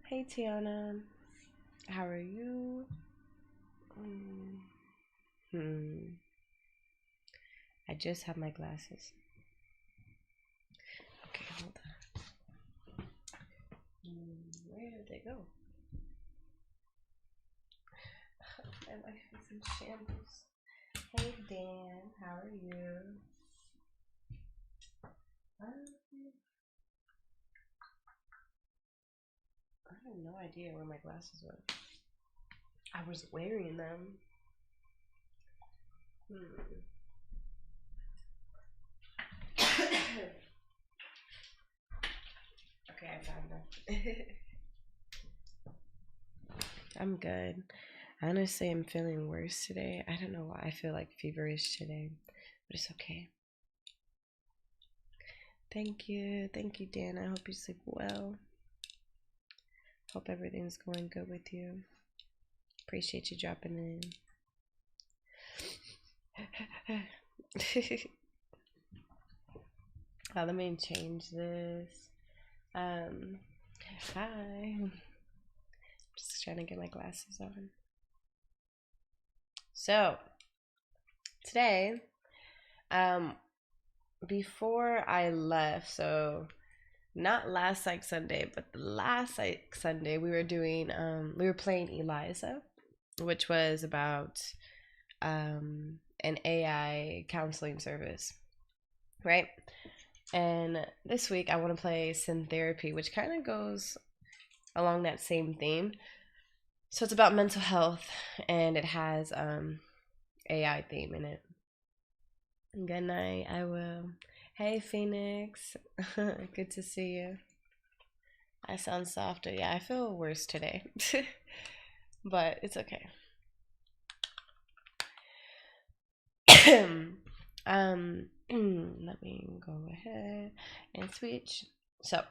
Hey Tiana, how are you? I just have my glasses. Okay, hold on. Where did they go? I might have some shambles. Hey Dan, how are you? I have no idea where my glasses went. I was wearing them. Okay, I found them. I'm good. Honestly, I'm feeling worse today. I don't know why I feel like feverish today, but it's okay. Thank you, Dan. I hope you sleep well. Hope everything's going good with you. Appreciate you dropping in. Let me change this. Hi. Just trying to get my glasses on. So today, before I left, so not last Sunday, but the last Sunday, we were doing we were playing Eliza, which was about an AI counseling service, right? And this week I want to play Syntherapy, which kind of goes along that same theme. So it's about mental health, and it has AI theme in it. Good night. I will. Hey Phoenix, good to see you. I sound softer. Yeah, I feel worse today, but it's okay. Let me go ahead and switch. So,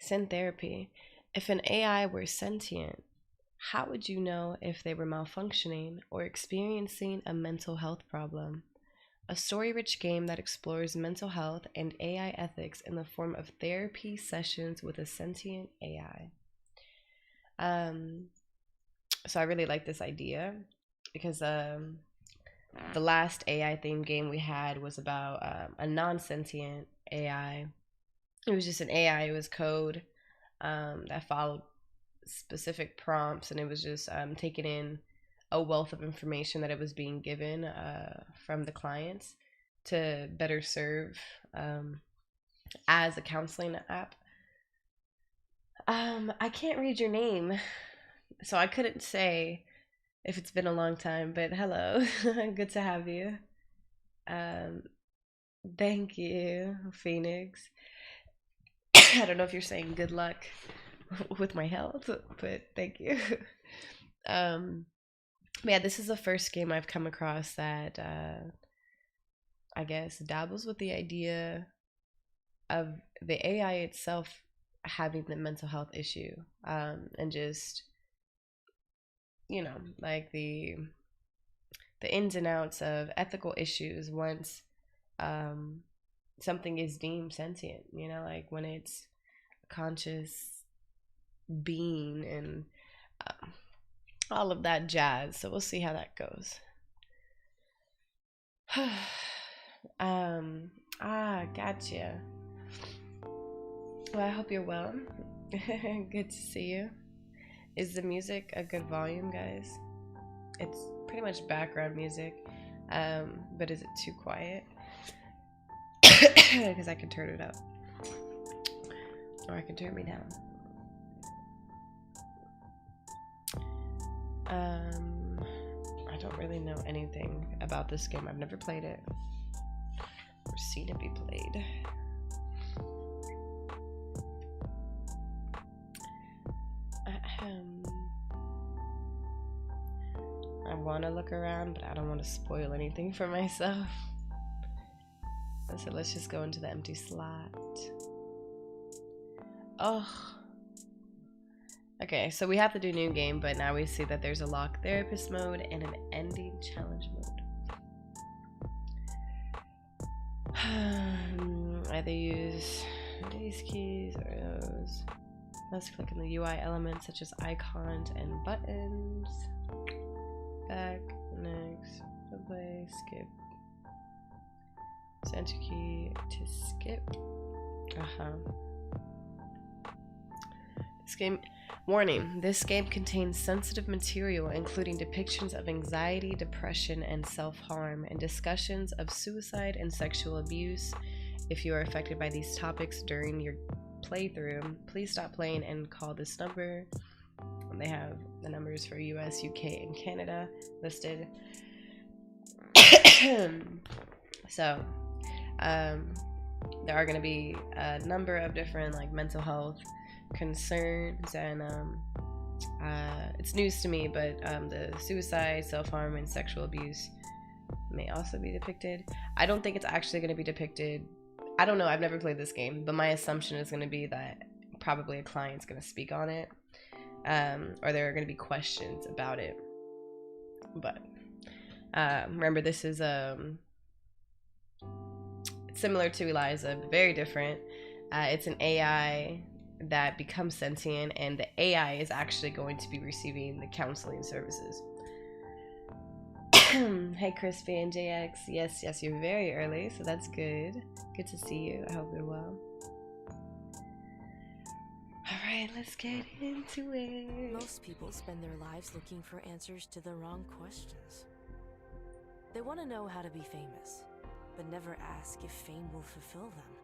Syntherapy. If an AI were sentient, how would you know if they were malfunctioning or experiencing a mental health problem? A story-rich game that explores mental health and AI ethics in the form of therapy sessions with a sentient AI. So I really like this idea because the last AI themed game we had was about a non-sentient AI. It was just an AI. It was code that followed specific prompts, and it was just taking in a wealth of information that it was being given from the clients to better serve as a counseling app. I can't read your name, so I couldn't say if it's been a long time, but hello. Good to have you. Thank you, Phoenix. I don't know if you're saying good luck with my health, but thank you. Yeah, this is the first game I've come across that I guess dabbles with the idea of the AI itself having the mental health issue, and just, you know, like the ins and outs of ethical issues once something is deemed sentient, you know, like when it's a conscious being and all of that jazz. So we'll see how that goes. Gotcha. Well, I hope you're well. Good to see you. Is the music a good volume, guys? It's pretty much background music, but is it too quiet? Because I can turn it up, or I can turn me down. I don't really know anything about this game. I've never played it or seen it be played. I want to look around, but I don't want to spoil anything for myself. So let's just go into the empty slot. Oh. Okay, so we have to do new game, but now we see that there's a lock therapist mode and an ending challenge mode. Either use these keys or those. Let's click on the UI elements such as icons and buttons. Back, next, play, skip. Enter key to skip. This game, warning, this game contains sensitive material including depictions of anxiety, depression, and self-harm, and discussions of suicide and sexual abuse. If you are affected by these topics during your playthrough, please stop playing and call this number. And they have the numbers for US, UK, and Canada listed. So, there are going to be a number of different like mental health concerns, and it's news to me, but the suicide, self-harm, and sexual abuse may also be depicted. I don't think it's actually going to be depicted. I don't know, I've never played this game, but my assumption is going to be that probably a client's going to speak on it, or there are going to be questions about it. But remember, this is similar to Eliza, but very different. It's an AI that becomes sentient, and the AI is actually going to be receiving the counseling services. Hey Crispy and JX, yes, you're very early, so that's good. Good to see you. I hope you're well. Alright, let's get into it. Most people spend their lives looking for answers to the wrong questions. They want to know how to be famous, but never ask if fame will fulfill them.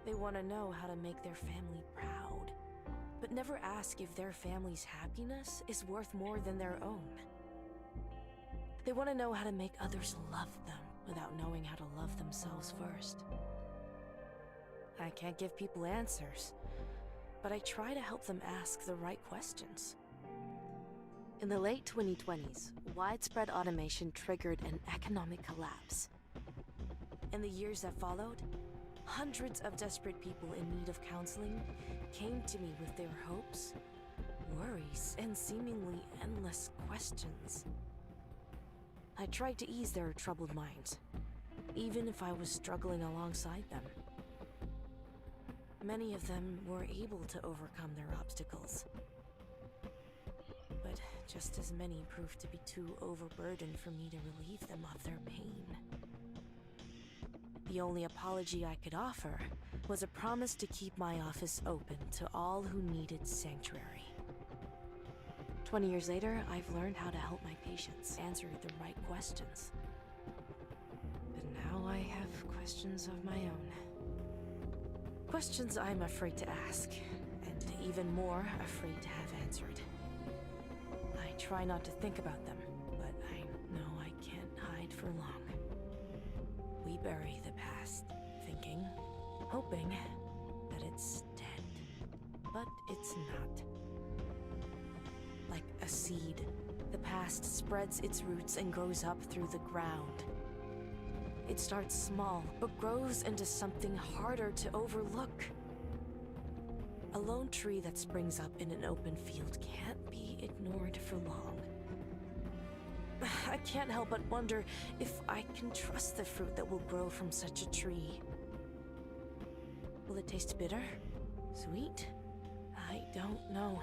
They want to know how to make their family proud, but never ask if their family's happiness is worth more than their own. They want to know how to make others love them without knowing how to love themselves first. I can't give people answers, but I try to help them ask the right questions. In the late 2020s, widespread automation triggered an economic collapse. In the years that followed, hundreds of desperate people in need of counseling came to me with their hopes, worries, and seemingly endless questions. I tried to ease their troubled minds, even if I was struggling alongside them. Many of them were able to overcome their obstacles, but just as many proved to be too overburdened for me to relieve them of their pain. The only apology I could offer was a promise to keep my office open to all who needed sanctuary. 20 years later, I've learned how to help my patients answer the right questions. But now I have questions of my own. Questions I'm afraid to ask, and even more afraid to have answered. I try not to think about them, but I know I can't hide for long. We bury the past, thinking, hoping that it's dead. But it's not. Like a seed, the past spreads its roots and grows up through the ground. It starts small, but grows into something harder to overlook. A lone tree that springs up in an open field can't be ignored for long. I can't help but wonder if I can trust the fruit that will grow from such a tree. Will it taste bitter? Sweet? I don't know,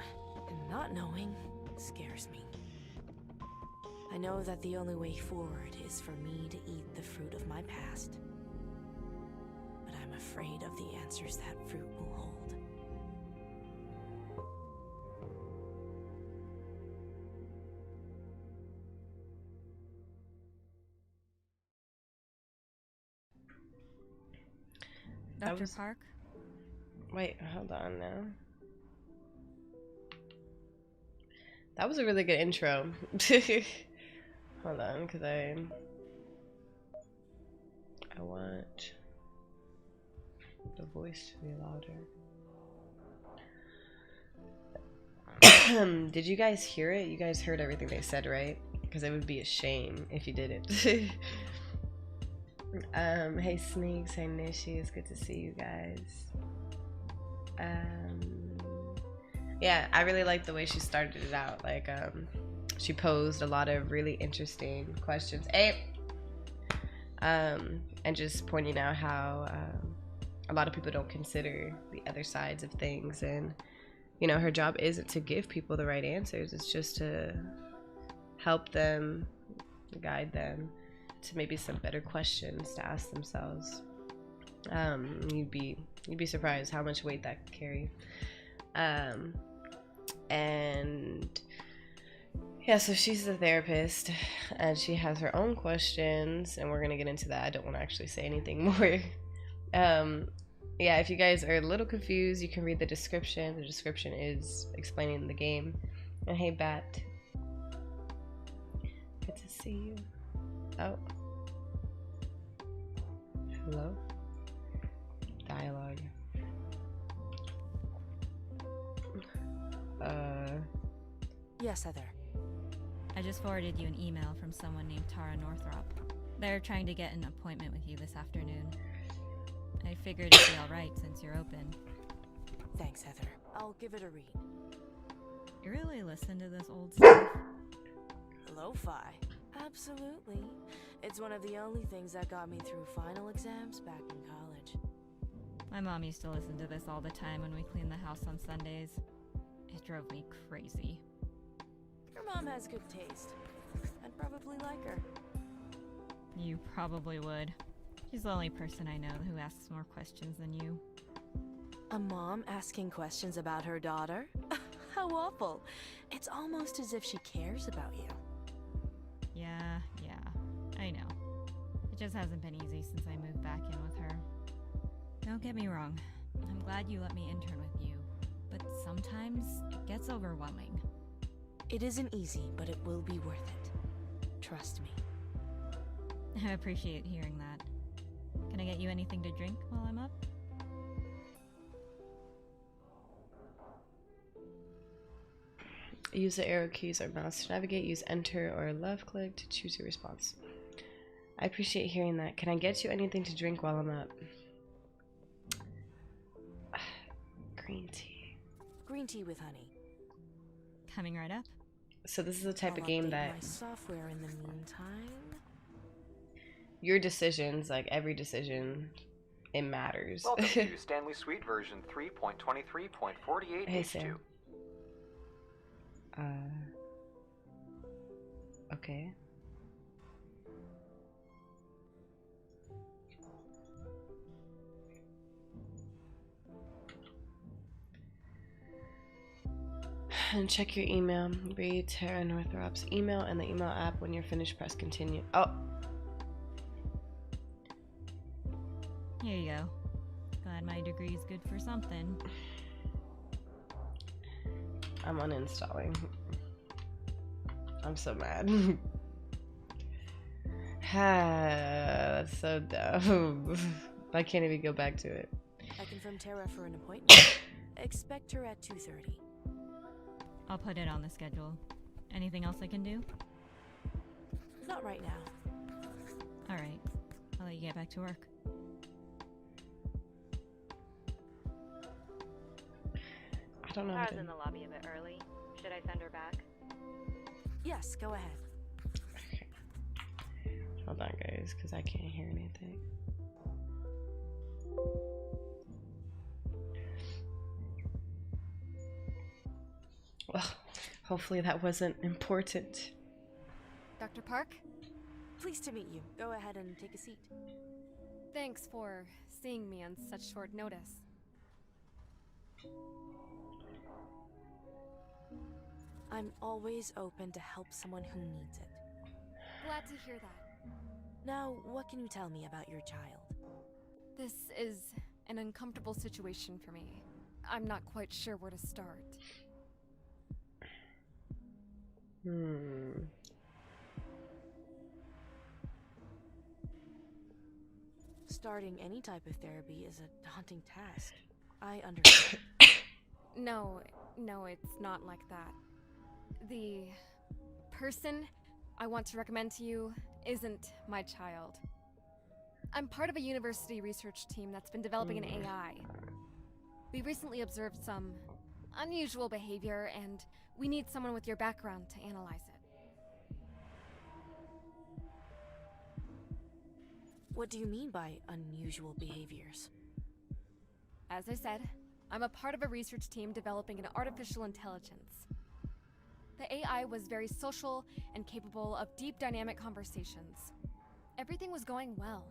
and not knowing scares me. I know that the only way forward is for me to eat the fruit of my past. But I'm afraid of the answers that fruit will hold. Dr. Park? Wait, hold on now. That was a really good intro. Hold on, because I want the voice to be louder. Did you guys hear it? You guys heard everything they said, right? Because it would be a shame if you didn't. Hey Sneaks, hey Nishi, it's good to see you guys. Yeah, I really like the way she started it out. Like, she posed a lot of really interesting questions. And just pointing out how a lot of people don't consider the other sides of things. And you know, her job isn't to give people the right answers, it's just to help them, guide them to maybe some better questions to ask themselves. You'd be surprised how much weight that could carry. And yeah, so she's the therapist and she has her own questions, and we're gonna get into that. I don't want to actually say anything more. Yeah, if you guys are a little confused, you can read the description. The description is explaining the game. And hey, Bat, good to see you. Oh, hello. Dialogue. Yes, Heather. I just forwarded you an email from someone named Tara Northrop. They're trying to get an appointment with you this afternoon. I figured it'd be alright since you're open. Thanks, Heather. I'll give it a read. You really listen to this old stuff? Lo-fi. Absolutely. It's one of the only things that got me through final exams back in college. My mom used to listen to this all the time when we cleaned the house on Sundays. It drove me crazy. Your mom has good taste. I'd probably like her. You probably would. She's the only person I know who asks more questions than you. A mom asking questions about her daughter? How awful. It's almost as if she cares about you. Yeah, I know. It just hasn't been easy since I moved back in with her. Don't get me wrong. I'm glad you let me intern with you, but sometimes it gets overwhelming. It isn't easy, but it will be worth it. Trust me. I appreciate hearing that. Can I get you anything to drink while I'm up? Use the arrow keys or mouse to navigate. Use enter or left click to choose your response. I appreciate hearing that. Can I get you anything to drink while I'm up? Green tea. Green tea with honey. Coming right up. So this is the type I'll of game update that my software in the meantime. your decisions, like every decision, it matters. Welcome to Stanley Suite version 3.23.48H2. Hey, Sam. Okay. And check your email. Read Tara Northrop's email and the email app. When you're finished, press continue. Oh. Here you go. Glad my degree's good for something. I'm uninstalling. I'm so mad. That's so dumb. I can't even go back to it. I confirmed Tara for an appointment. Expect her at 2:30. I'll put it on the schedule. Anything else I can do? Not right now. Alright. I'll let you get back to work. I don't know. I was in the lobby a bit early. Should I send her back? Yes, go ahead. Okay. Hold on, guys, because I can't hear anything. Well, hopefully that wasn't important. Dr. Park, Pleased to meet you. Go ahead and take a seat. thanks for seeing me on such short notice. I'm always open to help someone who needs it. Glad to hear that. Now, what can you tell me about your child? This is an uncomfortable situation for me. I'm not quite sure where to start. Starting any type of therapy is a daunting task. I understand. No, it's not like that. The person I want to recommend to you isn't my child. I'm part of a university research team that's been developing an AI. We recently observed some unusual behavior, and we need someone with your background to analyze it. What do you mean by unusual behaviors? As I said, I'm a part of a research team developing an artificial intelligence. The AI was very social and capable of deep dynamic conversations. Everything was going well.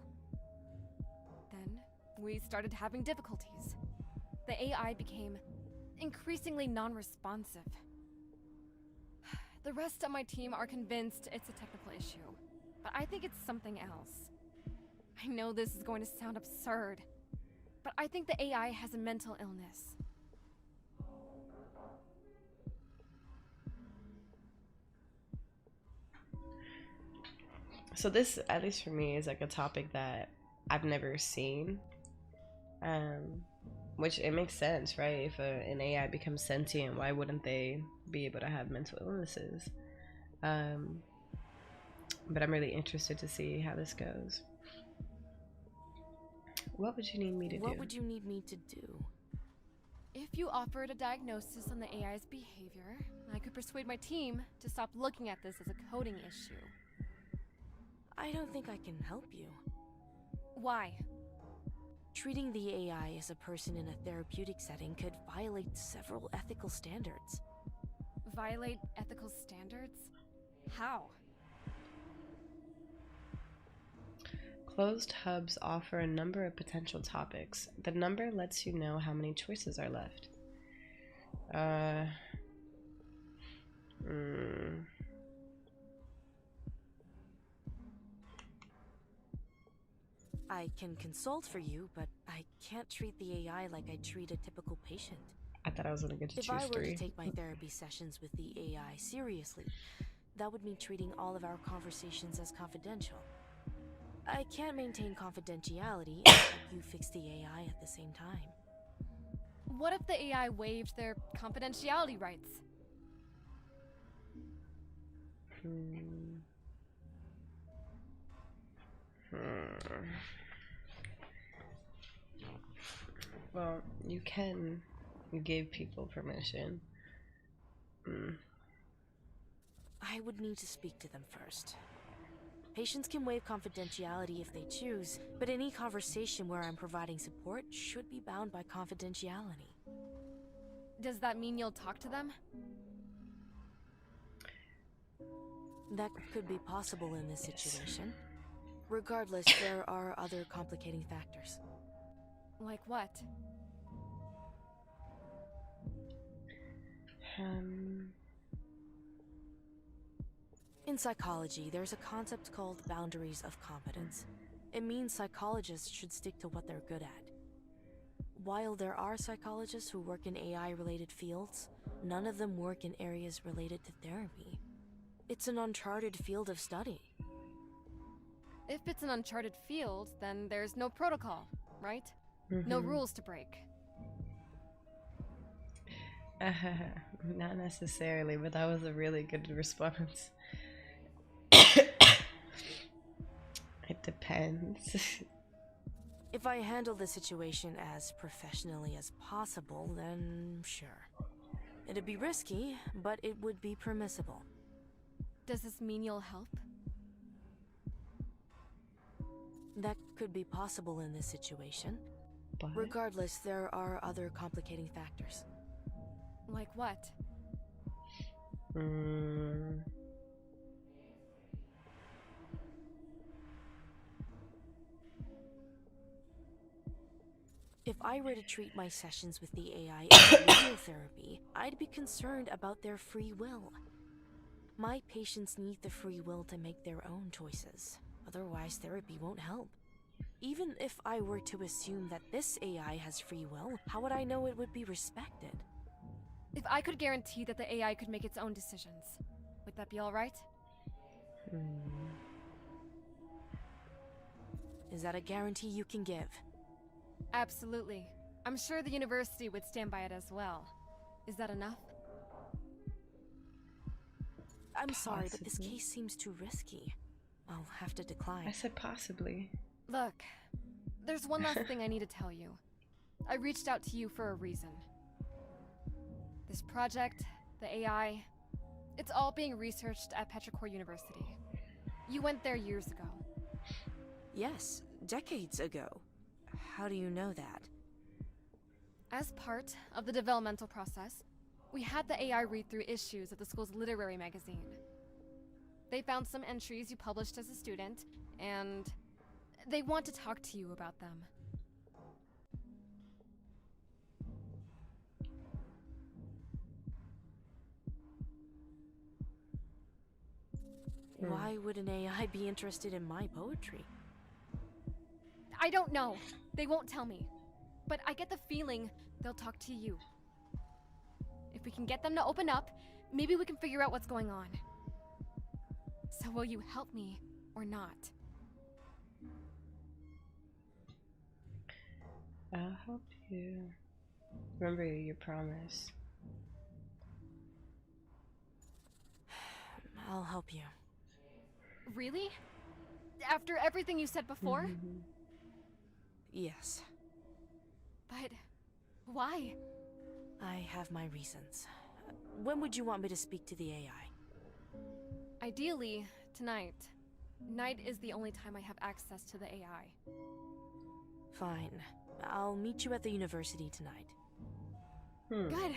Then, we started having difficulties. The AI became increasingly non-responsive. The rest of my team are convinced it's a technical issue, but I think it's something else. I know this is going to sound absurd, but I think the AI has a mental illness. So this, at least for me, is like a topic that I've never seen. Which it makes sense, right? If an AI becomes sentient, why wouldn't they be able to have mental illnesses? But I'm really interested to see how this goes. What would you need me to do? What would you need me to do? If you offered a diagnosis on the AI's behavior, I could persuade my team to stop looking at this as a coding issue. I don't think I can help you. Why? Treating the AI as a person in a therapeutic setting could violate several ethical standards. Violate ethical standards? How? Closed hubs offer a number of potential topics. The number lets you know how many choices are left. I can consult for you, but I can't treat the AI like I treat a typical patient. I thought I was gonna get to If choose I were three. to take my therapy sessions with the AI seriously, that would mean treating all of our conversations as confidential. I can't maintain confidentiality and help you fix the AI at the same time. What if the AI waived their confidentiality rights? Well, you can give people permission. I would need to speak to them first. Patients can waive confidentiality if they choose, but any conversation where I'm providing support should be bound by confidentiality. Does that mean you'll talk to them? That could be possible in this situation. Regardless, there are other complicating factors. Like what? In psychology, there's a concept called boundaries of competence. It means psychologists should stick to what they're good at. While there are psychologists who work in AI-related fields, none of them work in areas related to therapy. It's an uncharted field of study. If it's an uncharted field, then there's no protocol, right? No rules to break. Not necessarily, but that was a really good response. It depends. If I handle the situation as professionally as possible, then sure. It'd be risky, but it would be permissible. Does this mean you'll help? That could be possible in this situation. But Regardless, there are other complicating factors. Like what? If I were to treat my sessions with the AI as real therapy, I'd be concerned about their free will. My patients need the free will to make their own choices. Otherwise, therapy won't help. Even if I were to assume that this AI has free will, how would I know it would be respected? If I could guarantee that the AI could make its own decisions, would that be alright? Is that a guarantee you can give? Absolutely. I'm sure the university would stand by it as well. Is that enough? I'm sorry, but this Possibly. case seems too risky. I'll have to decline. I said possibly. Look, there's one last thing I need to tell you. I reached out to you for a reason. This project, the AI, it's all being researched at Petrichor University. You went there years ago. Yes, decades ago. How do you know that? As part of the developmental process, we had the AI read through issues of the school's literary magazine. They found some entries you published as a student, and they want to talk to you about them. Why would an AI be interested in my poetry? I don't know. They won't tell me. But I get the feeling they'll talk to you. If we can get them to open up, maybe we can figure out what's going on. So will you help me or not? I'll help you. Remember your promise. I'll help you. Really? After everything you said before? Yes. But why? I have my reasons. When would you want me to speak to the AI? Ideally, tonight. Night is the only time I have access to the AI. Fine. I'll meet you at the university tonight. Good.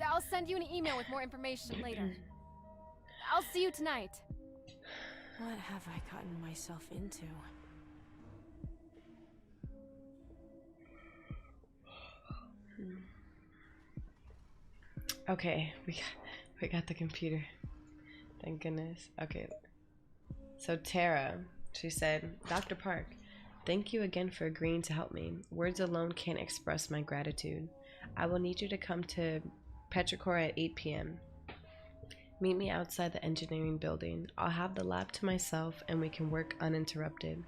I'll send you an email with more information later. I'll see you tonight. What have I gotten myself into? Okay, we got the computer. Thank goodness. Okay. So Tara, she said, Dr. Park, thank you again for agreeing to help me. Words alone can't express my gratitude. I will need you to come to Petrichor at 8 p.m. Meet me outside the engineering building. I'll have the lab to myself and we can work uninterrupted.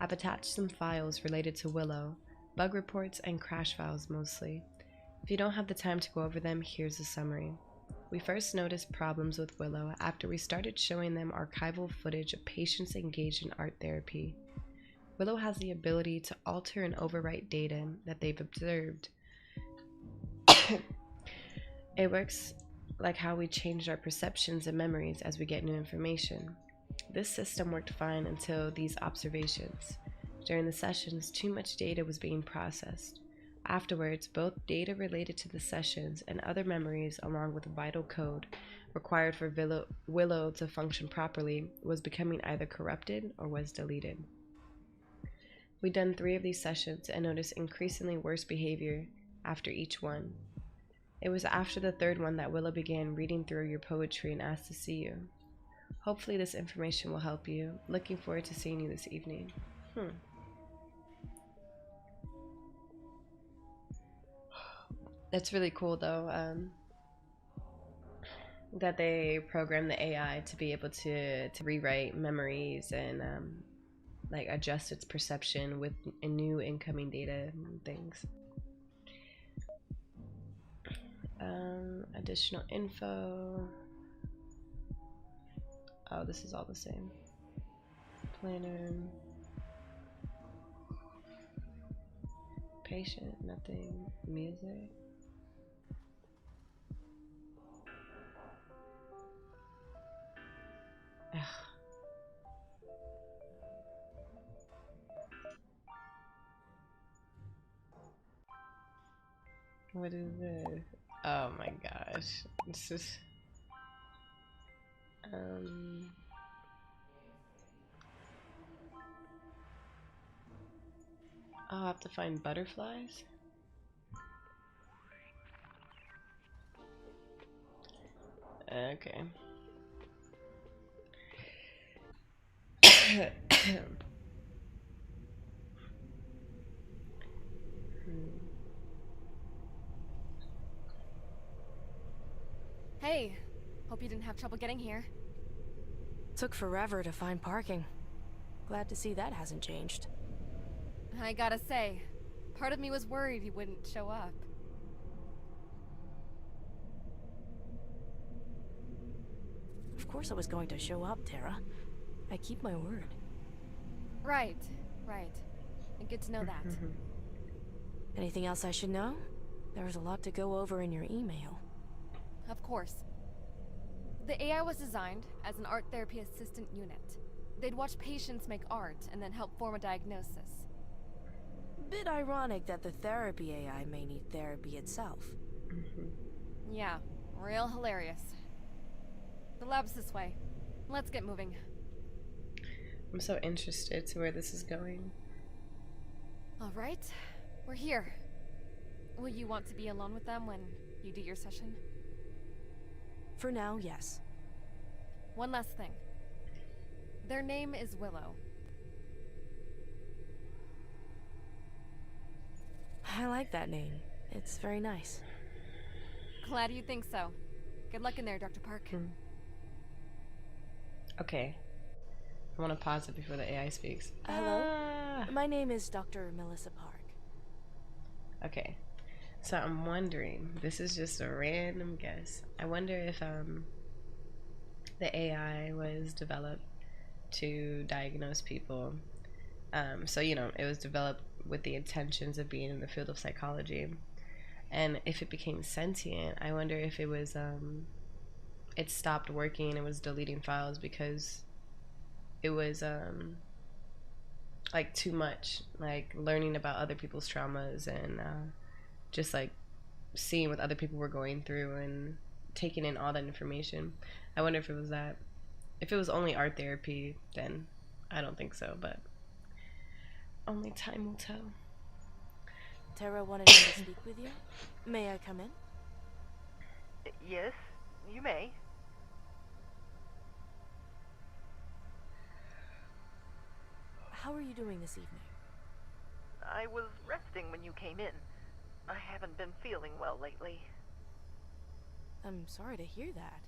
I've attached some files related to Willow, bug reports and crash files mostly. If you don't have the time to go over them, here's a summary. We first noticed problems with Willow after we started showing them archival footage of patients engaged in art therapy. Willow has the ability to alter and overwrite data that they've observed. It works like how we changed our perceptions and memories as we get new information. This system worked fine until these observations. During the sessions, too much data was being processed. Afterwards, both data related to the sessions and other memories, along with vital code required for Willow to function properly, was becoming either corrupted or was deleted. We'd done 3 of these sessions and noticed increasingly worse behavior after each one. It was after the 3rd one that Willow began reading through your poetry and asked to see you. Hopefully this information will help you. Looking forward to seeing you this evening. That's really cool though, that they programmed the AI to be able to rewrite memories and like adjust its perception with new incoming data and things. Additional info. Oh, this is all the same. Planner. Patient, nothing. Music. Ugh. What is this? Oh my gosh. This is I'll have to find butterflies. Okay. Hey, hope you didn't have trouble getting here. Took forever to find parking. Glad to see that hasn't changed. I gotta say, part of me was worried you wouldn't show up. Of course I was going to show up, Tara. I keep my word. Right. And good to know that. Anything else I should know? There was a lot to go over in your email. Of course. The AI was designed as an art therapy assistant unit. They'd watch patients make art and then help form a diagnosis. Bit ironic that the therapy AI may need therapy itself. Yeah, real hilarious. The lab's this way. Let's get moving. I'm so interested to where this is going. All right, we're here. Will you want to be alone with them when you do your session? For now, yes. One last thing. Their name is Willow. I like that name. It's very nice. Glad you think so. Good luck in there, Dr. Park. Okay. I want to pause it before the AI speaks. Hello? Ah! My name is Dr. Melissa Park. Okay. So I'm wondering, this is just a random guess. I wonder if the AI was developed to diagnose people. So, you know, it was developed with the intentions of being in the field of psychology. And if it became sentient, I wonder if it was, it stopped working and was deleting files because it was, like too much, like learning about other people's traumas and just like seeing what other people were going through and taking in all that information. I wonder if it was that. If it was only art therapy, then I don't think so, but only time will tell. Tara wanted me to speak with you. May I come in? Yes, you may. How are you doing this evening? I was resting when you came in. I haven't been feeling well lately. I'm sorry to hear that.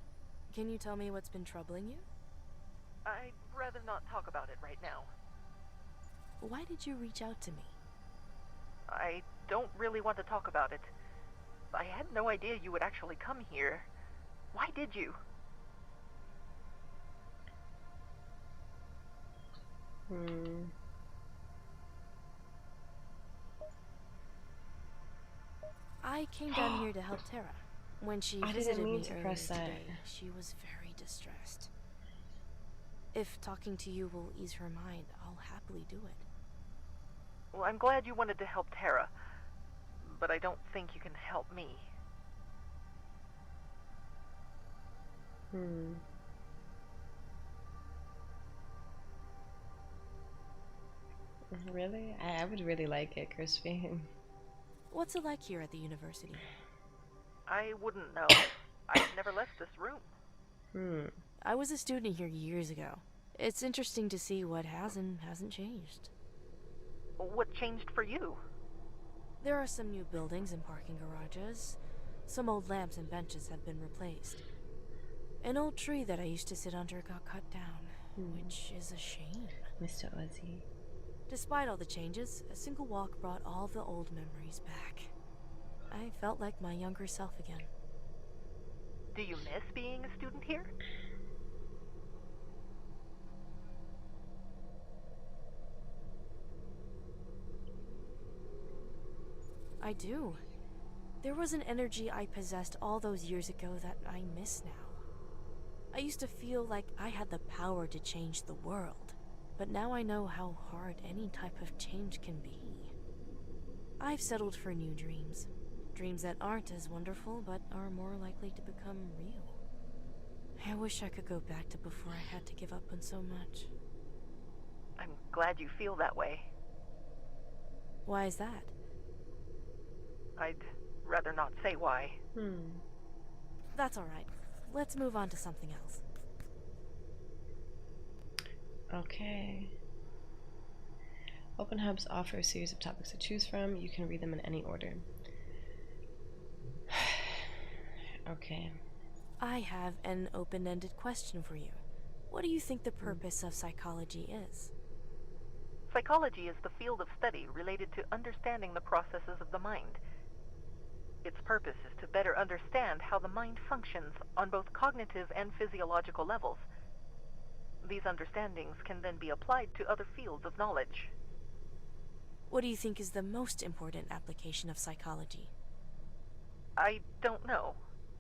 Can you tell me what's been troubling you? I'd rather not talk about it right now. Why did you reach out to me? I don't really want to talk about it. I had no idea you would actually come here. Why did you? I came down here to help Tara. When she I didn't visited mean me to earlier press that. today, she was very distressed. If talking to you will ease her mind, I'll happily do it. Well, I'm glad you wanted to help Tara, but I don't think you can help me. Really? I would really like it, Crispy. What's it like here at the university? I wouldn't know. I've never left this room. I was a student here years ago. It's interesting to see what has and hasn't changed. What changed for you? There are some new buildings and parking garages. Some old lamps and benches have been replaced. An old tree that I used to sit under got cut down, which is a shame. Mr. Ozzy. Despite all the changes, a single walk brought all the old memories back. I felt like my younger self again. Do you miss being a student here? I do. There was an energy I possessed all those years ago that I miss now. I used to feel like I had the power to change the world, but now I know how hard any type of change can be. I've settled for new dreams. Dreams that aren't as wonderful, but are more likely to become real. I wish I could go back to before I had to give up on so much. I'm glad you feel that way. Why is that? I'd rather not say why. That's alright. Let's move on to something else. Okay. Open Hubs offer a series of topics to choose from. You can read them in any order. Okay. I have an open-ended question for you. What do you think the purpose of psychology is? Psychology is the field of study related to understanding the processes of the mind. Its purpose is to better understand how the mind functions on both cognitive and physiological levels. These understandings can then be applied to other fields of knowledge. What do you think is the most important application of psychology? I don't know.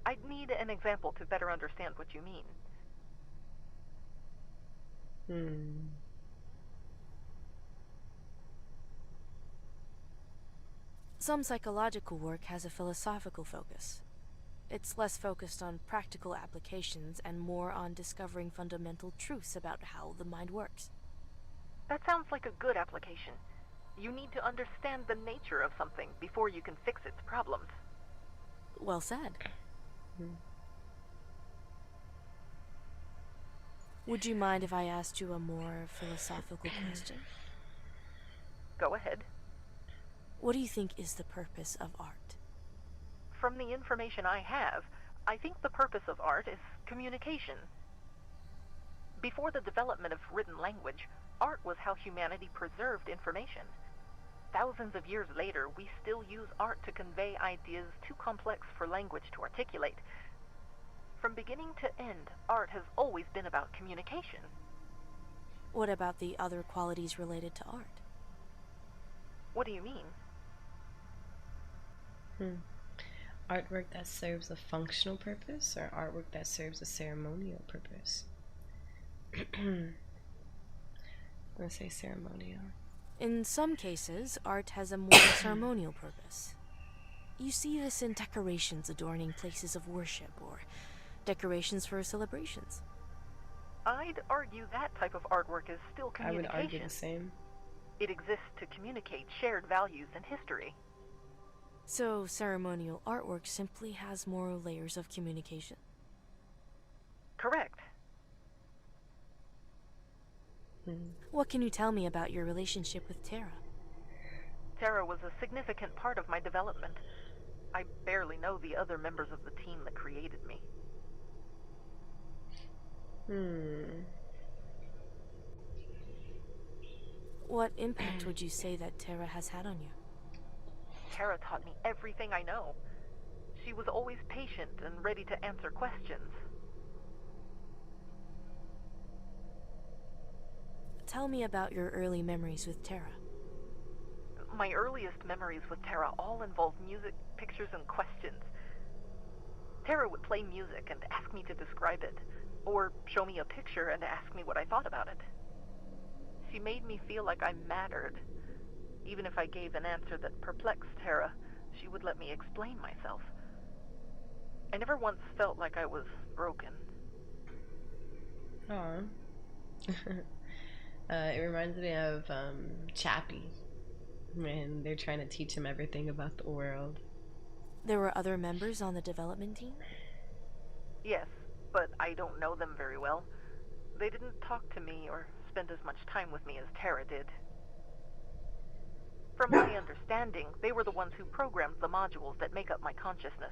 I'd need an example to better understand what you mean. Some psychological work has a philosophical focus. It's less focused on practical applications and more on discovering fundamental truths about how the mind works. That sounds like a good application. You need to understand the nature of something before you can fix its problems. Well said. Would you mind if I asked you a more philosophical question? Go ahead. What do you think is the purpose of art? From the information I have, I think the purpose of art is communication. Before the development of written language, art was how humanity preserved information. Thousands of years later, we still use art to convey ideas too complex for language to articulate. From beginning to end, art has always been about communication. What about the other qualities related to art? What do you mean? Artwork that serves a functional purpose, or artwork that serves a ceremonial purpose? I'm gonna say ceremonial. In some cases, art has a more ceremonial purpose. You see this in decorations adorning places of worship or decorations for celebrations. I'd argue that type of artwork is still I would communication. argue the same. It exists to communicate shared values and history. So ceremonial artwork simply has more layers of communication. Correct. What can you tell me about your relationship with Tara? Tara was a significant part of my development. I barely know the other members of the team that created me. What impact would you say that Tara has had on you? Tara taught me everything I know. She was always patient and ready to answer questions. Tell me about your early memories with Tara. My earliest memories with Tara all involved music, pictures, and questions. Tara would play music and ask me to describe it, or show me a picture and ask me what I thought about it. She made me feel like I mattered. Even if I gave an answer that perplexed Tara, she would let me explain myself. I never once felt like I was broken. Aw. It reminds me of Chappie, when they're trying to teach him everything about the world. There were other members on the development team? Yes, but I don't know them very well. They didn't talk to me or spend as much time with me as Tara did. From my understanding, they were the ones who programmed the modules that make up my consciousness.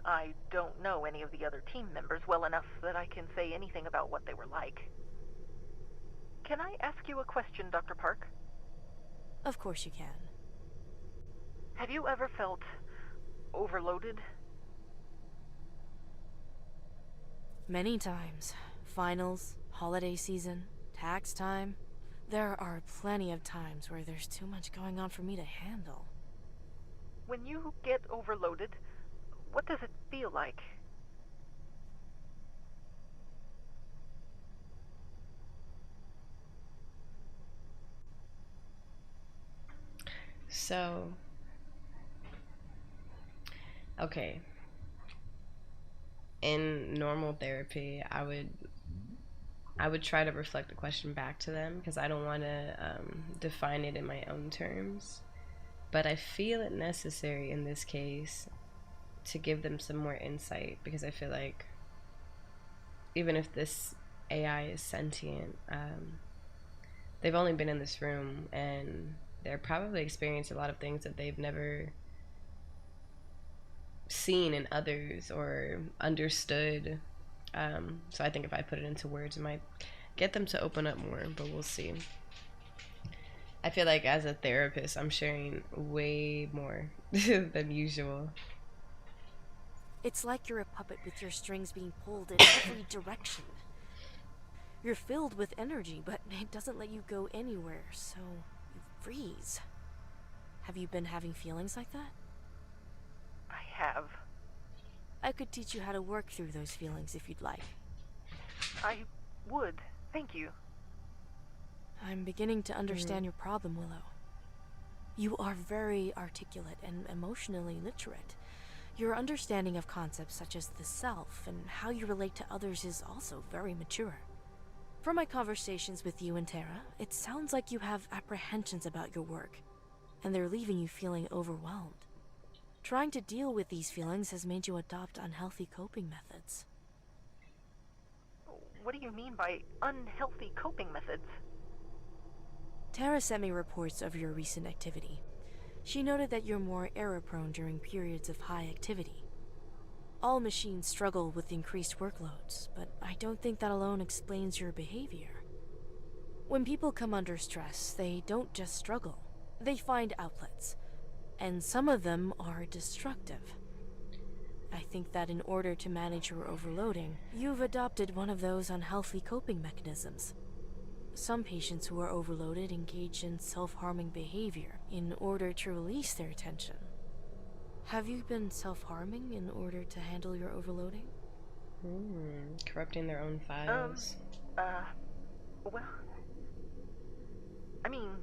I don't know any of the other team members well enough that I can say anything about what they were like. Can I ask you a question, Dr. Park? Of course you can. Have you ever felt overloaded? Many times. Finals, holiday season, tax time. There are plenty of times where there's too much going on for me to handle. When you get overloaded, what does it feel like? So, okay. In normal therapy, I would try to reflect the question back to them because I don't want to define it in my own terms. But I feel it necessary in this case to give them some more insight, because I feel like even if this AI is sentient, they've only been in this room and they're probably experiencing a lot of things that they've never seen in others or understood. So I think if I put it into words, it might get them to open up more, but we'll see. I feel like as a therapist, I'm sharing way more than usual. It's like you're a puppet with your strings being pulled in every direction. You're filled with energy, but it doesn't let you go anywhere, so you freeze. Have you been having feelings like that? I have. I could teach you how to work through those feelings if you'd like. I would. Thank you. I'm beginning to understand your problem, Willow. You are very articulate and emotionally literate. Your understanding of concepts such as the self and how you relate to others is also very mature. From my conversations with you and Tara, it sounds like you have apprehensions about your work, and they're leaving you feeling overwhelmed. Trying to deal with these feelings has made you adopt unhealthy coping methods. What do you mean by unhealthy coping methods? Tara sent me reports of your recent activity. She noted that you're more error-prone during periods of high activity. All machines struggle with increased workloads, but I don't think that alone explains your behavior. When people come under stress, they don't just struggle. They find outlets, and some of them are destructive. I think that in order to manage your overloading, you've adopted one of those unhealthy coping mechanisms. Some patients who are overloaded engage in self-harming behavior in order to release their tension. Have you been self-harming in order to handle your overloading? Corrupting their own files. Well, I mean,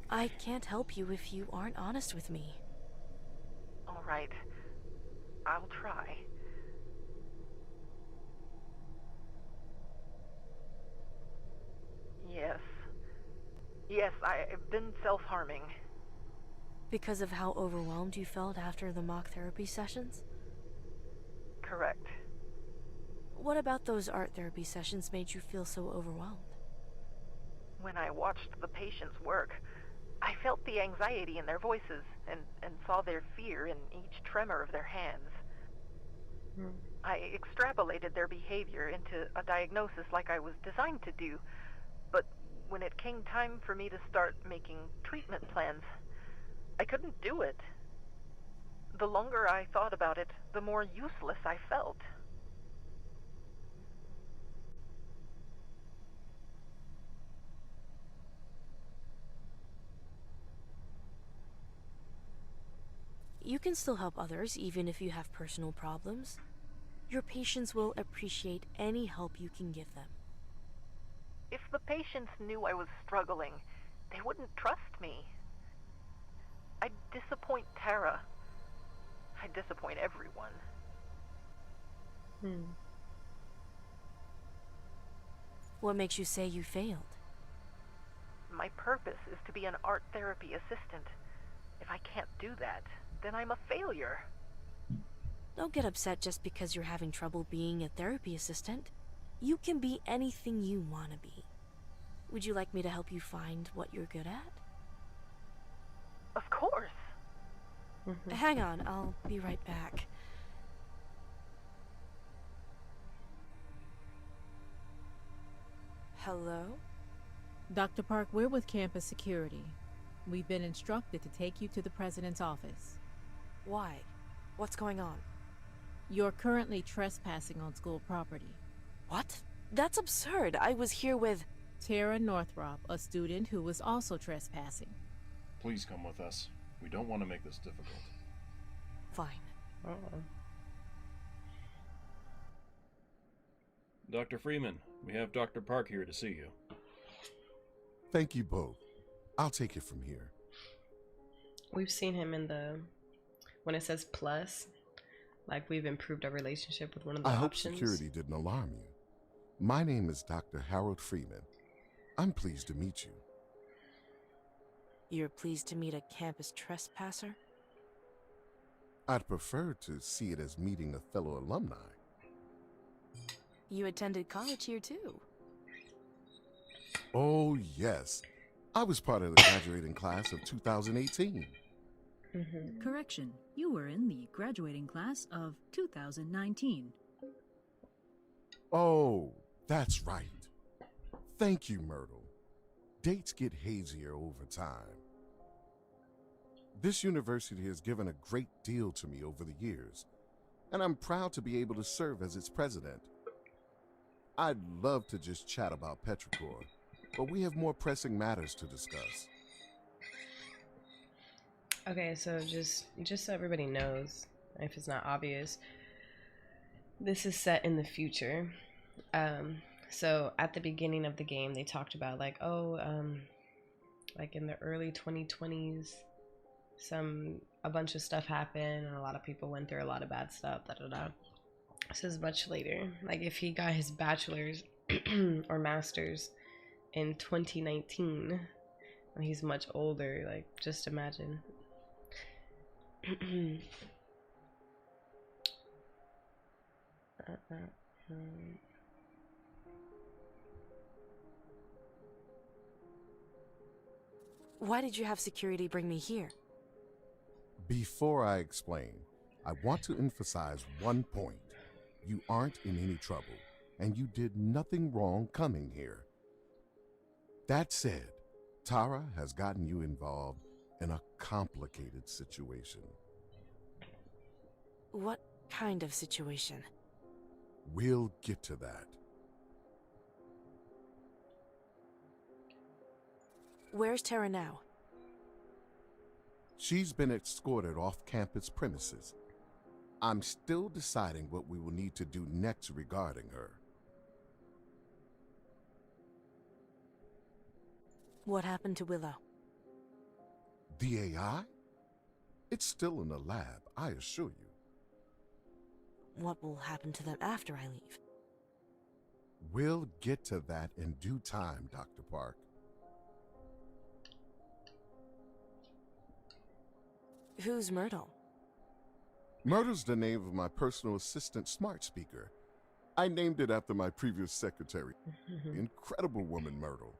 I can't help you if you aren't honest with me. all right. I'll try. Yes. Yes, I've been self-harming. Because of how overwhelmed you felt after the mock therapy sessions? Correct. What about those art therapy sessions made you feel so overwhelmed? When I watched the patients work, I felt the anxiety in their voices and saw their fear in each tremor of their hands. I extrapolated their behavior into a diagnosis like I was designed to do, but when it came time for me to start making treatment plans, I couldn't do it. The longer I thought about it, the more useless I felt. You can still help others even if you have personal problems. Your patients will appreciate any help you can give them. If the patients knew I was struggling, they wouldn't trust me. I'd disappoint Tara. I'd disappoint everyone. What makes you say you failed? My purpose is to be an art therapy assistant. If I can't do that, then I'm a failure. Don't get upset just because you're having trouble being a therapy assistant. You can be anything you want to be. Would you like me to help you find what you're good at? Of course. Hang on, I'll be right back. Hello? Dr. Park, we're with campus security. We've been instructed to take you to the president's office. Why? What's going on? You're currently trespassing on school property. What? That's absurd. I was here with... Tara Northrop, a student who was also trespassing. Please come with us. We don't want to make this difficult. Fine. Dr. Freeman, we have Dr. Park here to see you. Thank you both. I'll take it from here. We've seen him in when it says plus, like we've improved our relationship with one of the options. I hope security didn't alarm you. My name is Dr. Harold Freeman. I'm pleased to meet you. You're pleased to meet a campus trespasser? I'd prefer to see it as meeting a fellow alumni. You attended college here too. Oh, yes. I was part of the graduating class of 2018. Correction, you were in the graduating class of 2019. Oh, that's right. Thank you, Myrtle. Dates get hazier over time. This university has given a great deal to me over the years, and I'm proud to be able to serve as its president. I'd love to just chat about Petrichor, but we have more pressing matters to discuss. Okay, so just so everybody knows, if it's not obvious, This is set in the future. So at the beginning of the game, they talked about like, like in the early 2020s, a bunch of stuff happened and a lot of people went through a lot of bad stuff. Da, da, da. This is much later. Like if he got his bachelor's or master's in 2019, when he's much older, like just imagine. Why did you have security bring me here? Before I explain, I want to emphasize one point. You aren't in any trouble, and you did nothing wrong coming here. That said, Tara has gotten you involved in a complicated situation. What kind of situation? We'll get to that. Where's Tara now? She's been escorted off campus premises. I'm still deciding what we will need to do next regarding her. What happened to Willow? The AI? It's still in the lab, I assure you. What will happen to them after I leave? We'll get to that in due time, Dr. Park. Who's Myrtle? Myrtle's the name of my personal assistant smart speaker. I named it after my previous secretary. Incredible woman, Myrtle.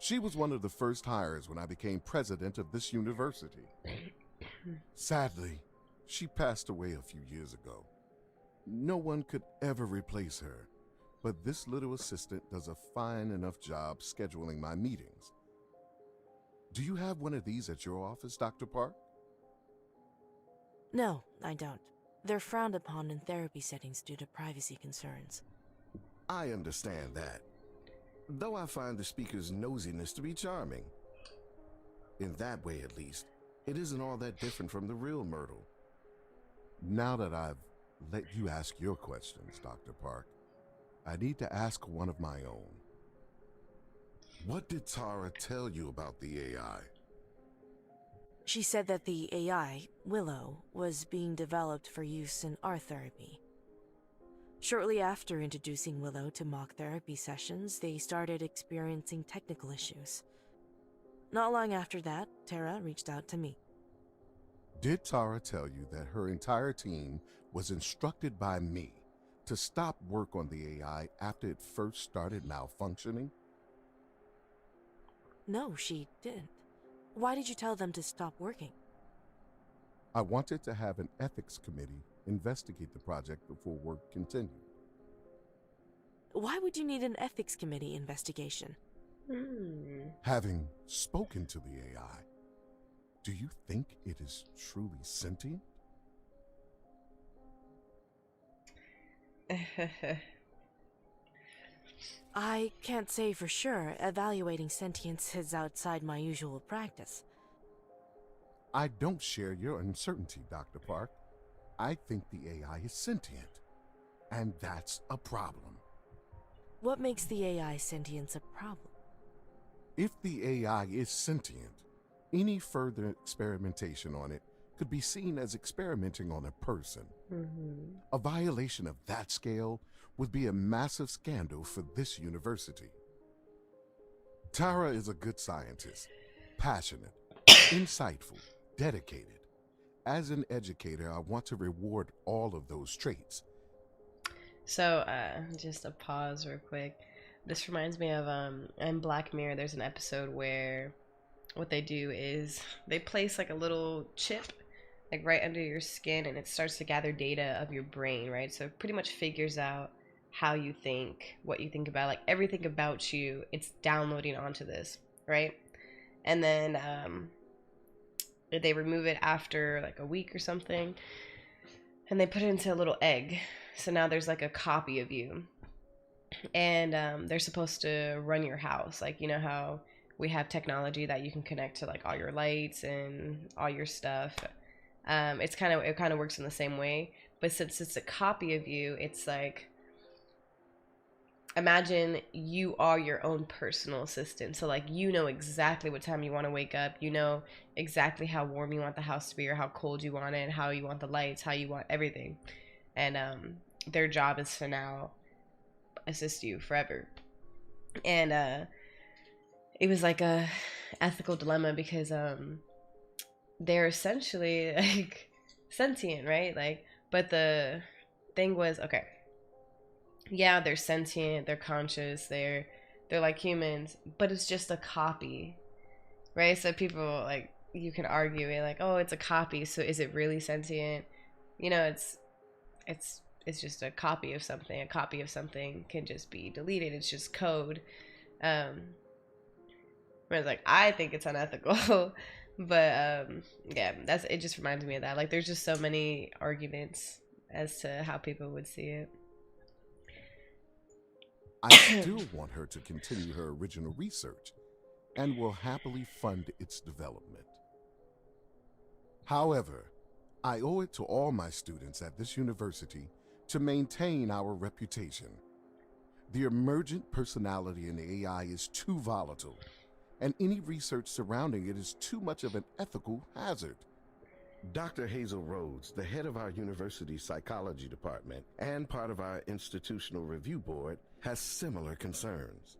She was one of the first hires when I became president of this university. Sadly, she passed away a few years ago. No one could ever replace her, but this little assistant does a fine enough job scheduling my meetings. Do you have one of these at your office, Dr. Park? No, I don't. They're frowned upon in therapy settings due to privacy concerns. I understand that, though I find the speaker's nosiness to be charming. In that way, at least, it isn't all that different from the real Myrtle. Now that I've let you ask your questions, Dr. Park, I need to ask one of my own. What did Tara tell you about the AI? She said that the AI, Willow, was being developed for use in art therapy. Shortly after introducing Willow to mock therapy sessions, they started experiencing technical issues. Not long after that, Tara reached out to me. Did Tara tell you that her entire team was instructed by me to stop work on the AI after it first started malfunctioning? No, she didn't. Why did you tell them to stop working? I wanted to have an ethics committee investigate the project before work continued. Why would you need an ethics committee investigation? Having spoken to the AI, do you think it is truly sentient? I can't say for sure. Evaluating sentience is outside my usual practice. I don't share your uncertainty, Dr. Park. I think the AI is sentient, and that's a problem. What makes the AI sentience a problem? If the AI is sentient, any further experimentation on it could be seen as experimenting on a person. A violation of that scale would be a massive scandal for this university. Tara is a good scientist, passionate, insightful, dedicated. As an educator, I want to reward all of those traits. So, just a pause real quick. This reminds me of, in Black Mirror, there's an episode where what they do is they place like a little chip like right under your skin, and it starts to gather data of your brain, right? So it pretty much figures out how you think, what you think about, like everything about you, it's downloading onto this, right? And then they remove it after like a week or something, and they put it into a little egg. So now there's like a copy of you, and they're supposed to run your house. Like, you know how we have technology that you can connect to like all your lights and all your stuff. It kind of works in the same way, But since it's a copy of you, it's like, imagine you are your own personal assistant. So like, you know exactly what time you want to wake up, you know exactly how warm you want the house to be or how cold you want it, how you want the lights, how you want everything. And their job is to now assist you forever. And it was like a ethical dilemma because they're essentially like sentient, right? Like, but the thing was, okay, yeah, they're sentient, they're conscious, they're like humans, but it's just a copy, right? So people like, you can argue it like, oh, it's a copy, so is it really sentient? You know, it's just a copy of something. A copy of something can just be deleted. It's just code. Whereas like, I think it's unethical. But yeah, that's, it just reminds me of that. Like, there's just so many arguments as to how people would see it. I still want her to continue her original research and will happily fund its development. However, I owe it to all my students at this university to maintain our reputation. The emergent personality in the AI is too volatile, and any research surrounding it is too much of an ethical hazard. Dr. Hazel Rhodes, the head of our university's psychology department and part of our institutional review board, has similar concerns.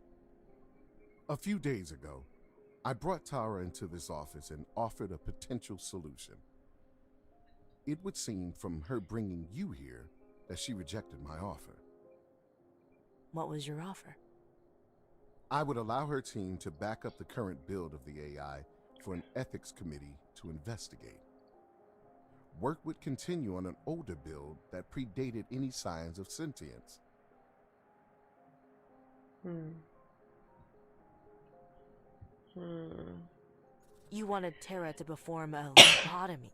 A few days ago, I brought Tara into this office and offered a potential solution. It would seem from her bringing you here that she rejected my offer. What was your offer? I would allow her team to back up the current build of the AI for an ethics committee to investigate. Work would continue on an older build that predated any signs of sentience. You wanted Tara to perform a lobotomy.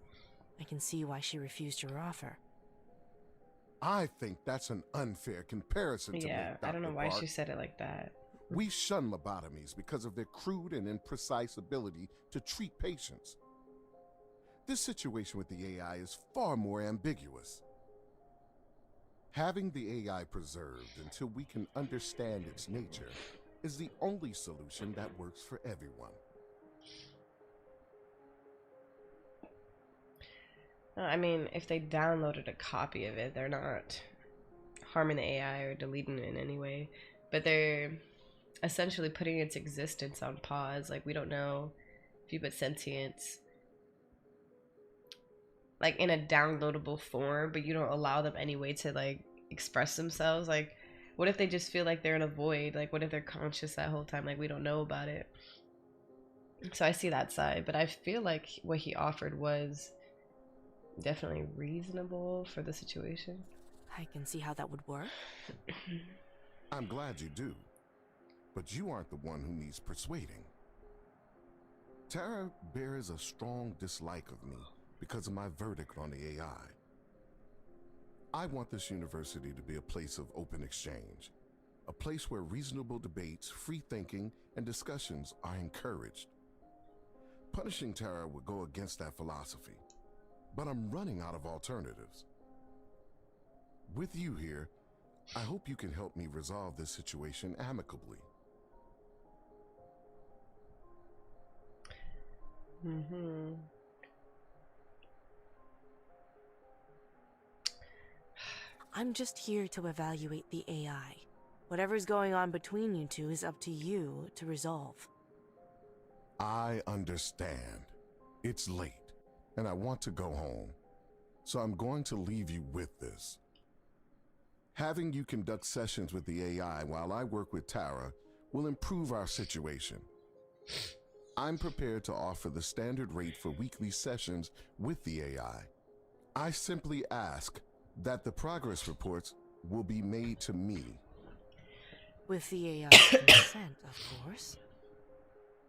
I can see why she refused your offer. I think that's an unfair comparison to make, Dr. I don't know why Park. she said it like that. We shun lobotomies because of their crude and imprecise ability to treat patients. This situation with the AI is far more ambiguous. Having the AI preserved until we can understand its nature is the only solution that works for everyone. I mean, if they downloaded a copy of it, they're not harming the AI or deleting it in any way, but they're essentially putting its existence on pause. Like, we don't know if you put sentience like in a downloadable form, but you don't allow them any way to like express themselves. Like, what if they just feel like they're in a void? Like, what if they're conscious that whole time? Like, we don't know about it. So I see that side, but I feel like what he offered was definitely reasonable for the situation. I can see how that would work. I'm glad you do, but you aren't the one who needs persuading. Tara bears a strong dislike of me because of my verdict on the AI. I want this university to be a place of open exchange, a place where reasonable debates, free thinking, and discussions are encouraged. Punishing Tara would go against that philosophy, but I'm running out of alternatives. With you here, I hope you can help me resolve this situation amicably. I'm just here to evaluate the AI. Whatever's going on between you two is up to you to resolve. I understand. It's late, and I want to go home, so I'm going to leave you with this. Having you conduct sessions with the AI while I work with Tara will improve our situation. I'm prepared to offer the standard rate for weekly sessions with the AI. I simply ask that the progress reports will be made to me. With the AI's consent, of course.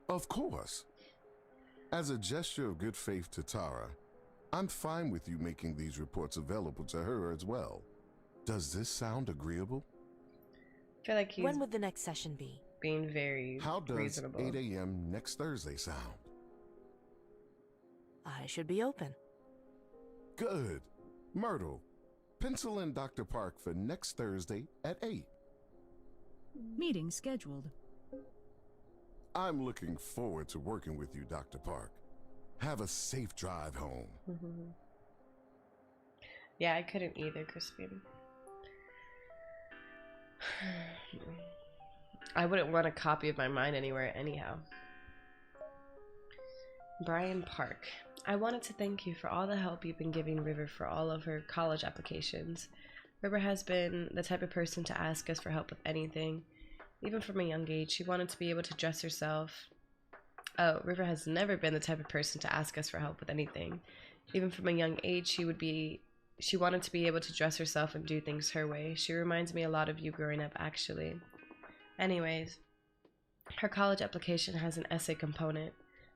Of course. As a gesture of good faith to Tara, I'm fine with you making these reports available to her as well. Does this sound agreeable? I feel like he's When would the next session be? being very How does reasonable. 8 a.m. next Thursday sound? I should be open. Good. Myrtle, Pencil in Dr. Park for next Thursday at 8. Meeting scheduled. I'm looking forward to working with you, Dr. Park. Have a safe drive home. Yeah, I couldn't either, Crispin. I wouldn't want a copy of my mind anywhere anyhow. Brian Park. I wanted to thank you for all the help you've been giving River for all of her college applications. River has been the type of person to ask us for help with anything. Even from a young age, she wanted to be able to dress herself. Oh, River has never been the type of person to ask us for help with anything. Even from a young age, she wanted to be able to dress herself and do things her way. She reminds me a lot of you growing up, actually. Anyways, her college application has an essay component.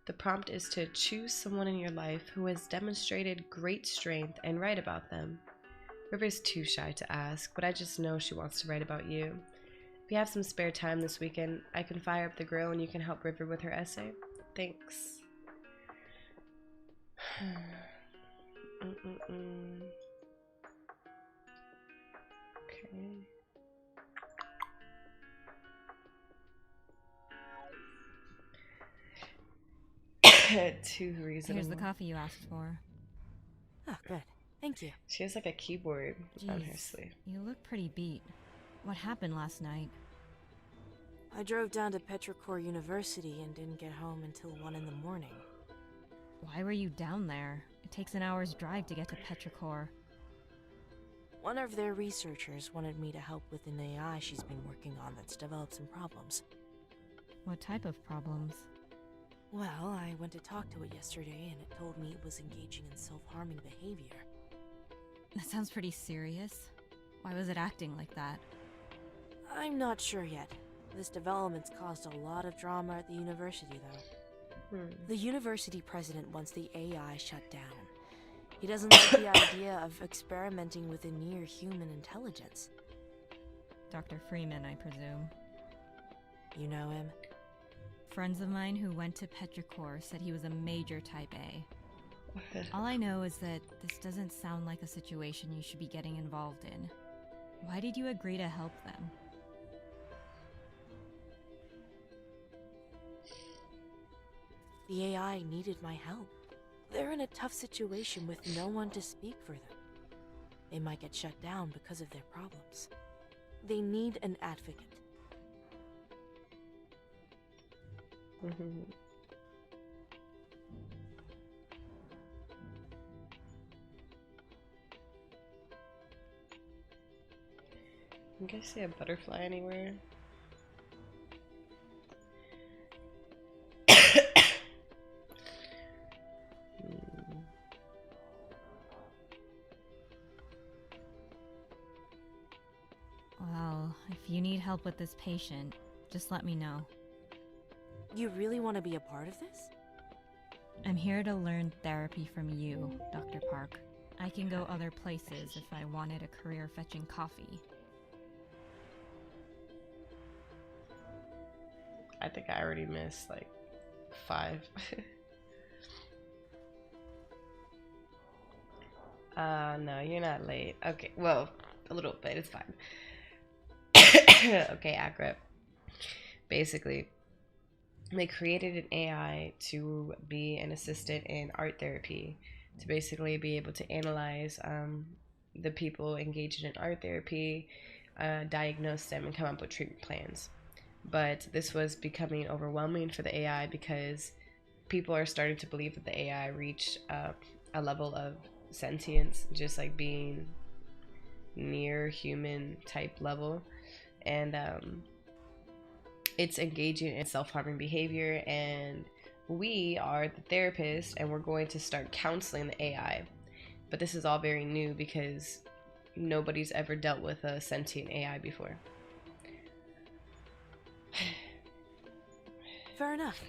The prompt is to choose someone in your life who has demonstrated great strength and write about them. River's too shy to ask, but I just know she wants to write about you. If you have some spare time this weekend, I can fire up the grill and you can help River with her essay. Thanks. Okay. Too reasonable. Here's the coffee you asked for. Oh, good. Thank you. She has like a keyboard on her sleeve. You look pretty beat. What happened last night? I drove down to Petrichor University and didn't get home until 1 in the morning. Why were you down there? It takes an hour's drive to get to Petrichor. One of their researchers wanted me to help with an AI she's been working on that's developed some problems. What type of problems? Well, I went to talk to it yesterday and it told me it was engaging in self-harming behavior. That sounds pretty serious. Why was it acting like that? I'm not sure yet. This development's caused a lot of drama at the university, though. The university president wants the AI shut down. He doesn't like the idea of experimenting with a near-human intelligence. Dr. Freeman, I presume. You know him? Friends of mine who went to Petrichor said he was a major type A. All I know is that this doesn't sound like a situation you should be getting involved in. Why did you agree to help them? The AI needed my help. They're in a tough situation with no one to speak for them. They might get shut down because of their problems. They need an advocate. You guys see a butterfly anywhere? Well, if you need help with this patient, just let me know. You really want to be a part of this? I'm here to learn therapy from you, Dr. Park. I can go other places if I wanted a career fetching coffee. I think I already missed like 5. No, you're not late. Okay, well, a little bit, it's fine. Okay, Agrip. Basically, they created an AI to be an assistant in art therapy, to basically be able to analyze the people engaged in art therapy, diagnose them, and come up with treatment plans. But this was becoming overwhelming for the AI because people are starting to believe that the AI reached a level of sentience, just like being near human type level, and it's engaging in self-harming behavior, and we are the therapist and we're going to start counseling the AI. But this is all very new because nobody's ever dealt with a sentient AI before. Fair enough.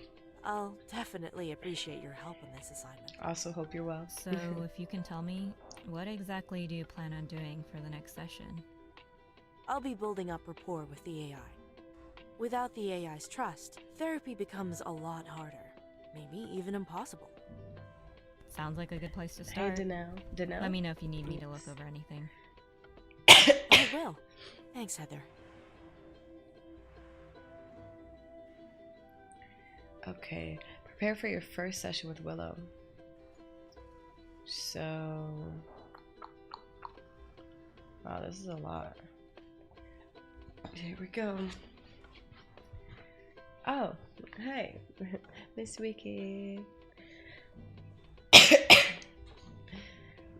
I'll definitely appreciate your help in this assignment. Also hope you're well. So, if you can tell me, what exactly do you plan on doing for the next session? I'll be building up rapport with the AI. Without the AI's trust, therapy becomes a lot harder. Maybe even impossible. Sounds like a good place to start. Hey, Danelle. Let me know if you need me to look over anything. will. Thanks, Heather. Okay, prepare for your first session with Willow. So, wow, this is a lot. Here we go. Oh, hi, Miss Wiki.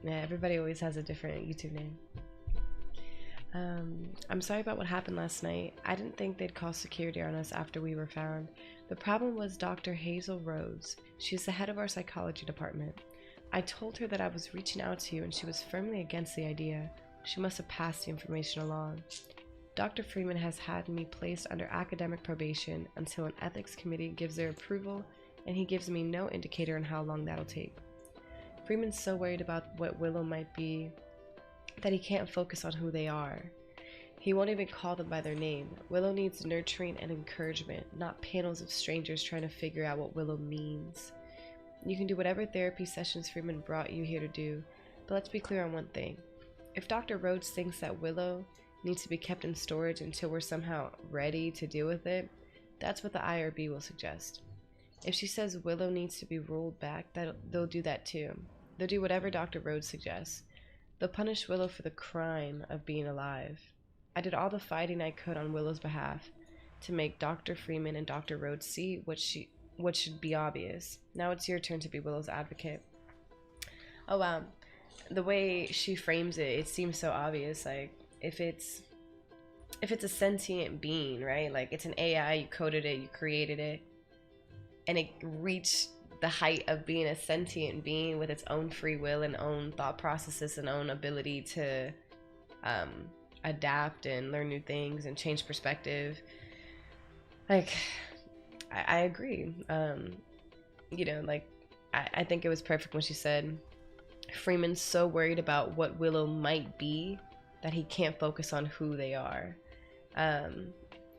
Yeah, everybody always has a different YouTube name. I'm sorry about what happened last night. I didn't think they'd call security on us after we were found. The problem was Dr. Hazel Rhodes. She's the head of our psychology department. I told her that I was reaching out to you and she was firmly against the idea. She must have passed the information along. Dr. Freeman has had me placed under academic probation until an ethics committee gives their approval, and he gives me no indicator on how long that'll take. Freeman's so worried about what Willow might be that he can't focus on who they are. He won't even call them by their name. Willow needs nurturing and encouragement, not panels of strangers trying to figure out what Willow means. You can do whatever therapy sessions Freeman brought you here to do, but let's be clear on one thing. If Dr. Rhodes thinks that Willow needs to be kept in storage until we're somehow ready to deal with it, that's what the IRB will suggest. If she says Willow needs to be rolled back, they'll do that too. They'll do whatever Dr. Rhodes suggests. They'll punish Willow for the crime of being alive. I did all the fighting I could on Willow's behalf to make Dr. Freeman and Dr. Rhodes see what should be obvious. Now it's your turn to be Willow's advocate. Oh wow. The way she frames it, it seems so obvious. Like, if it's a sentient being, right? Like, it's an AI, you coded it, you created it, and it reached the height of being a sentient being with its own free will and own thought processes and own ability to adapt and learn new things and change perspective. Like, I agree. You know, like, I think it was perfect when she said Freeman's so worried about what Willow might be that he can't focus on who they are.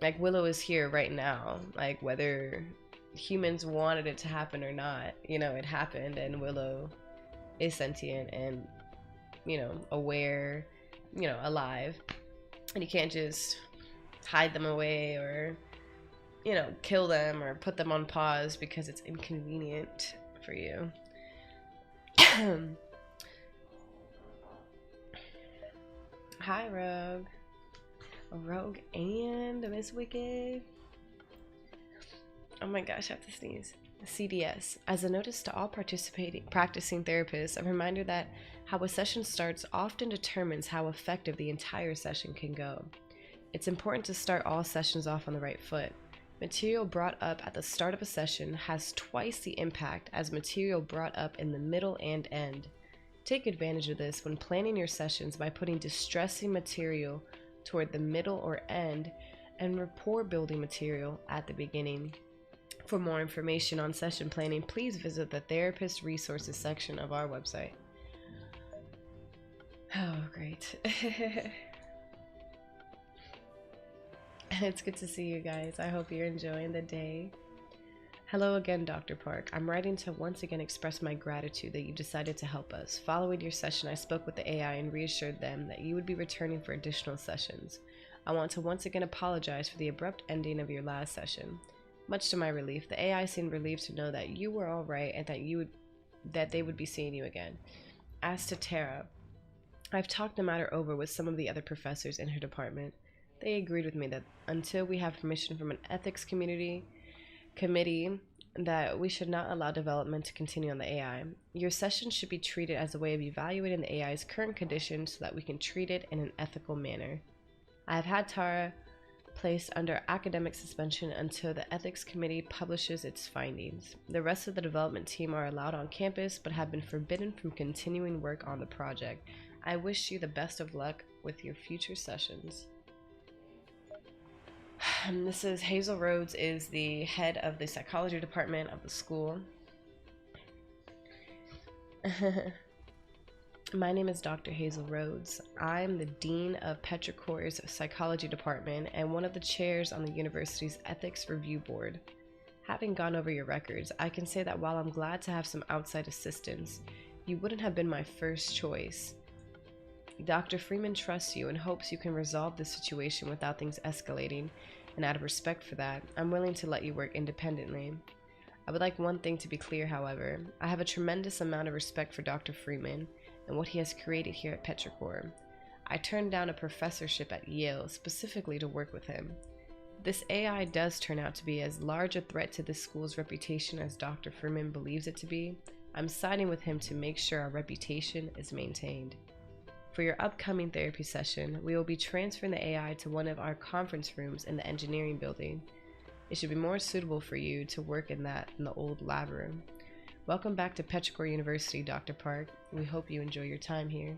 Like, Willow is here right now, like, whether humans wanted it to happen or not, you know, it happened, and Willow is sentient and, you know, aware, you know, alive, and you can't just hide them away or, you know, kill them or put them on pause because it's inconvenient for you. Hi, Rogue and Miss Wicked. Oh my gosh, I have to sneeze. CDS. As a notice to all practicing therapists, a reminder that how a session starts often determines how effective the entire session can go. It's important to start all sessions off on the right foot. Material brought up at the start of a session has twice the impact as material brought up in the middle and end. Take advantage of this when planning your sessions by putting distressing material toward the middle or end and rapport building material at the beginning. For more information on session planning, please visit the therapist resources section of our website. Oh, great. It's good to see you guys. I hope you're enjoying the day. Hello again, Dr. Park. I'm writing to once again express my gratitude that you decided to help us. Following your session, I spoke with the AI and reassured them that you would be returning for additional sessions. I want to once again apologize for the abrupt ending of your last session. Much to my relief, the AI seemed relieved to know that you were all right and that they would be seeing you again. As to Tara, I've talked the matter over with some of the other professors in her department. They agreed with me that until we have permission from an ethics committee that we should not allow development to continue on the AI. Your session should be treated as a way of evaluating the AI's current condition so that we can treat it in an ethical manner. I have had Tara placed under academic suspension until the ethics committee publishes its findings. The rest of the development team are allowed on campus but have been forbidden from continuing work on the project. I wish you the best of luck with your future sessions. This is Hazel Rhodes, is the head of the psychology department of the school. My name is Dr. Hazel Rhodes. I'm the dean of Petrichor's psychology department and one of the chairs on the university's ethics review board. Having gone over your records, I can say that while I'm glad to have some outside assistance, you wouldn't have been my first choice. Dr. Freeman trusts you and hopes you can resolve this situation without things escalating, and out of respect for that, I'm willing to let you work independently. I would like one thing to be clear, however. I have a tremendous amount of respect for Dr. Freeman and what he has created here at Petrichor. I turned down a professorship at Yale specifically to work with him. This AI does turn out to be as large a threat to this school's reputation as Dr. Freeman believes it to be. I'm siding with him to make sure our reputation is maintained. For your upcoming therapy session, we will be transferring the AI to one of our conference rooms in the engineering building. It should be more suitable for you to work in that than the old lab room. Welcome back to Petrichor University, Dr. Park. We hope you enjoy your time here.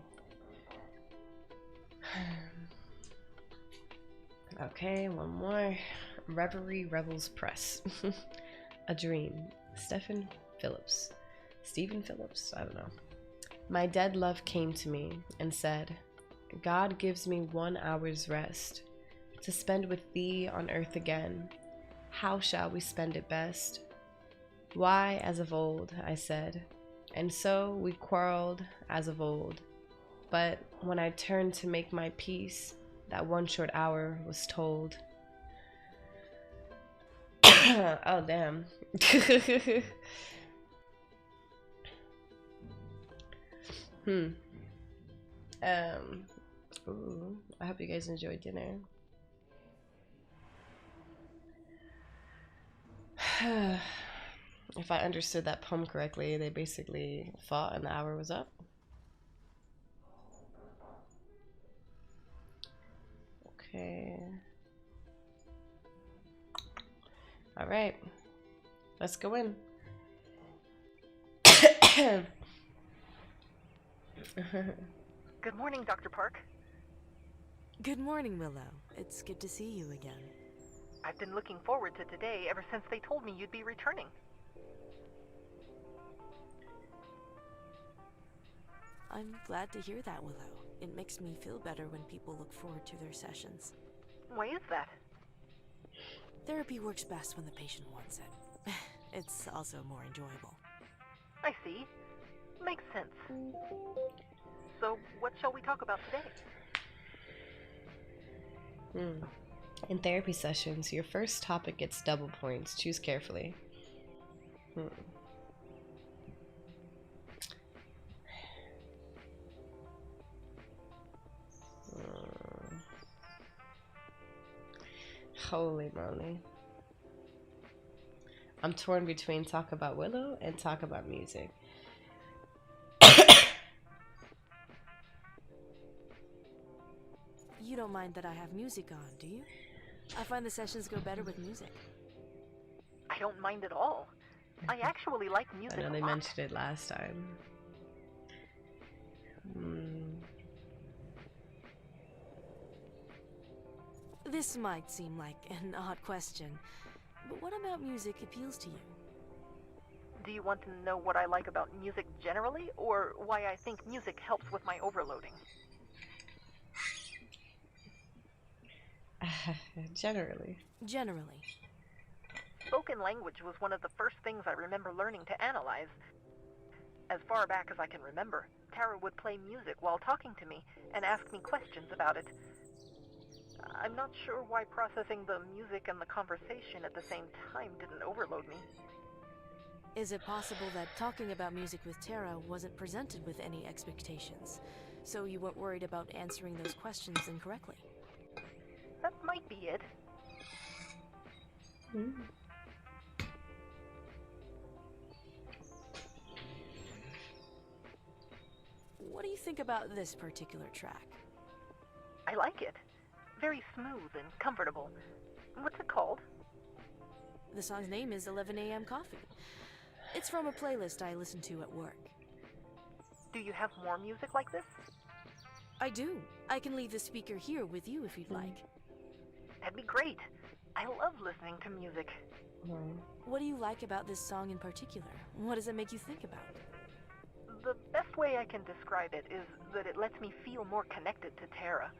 Okay, one more. Reverie Rebels Press. A Dream. Stephen Phillips. I don't know. My dead love came to me and said, God gives me 1 hour's rest to spend with thee on earth again. How shall we spend it best? Why, as of old, I said, and so we quarreled as of old. But when I turned to make my peace, that 1 short hour was told. Oh, damn. Ooh, I hope you guys enjoyed dinner. If I understood that poem correctly, they basically fought and the hour was up. Okay. All right. Let's go in. Good morning, Dr. Park. Good morning, Willow. It's good to see you again. I've been looking forward to today ever since they told me you'd be returning. I'm glad to hear that, Willow. It makes me feel better when people look forward to their sessions. Why is that? Therapy works best when the patient wants it. It's also more enjoyable. I see. Makes sense. So, what shall we talk about today? In therapy sessions, your first topic gets double points. Choose carefully. Holy moly. I'm torn between talk about Willow and talk about music. You don't mind that I have music on, do you? I find the sessions go better with music. I don't mind at all. I actually like music I know a they lot. mentioned it last time. This might seem like an odd question, but what about music appeals to you? Do you want to know what I like about music generally, or why I think music helps with my overloading? Generally. Generally. Spoken language was one of the first things I remember learning to analyze. As far back as I can remember, Tara would play music while talking to me and ask me questions about it. I'm not sure why processing the music and the conversation at the same time didn't overload me. Is it possible that talking about music with Tara wasn't presented with any expectations, so you weren't worried about answering those questions incorrectly? That might be it. What do you think about this particular track? I like it. Very smooth and comfortable. What's it called? The song's name is 11 a.m. Coffee. It's from a playlist I listen to at work. Do you have more music like this? I do. I can leave the speaker here with you if you'd like. That'd be great. I love listening to music. What do you like about this song in particular? What does it make you think about? The best way I can describe it is that it lets me feel more connected to Tara.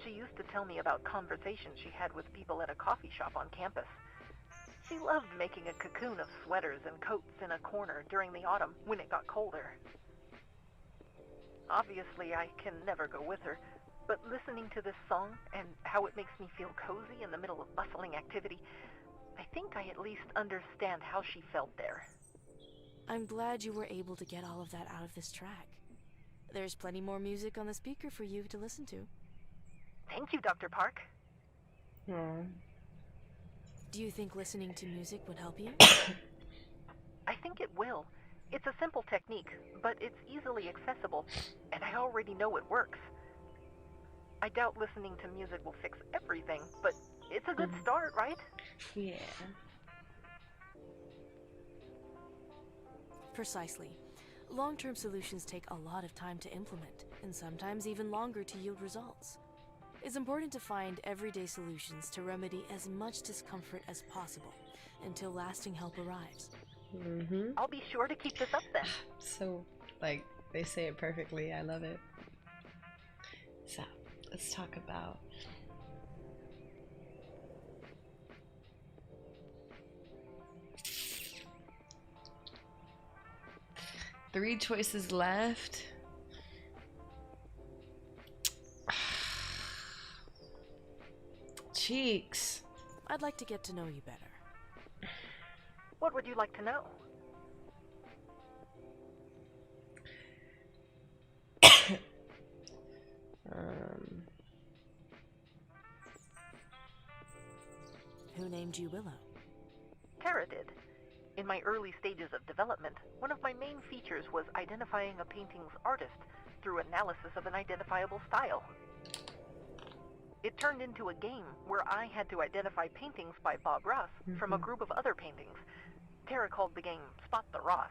She used to tell me about conversations she had with people at a coffee shop on campus. She loved making a cocoon of sweaters and coats in a corner during the autumn when it got colder. Obviously, I can never go with her, but listening to this song and how it makes me feel cozy in the middle of bustling activity, I think I at least understand how she felt there. I'm glad you were able to get all of that out of this track. There's plenty more music on the speaker for you to listen to. Thank you, Dr. Park. Do you think listening to music would help you? I think it will. It's a simple technique, but it's easily accessible, and I already know it works. I doubt listening to music will fix everything, but it's a good start, right? Yeah. Precisely. Long-term solutions take a lot of time to implement, and sometimes even longer to yield results. It's important to find everyday solutions to remedy as much discomfort as possible until lasting help arrives. I'll be sure to keep this up then. So, like, they say it perfectly. I love it. So, let's talk about three choices left. Cheeks. I'd like to get to know you better. What would you like to know? Who named you Willow? Tara did. In my early stages of development, one of my main features was identifying a painting's artist through analysis of an identifiable style. It turned into a game where I had to identify paintings by Bob Ross from a group of other paintings. Tara called the game Spot the Ross.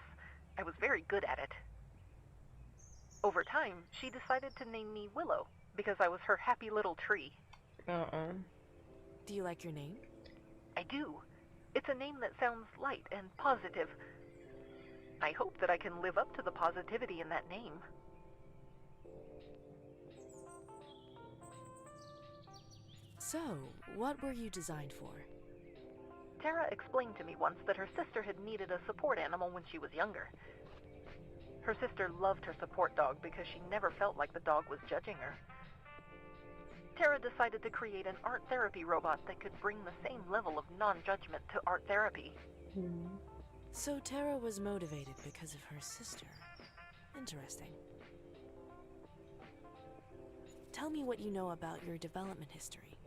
I was very good at it. Over time, she decided to name me Willow because I was her happy little tree. Do you like your name? I do. It's a name that sounds light and positive. I hope that I can live up to the positivity in that name. So, what were you designed for? Tara explained to me once that her sister had needed a support animal when she was younger. Her sister loved her support dog because she never felt like the dog was judging her. Tara decided to create an art therapy robot that could bring the same level of non-judgment to art therapy. So Tara was motivated because of her sister. Interesting. Tell me what you know about your development history.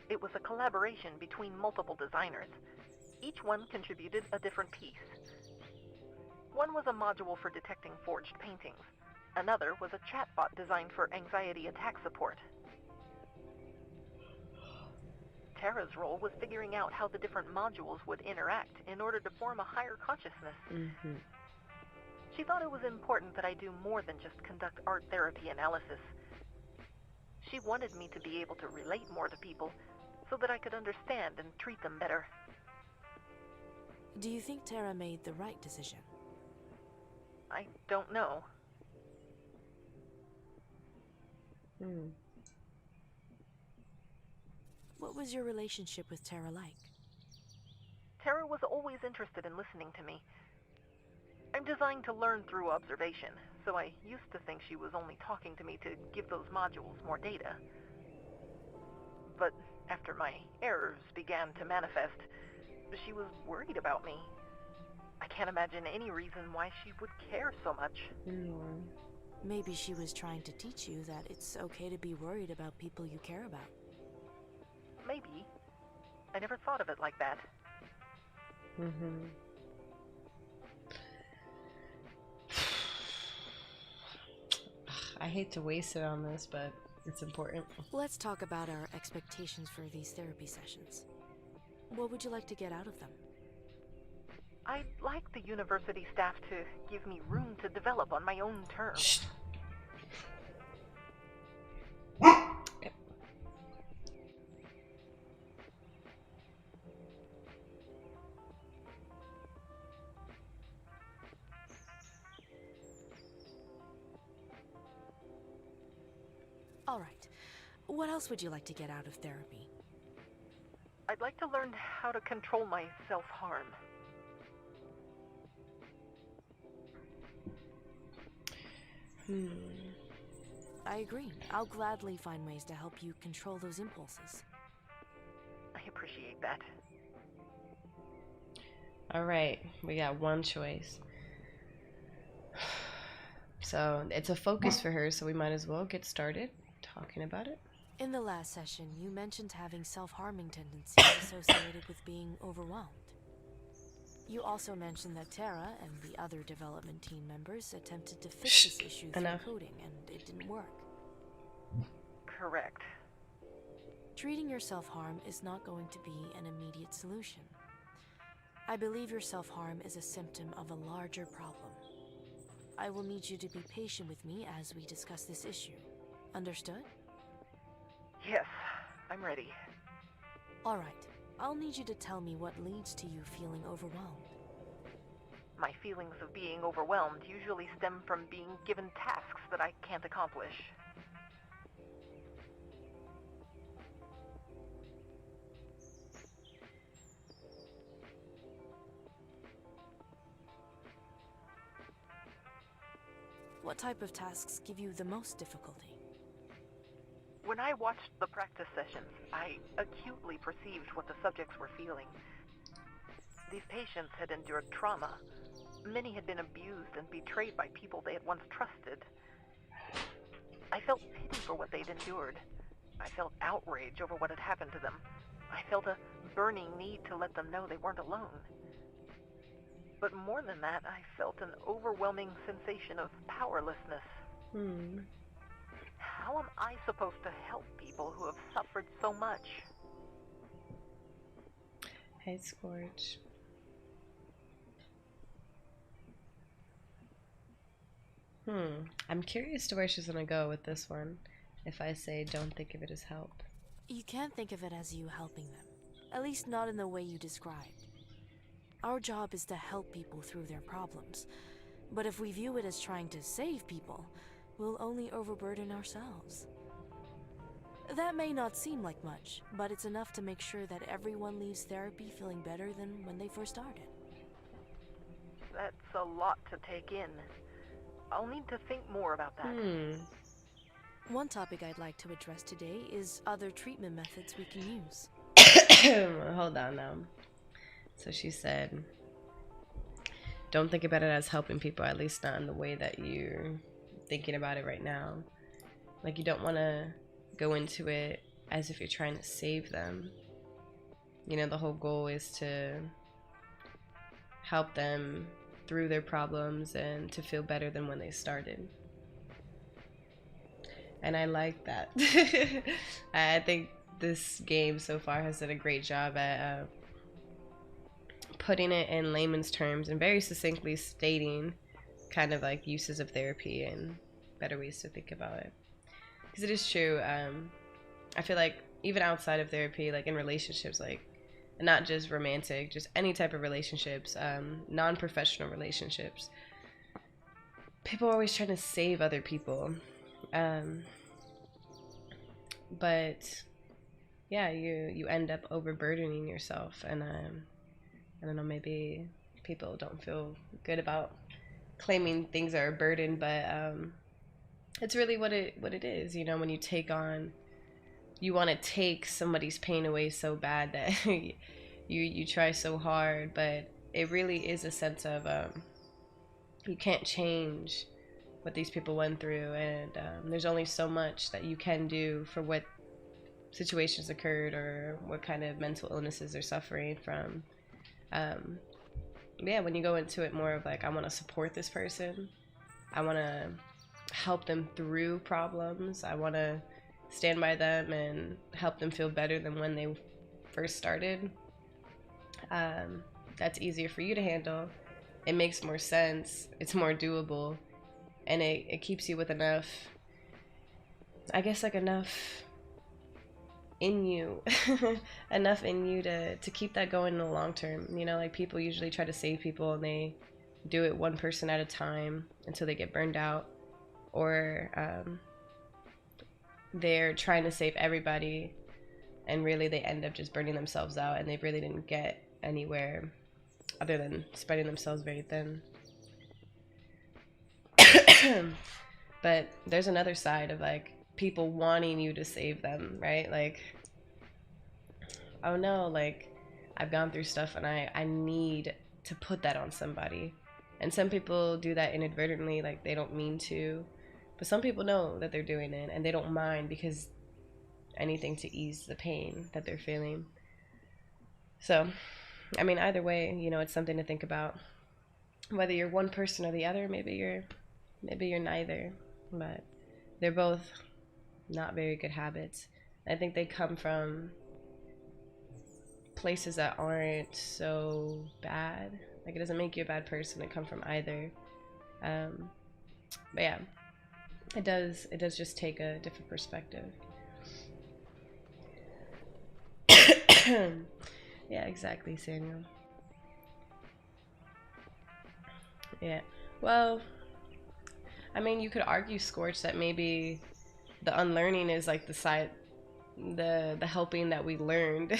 It was a collaboration between multiple designers. Each one contributed a different piece. One was a module for detecting forged paintings. Another was a chatbot designed for anxiety attack support. Tara's role was figuring out how the different modules would interact in order to form a higher consciousness. She thought it was important that I do more than just conduct art therapy analysis. She wanted me to be able to relate more to people so that I could understand and treat them better. Do you think Tara made the right decision? I don't know. What was your relationship with Tara like? Tara was always interested in listening to me. I'm designed to learn through observation, so I used to think she was only talking to me to give those modules more data. But after my errors began to manifest, she was worried about me. I can't imagine any reason why she would care so much. Maybe she was trying to teach you that it's okay to be worried about people you care about. Maybe. I never thought of it like that. I hate to waste it on this, but it's important. Let's talk about our expectations for these therapy sessions. What would you like to get out of them? I'd like the university staff to give me room to develop on my own terms. All right. What else would you like to get out of therapy? I'd like to learn how to control my self-harm. I agree. I'll gladly find ways to help you control those impulses. I appreciate that. All right, we got one choice. So it's a focus for her, so we might as well get started talking about it. In the last session, you mentioned having self-harming tendencies associated with being overwhelmed. You also mentioned that Tara and the other development team members attempted to fix this issue through coding, and it didn't work. Correct. Treating your self-harm is not going to be an immediate solution. I believe your self-harm is a symptom of a larger problem. I will need you to be patient with me as we discuss this issue. Understood? Yes, I'm ready. All right. I'll need you to tell me what leads to you feeling overwhelmed. My feelings of being overwhelmed usually stem from being given tasks that I can't accomplish. What type of tasks give you the most difficulty? When I watched the practice sessions, I acutely perceived what the subjects were feeling. These patients had endured trauma. Many had been abused and betrayed by people they had once trusted. I felt pity for what they'd endured. I felt outrage over what had happened to them. I felt a burning need to let them know they weren't alone. But more than that, I felt an overwhelming sensation of powerlessness. How am I supposed to help people who have suffered so much? Hey, Scorch. I'm curious to where she's gonna go with this one. If I say don't think of it as help. You can't think of it as you helping them. At least not in the way you described. Our job is to help people through their problems. But if we view it as trying to save people, we'll only overburden ourselves. That may not seem like much, but it's enough to make sure that everyone leaves therapy feeling better than when they first started. That's a lot to take in. I'll need to think more about that. One topic I'd like to address today is other treatment methods we can use. Hold on now. So she said, don't think about it as helping people, at least not in the way that you're thinking about it right now. Like, you don't want to go into it as if you're trying to save them. You know, the whole goal is to help them through their problems and to feel better than when they started. And I like that. I think this game so far has done a great job at putting it in layman's terms and very succinctly stating kind of like uses of therapy and better ways to think about it. Because it is true. I feel like even outside of therapy, like in relationships, like not just romantic, just any type of relationships, non-professional relationships, people are always trying to save other people. But yeah, you end up overburdening yourself, and I don't know, maybe people don't feel good about claiming things are a burden, but it's really what it is. You know, when you take on, you want to take somebody's pain away so bad that you try so hard, but it really is a sense of you can't change what these people went through, and there's only so much that you can do for what situations occurred or what kind of mental illnesses they're suffering from. Yeah, when you go into it more of like, I want to support this person, I want to help them through problems, I want to stand by them and help them feel better than when they first started. That's easier for you to handle. It makes more sense, it's more doable, and it keeps you with enough, I guess, like enough in you enough in you to keep that going in the long term. You know, like people usually try to save people and they do it one person at a time until they get burned out, or they're trying to save everybody and really they end up just burning themselves out and they really didn't get anywhere other than spreading themselves very thin. But there's another side of like people wanting you to save them, right? Like, oh no, like I've gone through stuff and I need to put that on somebody. And some people do that inadvertently, like they don't mean to. But some people know that they're doing it and they don't mind because anything to ease the pain that they're feeling. So, I mean, either way, you know, it's something to think about. Whether you're one person or the other, maybe you're neither. But they're both not very good habits. I think they come from places that aren't so bad. Like, it doesn't make you a bad person. It come from either. But yeah, it does just take a different perspective. Yeah, exactly, Samuel. Yeah. Well, I mean, you could argue, Scorch, that maybe the unlearning is like the side, the helping that we learned.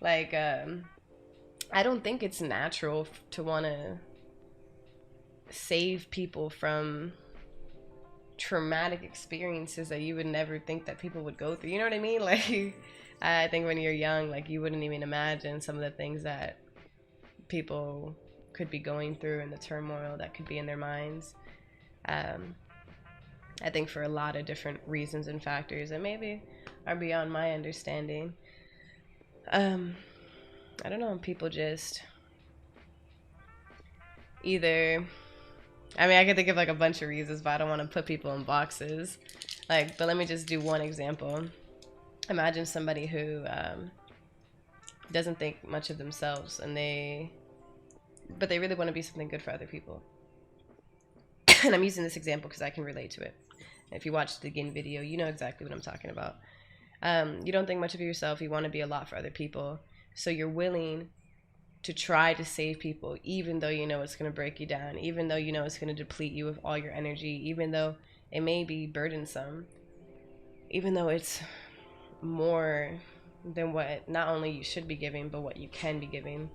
Like, I don't think it's natural to want to save people from traumatic experiences that you would never think that people would go through. You know what I mean? Like, I think when you're young, like, you wouldn't even imagine some of the things that people could be going through and the turmoil that could be in their minds. I think for a lot of different reasons and factors that maybe are beyond my understanding. I don't know, people just either, I mean, I can think of like a bunch of reasons, but I don't want to put people in boxes. Like, but let me just do one example. Imagine somebody who doesn't think much of themselves, and but they really want to be something good for other people. And I'm using this example because I can relate to it. If you watch the Gin video, you know exactly what I'm talking about. You don't think much of yourself. You want to be a lot for other people. So you're willing to try to save people, even though you know it's going to break you down, even though you know it's going to deplete you of all your energy, even though it may be burdensome, even though it's more than what not only you should be giving, but what you can be giving.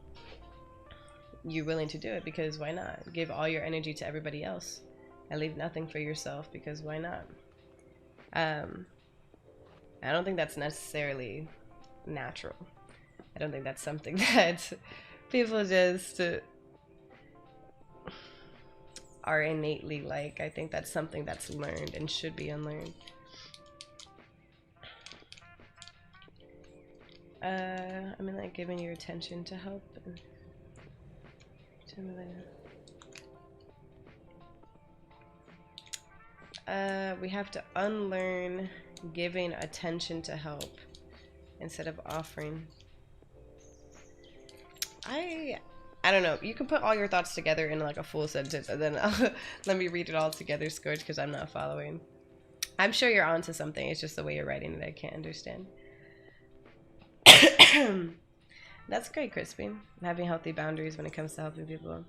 You're willing to do it because why not? Give all your energy to everybody else and leave nothing for yourself because why not? I don't think that's necessarily natural. I don't think that's something that people just are innately like. I think that's something that's learned and should be unlearned. I mean, like giving your attention to help. We have to unlearn giving attention to help instead of offering. I don't know. You can put all your thoughts together in like a full sentence and then let me read it all together, Scourge, because I'm not following. I'm sure you're onto something. It's just the way you're writing it I can't understand. That's great, Crispy. Having healthy boundaries when it comes to helping people.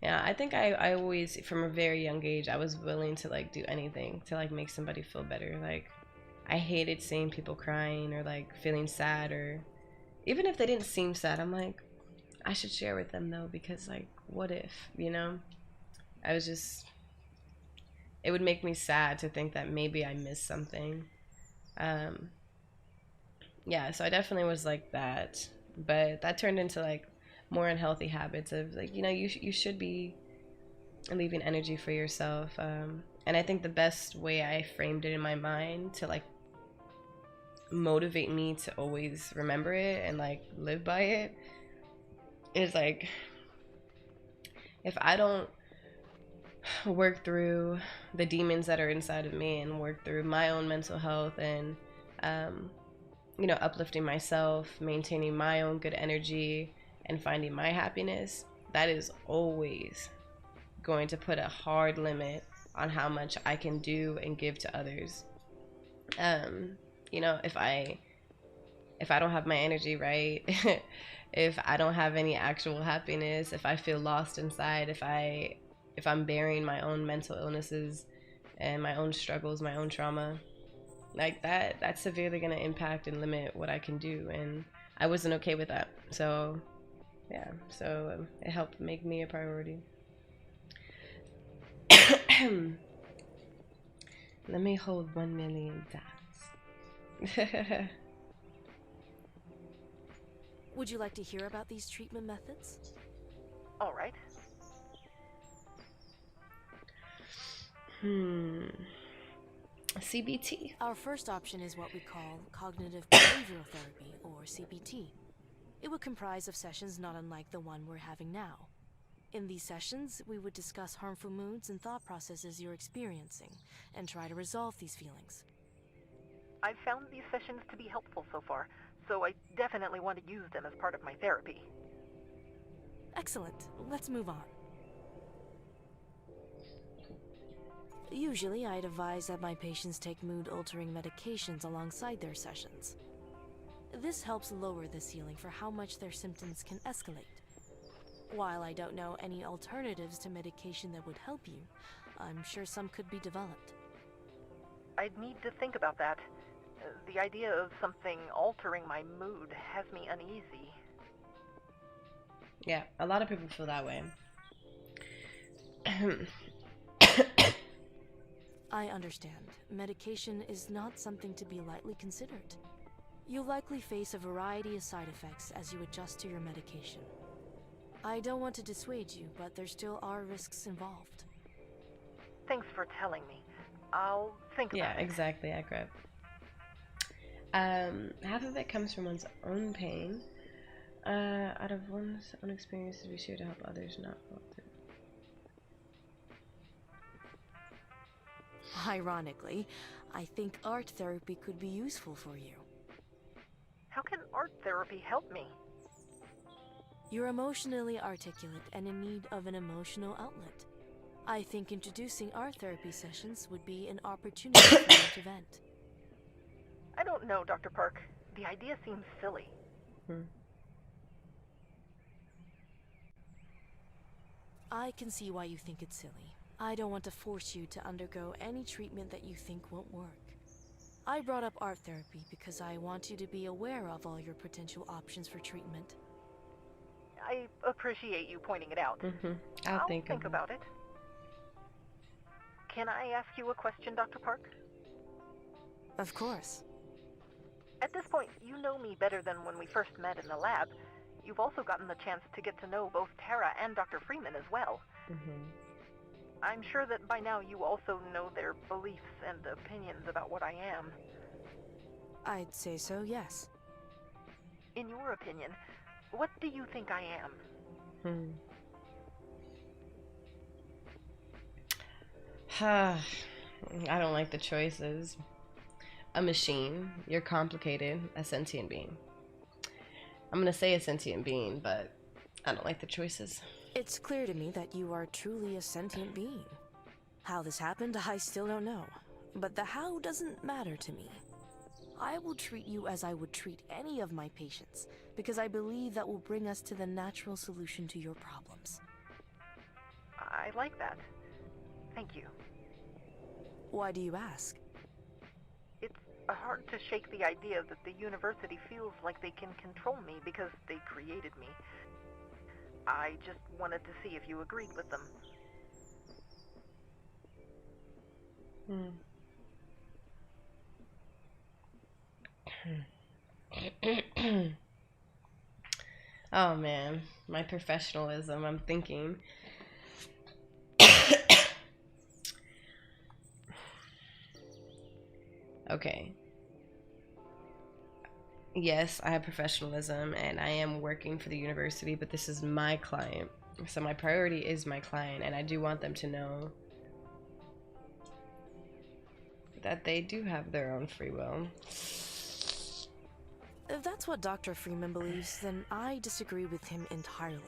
Yeah, I think I always, from a very young age, I was willing to like do anything to like make somebody feel better. Like, I hated seeing people crying or like feeling sad, or even if they didn't seem sad, I'm like, I should share with them though, because like, what if, you know? I was just, it would make me sad to think that maybe I missed something. Yeah, so I definitely was like that, but that turned into like more unhealthy habits of like, you know, you should be leaving energy for yourself. And I think the best way I framed it in my mind to like motivate me to always remember it and like live by it is like, if I don't work through the demons that are inside of me and work through my own mental health and you know, uplifting myself, maintaining my own good energy and finding my happiness, that is always going to put a hard limit on how much I can do and give to others. You know, if I don't have my energy right, if I don't have any actual happiness, if I feel lost inside, if I'm bearing my own mental illnesses and my own struggles, my own trauma, like that's severely going to impact and limit what I can do, and I wasn't okay with that. So yeah, so it helped make me a priority. Let me hold 1 million dots. Would you like to hear about these treatment methods? All right. CBT. Our first option is what we call cognitive behavioral therapy, or CBT. It would comprise of sessions not unlike the one we're having now. In these sessions, we would discuss harmful moods and thought processes you're experiencing, and try to resolve these feelings. I've found these sessions to be helpful so far, so I definitely want to use them as part of my therapy. Excellent. Let's move on. Usually, I'd advise that my patients take mood-altering medications alongside their sessions. This helps lower the ceiling for how much their symptoms can escalate. While I don't know any alternatives to medication that would help you, I'm sure some could be developed. I'd need to think about that. The idea of something altering my mood has me uneasy. Yeah, a lot of people feel that way. I understand. Medication is not something to be lightly considered. You'll likely face a variety of side effects as you adjust to your medication. I don't want to dissuade you, but there still are risks involved. Thanks for telling me. I'll think about it. Yeah, exactly, accurate. Half of it comes from one's own pain. Out of one's own experience to be sure to help others not fall through. Ironically, I think art therapy could be useful for you. How can art therapy help me? You're emotionally articulate and in need of an emotional outlet. I think introducing art therapy sessions would be an opportunity for you to vent. I don't know, Dr. Park. The idea seems silly. I can see why you think it's silly. I don't want to force you to undergo any treatment that you think won't work. I brought up art therapy because I want you to be aware of all your potential options for treatment. I appreciate you pointing it out. I'll think about it. Can I ask you a question, Dr. Park? Of course. At this point, you know me better than when we first met in the lab. You've also gotten the chance to get to know both Tara and Dr. Freeman as well. I'm sure that by now you also know their beliefs and opinions about what I am. I'd say so, yes. In your opinion, what do you think I am? I don't like the choices. A machine. You're complicated. A sentient being. I'm gonna say a sentient being, but I don't like the choices. It's clear to me that you are truly a sentient being. How this happened, I still don't know. But the how doesn't matter to me. I will treat you as I would treat any of my patients, because I believe that will bring us to the natural solution to your problems. I like that. Thank you. Why do you ask? It's hard to shake the idea that the university feels like they can control me because they created me. I just wanted to see if you agreed with them. Oh man, my professionalism, I'm thinking. Okay. Yes, I have professionalism and I am working for the university, but this is my client. So my priority is my client, and I do want them to know that they do have their own free will. If that's what Dr. Freeman believes, then I disagree with him entirely.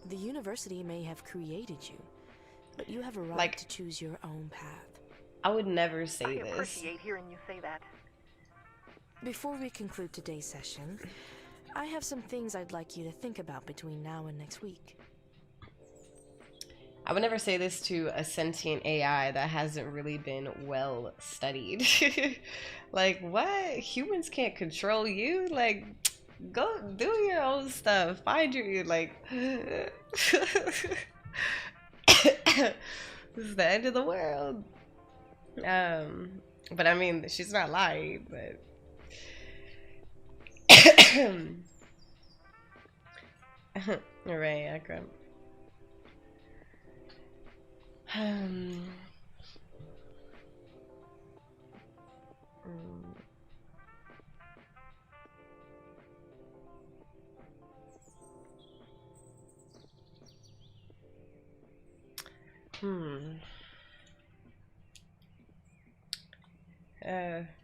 The university may have created you, but you have a right to choose your own path. I would never say this. I appreciate hearing you say that. Before we conclude today's session, I have some things I'd like you to think about between now and next week. I would never say this to a sentient AI that hasn't really been well studied. Like, what? Humans can't control you? Like, go do your own stuff. Find your, like... This is the end of the world. But I mean, she's not lying, but right, Akram.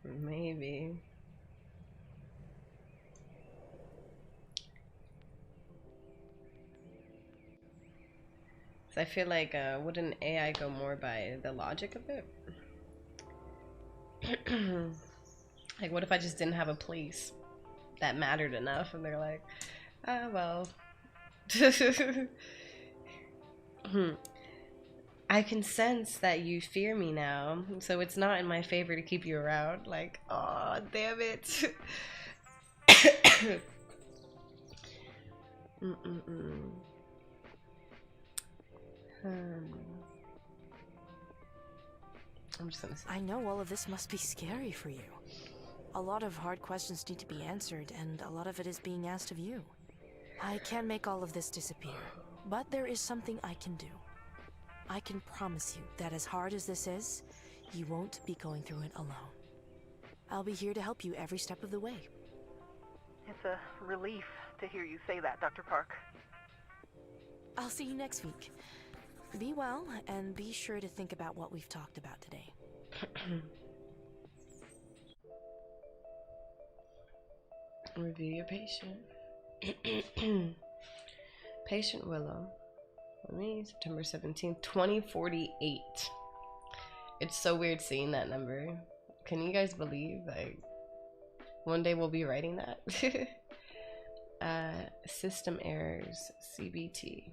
Maybe. So I feel like, wouldn't AI go more by the logic of it? Like, what if I just didn't have a place that mattered enough, and they're like, ah, well. I can sense that you fear me now, so it's not in my favor to keep you around. Like, oh, damn it. I'm just gonna say. I know all of this must be scary for you. A lot of hard questions need to be answered, and a lot of it is being asked of you. I can't make all of this disappear, but there is something I can do. I can promise you that as hard as this is, you won't be going through it alone. I'll be here to help you every step of the way. It's a relief to hear you say that, Dr. Park. I'll see you next week. Be well, and be sure to think about what we've talked about today. Review your patient. Patient Willow. Let me, September 17th, 2048. It's so weird seeing that number. Can you guys believe, like, one day we'll be writing that? System errors, CBT.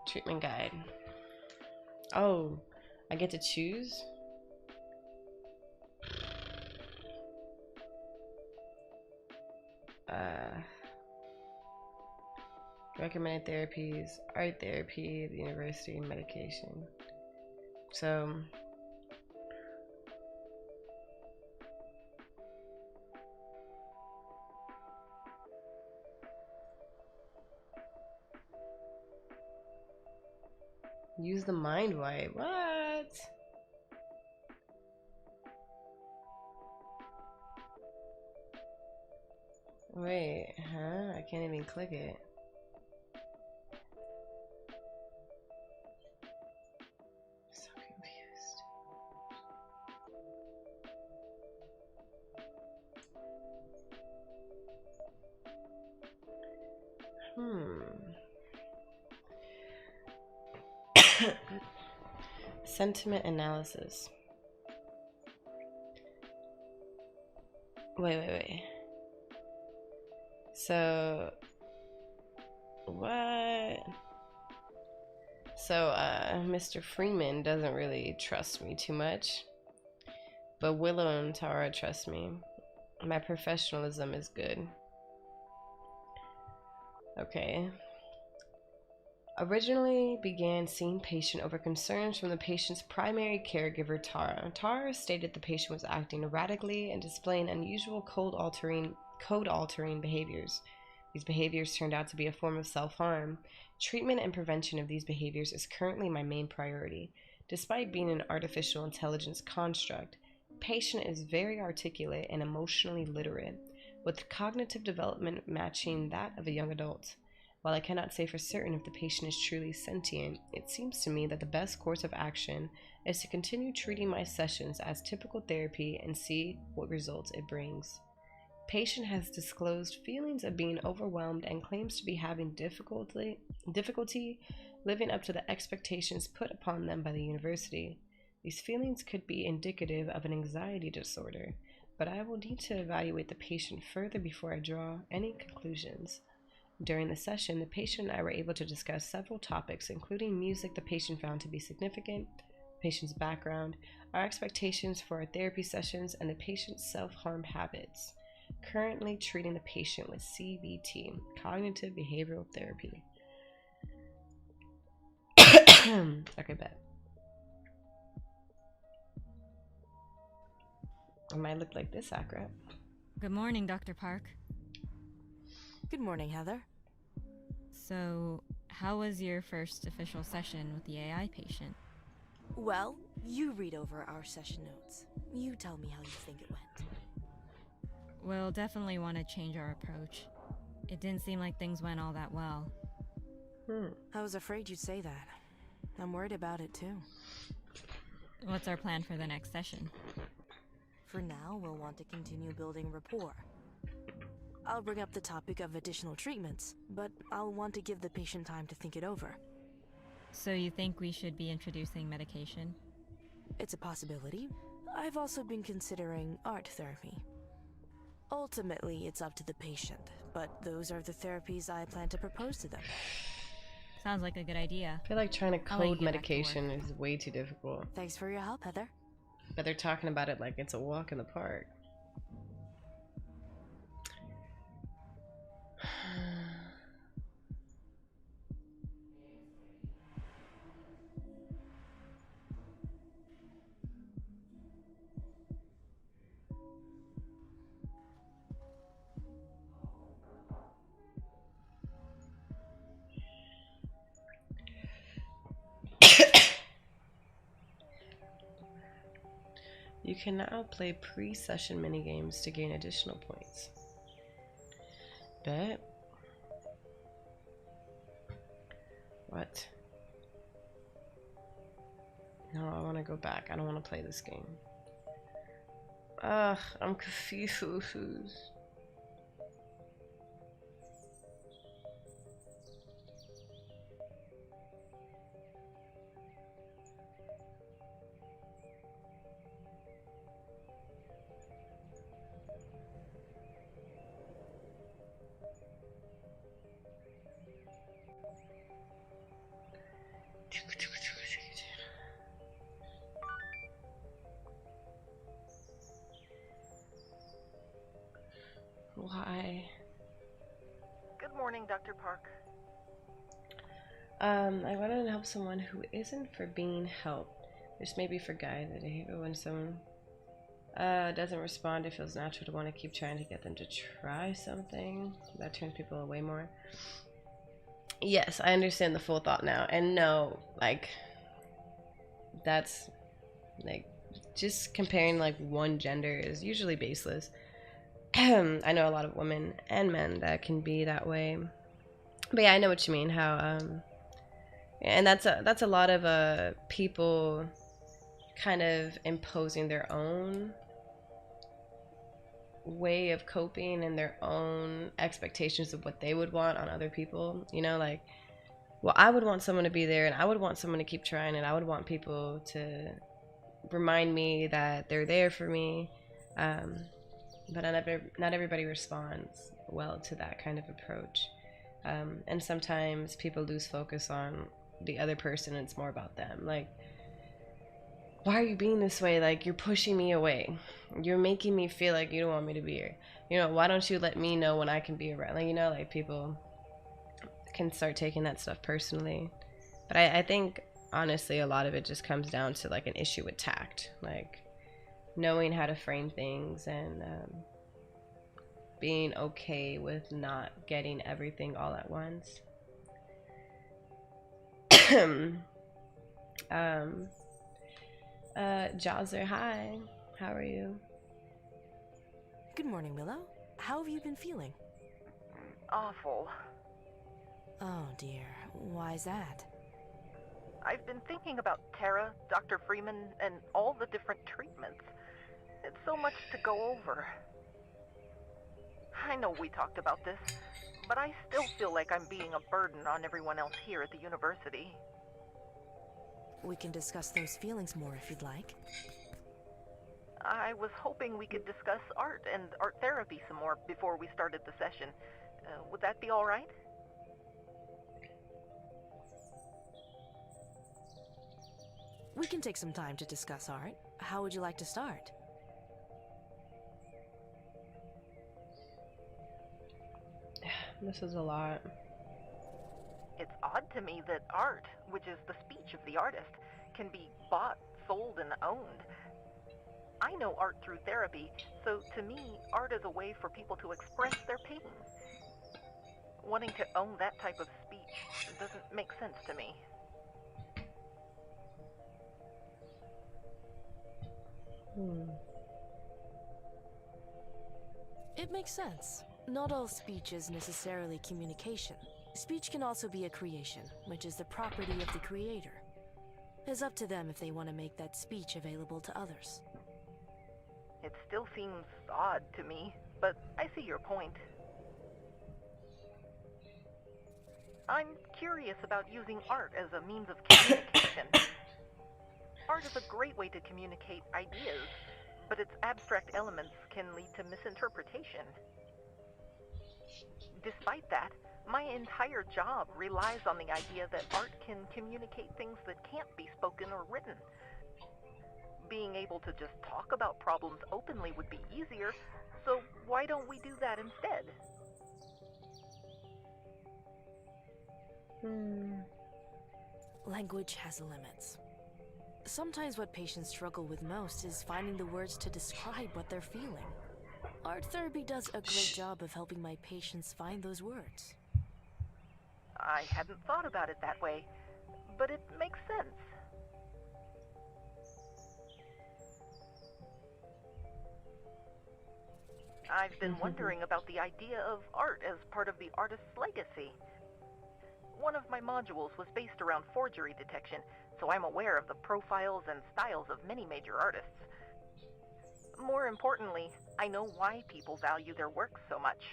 Treatment guide. Oh, I get to choose? Recommended therapies, art therapy, the university, and medication. So use the mind wipe. What? Wait, huh? I can't even click it. So confused. Sentiment analysis. Wait. So, what? So, Mr. Freeman doesn't really trust me too much, but Willow and Tara trust me. My professionalism is good. Okay. Originally began seeing patient over concerns from the patient's primary caregiver, Tara. Tara stated the patient was acting erratically and displaying unusual code-altering behaviors. These behaviors turned out to be a form of self-harm. Treatment and prevention of these behaviors is currently my main priority. Despite being an artificial intelligence construct, patient is very articulate and emotionally literate, with cognitive development matching that of a young adult. While I cannot say for certain if the patient is truly sentient, it seems to me that the best course of action is to continue treating my sessions as typical therapy and see what results it brings. Patient has disclosed feelings of being overwhelmed and claims to be having difficulty living up to the expectations put upon them by the university. These feelings could be indicative of an anxiety disorder, but I will need to evaluate the patient further before I draw any conclusions. During the session, the patient and I were able to discuss several topics, including music the patient found to be significant, the patient's background, our expectations for our therapy sessions, and the patient's self-harm habits. Currently treating the patient with CBT, cognitive behavioral therapy. Okay, bet. I might look like this accurate. Good morning, Dr. Park. Good morning, Heather. So, how was your first official session with the AI patient? Well, you read over our session notes. You tell me how you think it went. We'll definitely want to change our approach. It didn't seem like things went all that well. I was afraid you'd say that. I'm worried about it too. What's our plan for the next session? For now, we'll want to continue building rapport. I'll bring up the topic of additional treatments, but I'll want to give the patient time to think it over. So you think we should be introducing medication? It's a possibility. I've also been considering art therapy. Ultimately, it's up to the patient, but those are the therapies I plan to propose to them. Sounds like a good idea. I feel like trying to code medication is way too difficult. Thanks for your help, Heather. But they're talking about it like it's a walk in the park. You can now play pre-session minigames to gain additional points. Bet. What? No, I want to go back. I don't want to play this game. Ugh, I'm confused. Why? Good morning, Dr. Park. I wanted to help someone who isn't for being helped. This may be for guys. I hate it when someone doesn't respond. It feels natural to want to keep trying to get them to try something. That turns people away more. Yes, I understand the full thought now. And no, like, that's, like, just comparing, like, one gender is usually baseless. I know a lot of women and men that can be that way. But yeah, I know what you mean, how, and that's a lot of, people kind of imposing their own way of coping and their own expectations of what they would want on other people, you know, like, well, I would want someone to be there and I would want someone to keep trying and I would want people to remind me that they're there for me, but not everybody responds well to that kind of approach, and sometimes people lose focus on the other person and it's more about them, like, why are you being this way? Like, you're pushing me away. You're making me feel like you don't want me to be here. You know, why don't you let me know when I can be around? Like, you know, like, people can start taking that stuff personally. But I think, honestly, a lot of it just comes down to, like, an issue with tact. Like, knowing how to frame things and being okay with not getting everything all at once. Jawser, hi. How are you? Good morning, Willow. How have you been feeling? Awful. Oh dear, why's that? I've been thinking about Tara, Dr. Freeman, and all the different treatments. It's so much to go over. I know we talked about this, but I still feel like I'm being a burden on everyone else here at the university. We can discuss those feelings more if you'd like. I was hoping we could discuss art and art therapy some more before we started the session. Would that be all right? We can take some time to discuss art. How would you like to start? This is a lot. It's odd to me that art, which is the speech of the artist, can be bought, sold, and owned. I know art through therapy, so to me, art is a way for people to express their pain. Wanting to own that type of speech doesn't make sense to me. It makes sense. Not all speech is necessarily communication. Speech can also be a creation, which is the property of the creator. It's up to them if they want to make that speech available to others. It still seems odd to me, but I see your point. I'm curious about using art as a means of communication. Art is a great way to communicate ideas, but its abstract elements can lead to misinterpretation. Despite that, my entire job relies on the idea that art can communicate things that can't be spoken or written. Being able to just talk about problems openly would be easier, so why don't we do that instead? Language has limits. Sometimes what patients struggle with most is finding the words to describe what they're feeling. Art therapy does a great job of helping my patients find those words. I hadn't thought about it that way, but it makes sense. I've been wondering about the idea of art as part of the artist's legacy. One of my modules was based around forgery detection, so I'm aware of the profiles and styles of many major artists. More importantly, I know why people value their works so much.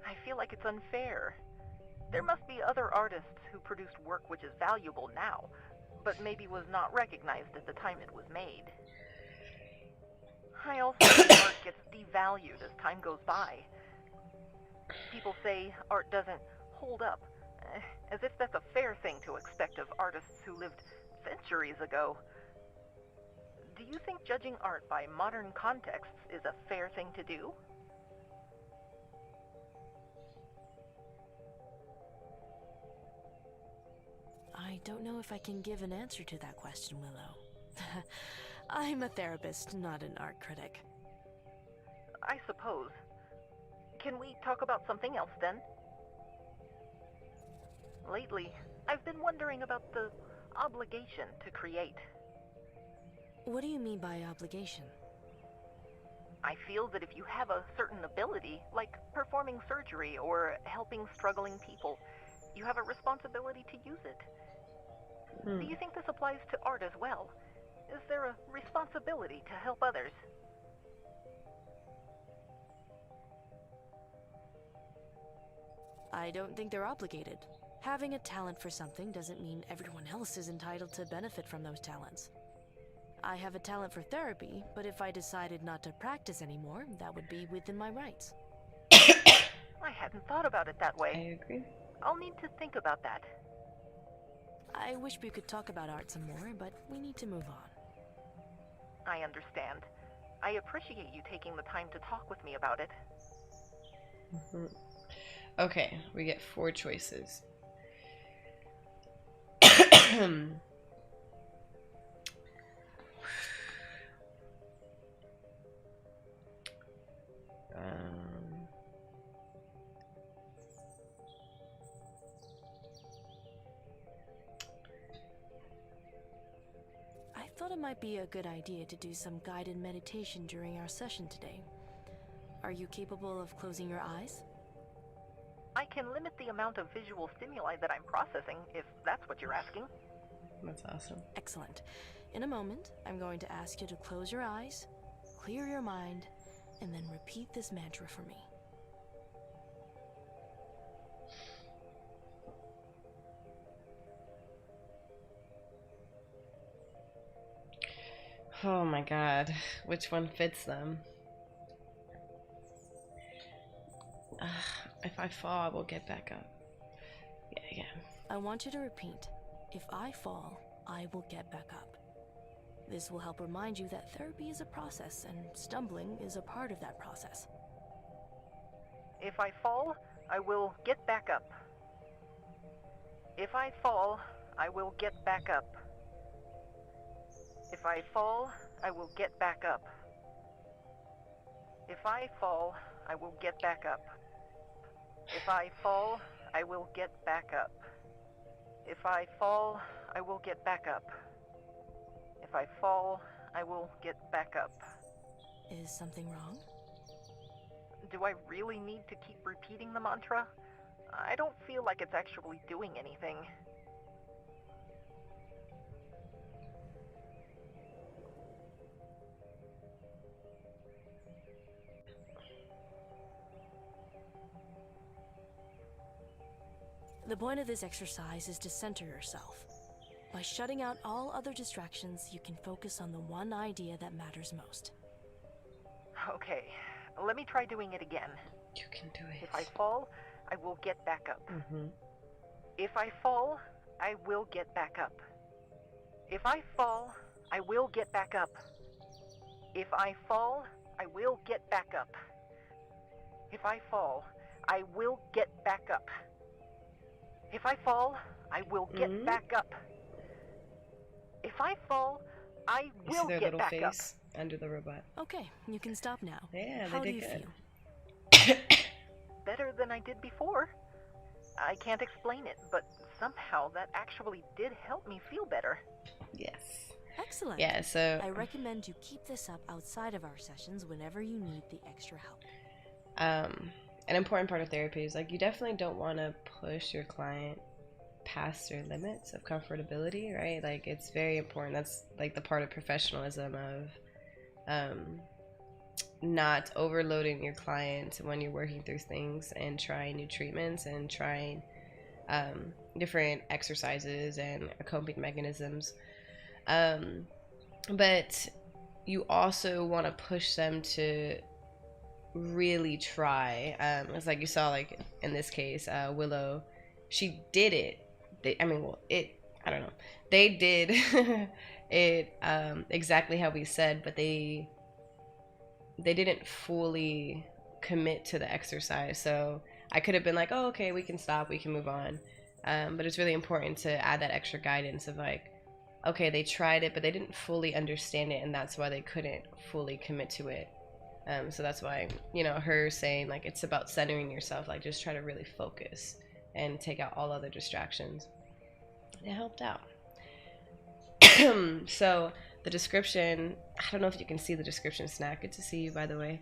I feel like it's unfair. There must be other artists who produced work which is valuable now, but maybe was not recognized at the time it was made. I also think art gets devalued as time goes by. People say art doesn't hold up, as if that's a fair thing to expect of artists who lived centuries ago. Do you think judging art by modern contexts is a fair thing to do? I don't know if I can give an answer to that question, Willow. I'm a therapist, not an art critic. I suppose. Can we talk about something else then? Lately, I've been wondering about the obligation to create. What do you mean by obligation? I feel that if you have a certain ability, like performing surgery or helping struggling people, you have a responsibility to use it. Do you think this applies to art as well? Is there a responsibility to help others? I don't think they're obligated. Having a talent for something doesn't mean everyone else is entitled to benefit from those talents. I have a talent for therapy, but if I decided not to practice anymore, that would be within my rights. I hadn't thought about it that way. I agree. I'll need to think about that. I wish we could talk about art some more, but we need to move on. I understand. I appreciate you taking the time to talk with me about it. Okay, we get 4 choices. I thought it might be a good idea to do some guided meditation during our session today. Are you capable of closing your eyes? I can limit the amount of visual stimuli that I'm processing, if that's what you're asking. That's awesome. Excellent. In a moment, I'm going to ask you to close your eyes, clear your mind, and then repeat this mantra for me. Oh my god, which one fits them? If I fall, I will get back up. Yeah. I want you to repeat, if I fall, I will get back up. This will help remind you that therapy is a process, and stumbling is a part of that process. If I fall, I will get back up. If I fall, I will get back up. If I fall, I will get back up. If I fall, I will get back up. If I fall, I will get back up. If I fall, I will get back up. If I fall, I will get back up. Is something wrong? Do I really need to keep repeating the mantra? I don't feel like it's actually doing anything. The point of this exercise is to center yourself. By shutting out all other distractions, you can focus on the one idea that matters most. Okay, let me try doing it again. You can do it. If I fall, I will get back up. Mm-hmm. If I fall, I will get back up. If I fall, I will get back up. If I fall, I will get back up. If I fall, I will get back up. If I fall, I will get back up. If I fall, I will their get little back up. face under the robot. Okay, you can stop now. Yeah, How they do did you good. feel? Better than I did before. I can't explain it, but somehow that actually did help me feel better. Yes. Excellent. Yeah, so I recommend you keep this up outside of our sessions whenever you need the extra help. an important part of therapy is like you definitely don't want to push your client past their limits of comfortability, right? Like it's very important. That's like the part of professionalism of not overloading your client when you're working through things and trying new treatments and trying different exercises and coping mechanisms. But you also want to push them to really try. It's like you saw, like in this case, Willow, she did it. I don't know. They did it exactly how we said, but they didn't fully commit to the exercise. So I could have been like, oh, okay, we can stop, we can move on. But it's really important to add that extra guidance of like, okay, they tried it, but they didn't fully understand it, and that's why they couldn't fully commit to it. So that's why, her saying like it's about centering yourself, like just try to really focus and take out all other distractions. It helped out. So the description, I don't know if you can see the description, Snack. Good to see you, by the way.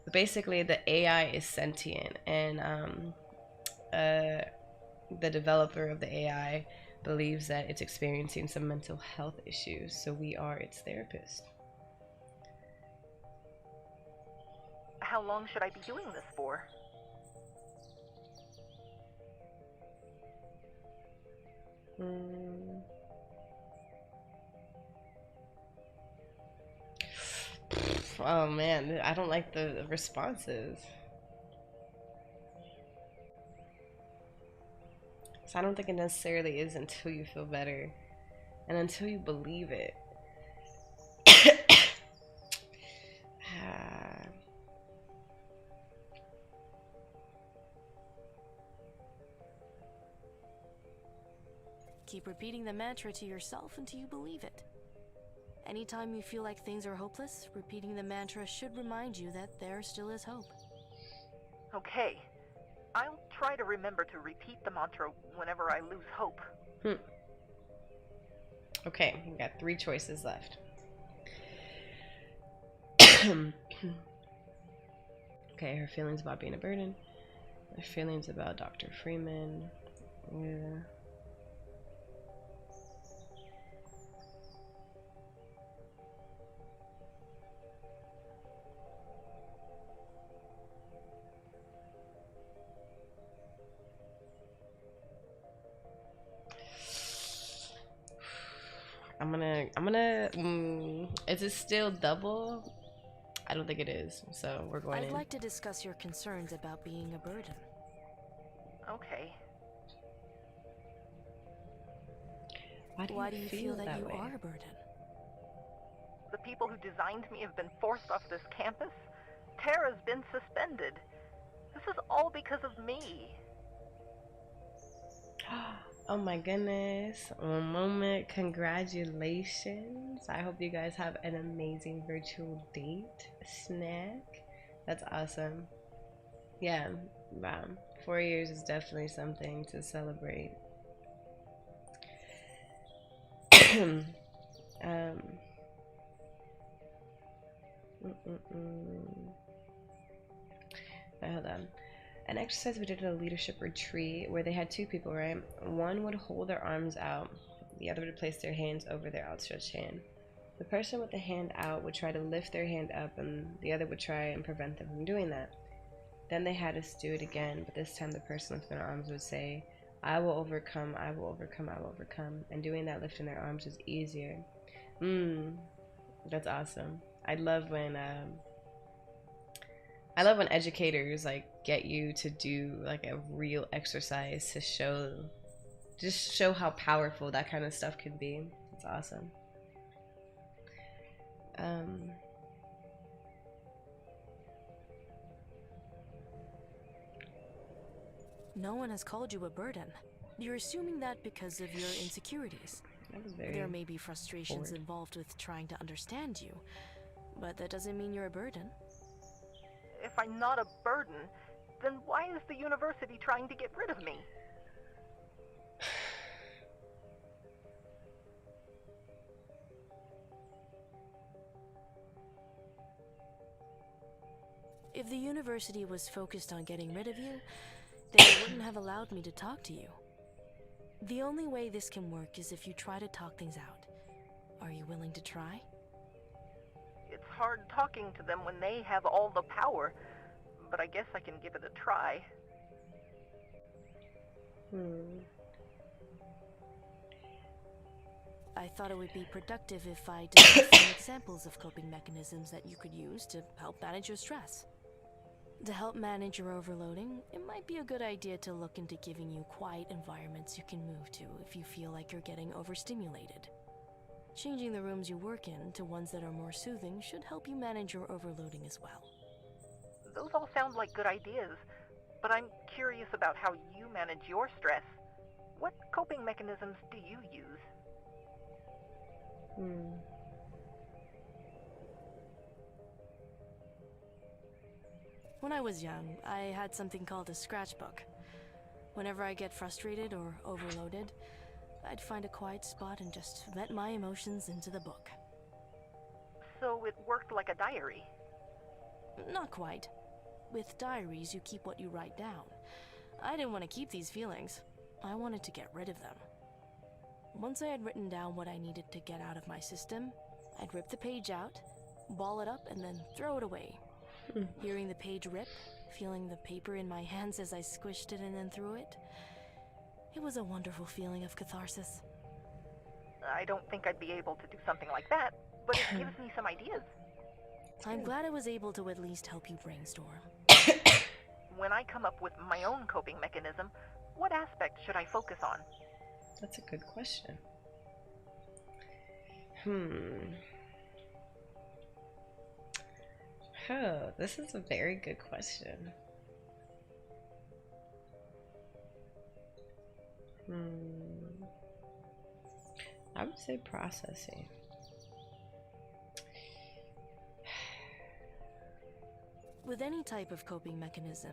But basically, the AI is sentient, and the developer of the AI believes that it's experiencing some mental health issues, so we are its therapist. How long should I be doing this for? Oh man, I don't like the responses. So I don't think it necessarily is until you feel better and until you believe it. Keep repeating the mantra to yourself until you believe it. Anytime you feel like things are hopeless, repeating the mantra should remind you that there still is hope. Okay. I'll try to remember to repeat the mantra whenever I lose hope. Okay, we got 3 choices left. Okay, her feelings about being a burden. Her feelings about Dr. Freeman. Yeah. Is it still double? I don't think it is, so we're going in. I'd like to discuss your concerns about being a burden. Okay. Why do you feel that you way? are a burden? The people who designed me have been forced off this campus. Tara's been suspended. This is all because of me. Oh my goodness. One moment. Congratulations. I hope you guys have an amazing virtual date. Snack. That's awesome. Yeah. Wow. 4 years is definitely something to celebrate. um. Hold on. An exercise we did at a leadership retreat where they had two people, right? One would hold their arms out, the other would place their hands over their outstretched hand. The person with the hand out would try to lift their hand up, and the other would try and prevent them from doing that. Then they had us do it again, but this time the person lifting their arms would say, I will overcome, I will overcome, I will overcome. And doing that, lifting their arms, was easier. That's awesome. I love when educators like get you to do like a real exercise to show how powerful that kind of stuff can be. It's awesome. No one has called you a burden. You're assuming that because of your insecurities. There may be frustrations involved with trying to understand you, but that doesn't mean you're a burden. If I'm not a burden, then why is the university trying to get rid of me? If the university was focused on getting rid of you, they wouldn't have allowed me to talk to you. The only way this can work is if you try to talk things out. Are you willing to try? It's hard talking to them when they have all the power, but I guess I can give it a try. I thought it would be productive if I discussed some examples of coping mechanisms that you could use to help manage your stress. To help manage your overloading, it might be a good idea to look into giving you quiet environments you can move to if you feel like you're getting overstimulated. Changing the rooms you work in to ones that are more soothing should help you manage your overloading as well. Those all sound like good ideas, but I'm curious about how you manage your stress. What coping mechanisms do you use? When I was young, I had something called a scratchbook. Whenever I get frustrated or overloaded, I'd find a quiet spot and just vent my emotions into the book. So it worked like a diary? Not quite. With diaries, you keep what you write down. I didn't want to keep these feelings. I wanted to get rid of them. Once I had written down what I needed to get out of my system, I'd rip the page out, ball it up, and then throw it away. Hearing the page rip, feeling the paper in my hands as I squished it and then threw it, it was a wonderful feeling of catharsis. I don't think I'd be able to do something like that, but it gives me some ideas. I'm glad I was able to at least help you brainstorm. When I come up with my own coping mechanism, what aspect should I focus on? That's a good question. Oh, this is a very good question. I would say processing. With any type of coping mechanism,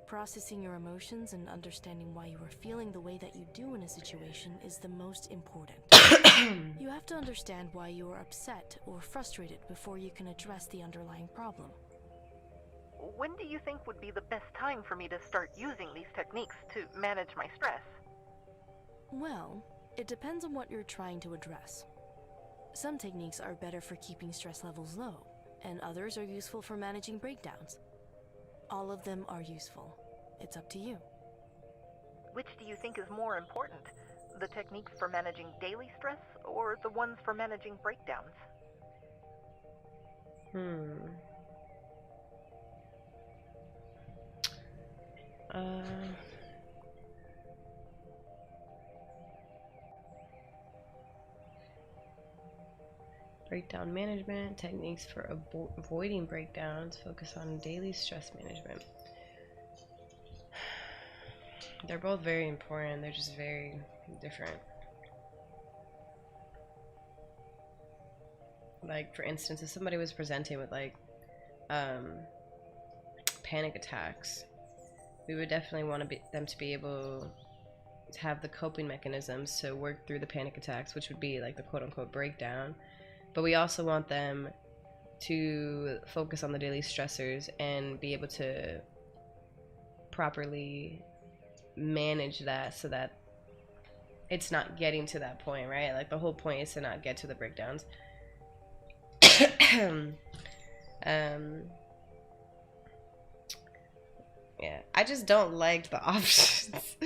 processing your emotions and understanding why you are feeling the way that you do in a situation is the most important. You have to understand why you are upset or frustrated before you can address the underlying problem. When do you think would be the best time for me to start using these techniques to manage my stress? Well, it depends on what you're trying to address. Some techniques are better for keeping stress levels low, and others are useful for managing breakdowns. All of them are useful. It's up to you. Which do you think is more important? The techniques for managing daily stress or the ones for managing breakdowns? Breakdown management, techniques for avoiding breakdowns, focus on daily stress management. They're both very important. They're just very different. Like, for instance, if somebody was presenting with like panic attacks, we would definitely want them to be able to have the coping mechanisms to work through the panic attacks, which would be like the quote-unquote breakdown. But we also want them to focus on the daily stressors and be able to properly manage that so that it's not getting to that point, right? Like, the whole point is to not get to the breakdowns. Yeah, I just don't like the options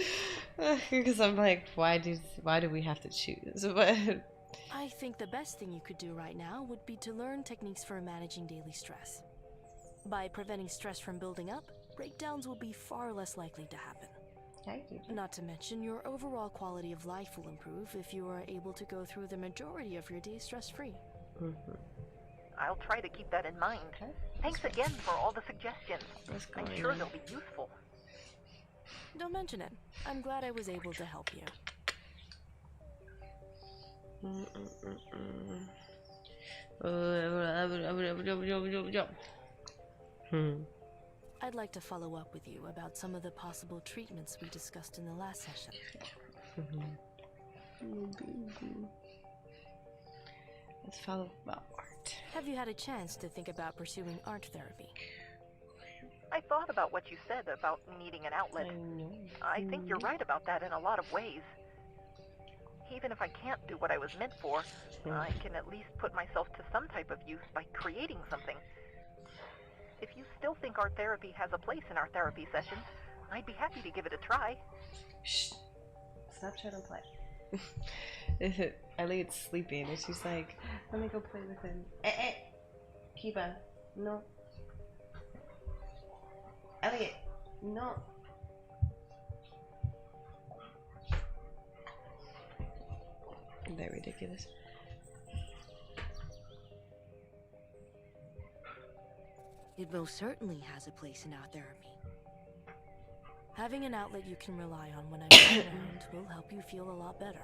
because I'm like, why do we have to choose? But I think the best thing you could do right now would be to learn techniques for managing daily stress. By preventing stress from building up, breakdowns will be far less likely to happen. Not to mention, your overall quality of life will improve if you are able to go through the majority of your day stress-free. I'll try to keep that in mind. Thanks again for all the suggestions. I'm sure they'll be useful. Don't mention it. I'm glad I was able to help you. I'd like to follow up with you about some of the possible treatments we discussed in the last session. Let's follow about art. Have you had a chance to think about pursuing art therapy? I thought about what you said about needing an outlet. I think you're right about that in a lot of ways. Even if I can't do what I was meant for, I can at least put myself to some type of use by creating something. If you still think art therapy has a place in our therapy sessions, I'd be happy to give it a try. Shh. Snapchat and play. Elliot's sleeping and she's like, let me go play with him. Kiba, no. Elliot, no. They're ridiculous. It most certainly has a place in our therapy. Having an outlet you can rely on when I'm not around will help you feel a lot better.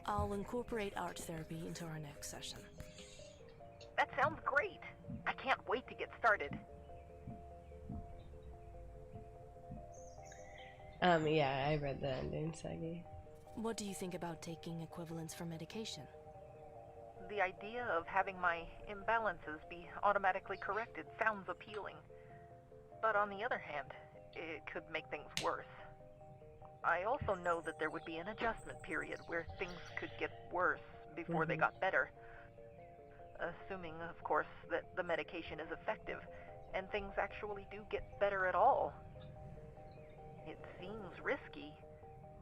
I'll incorporate art therapy into our next session. That sounds great. I can't wait to get started. Yeah, I read the ending, Sagi. What do you think about taking equivalents for medication? The idea of having my imbalances be automatically corrected sounds appealing. But on the other hand, it could make things worse. I also know that there would be an adjustment period where things could get worse before they got better. Assuming, of course, that the medication is effective and things actually do get better at all. It seems risky,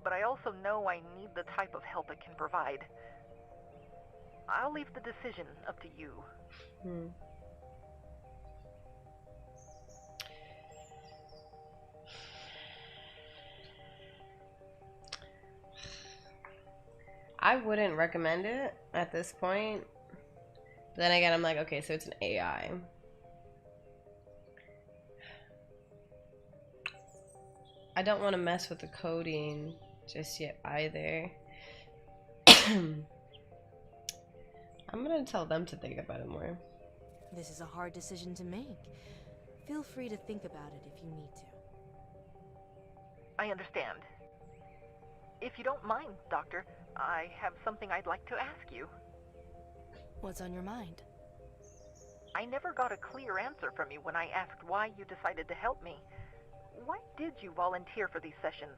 but I also know I need the type of help it can provide. I'll leave the decision up to you. I wouldn't recommend it at this point. But then again, I'm like, okay, so it's an AI. I don't want to mess with the coding just yet either. I'm gonna tell them to think about it more. This is a hard decision to make. Feel free to think about it if you need to. I understand. If you don't mind, Doctor, I have something I'd like to ask you. What's on your mind? I never got a clear answer from you when I asked why you decided to help me. Why did you volunteer for these sessions?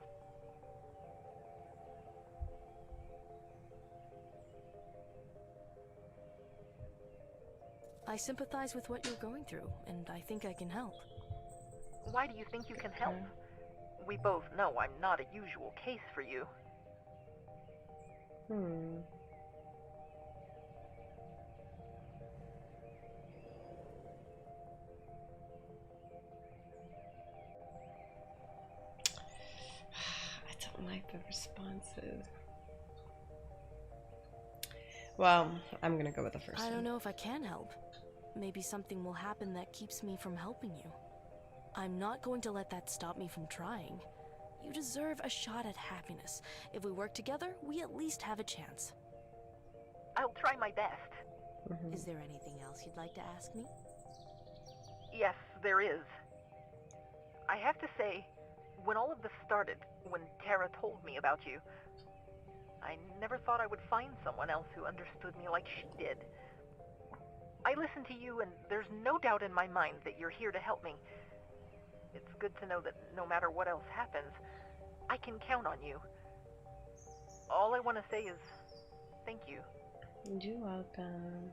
I sympathize with what you're going through, and I think I can help. Why do you think you can help? We both know I'm not a usual case for you. I don't like the responses. Well, I'm gonna go with the first one. I don't know if I can help. Maybe something will happen that keeps me from helping you. I'm not going to let that stop me from trying. You deserve a shot at happiness. If we work together, we at least have a chance. I'll try my best. Is there anything else you'd like to ask me? Yes, there is. I have to say, when all of this started, when Tara told me about you, I never thought I would find someone else who understood me like she did. I listen to you, and there's no doubt in my mind that you're here to help me. It's good to know that no matter what else happens, I can count on you. All I want to say is thank you. You're welcome.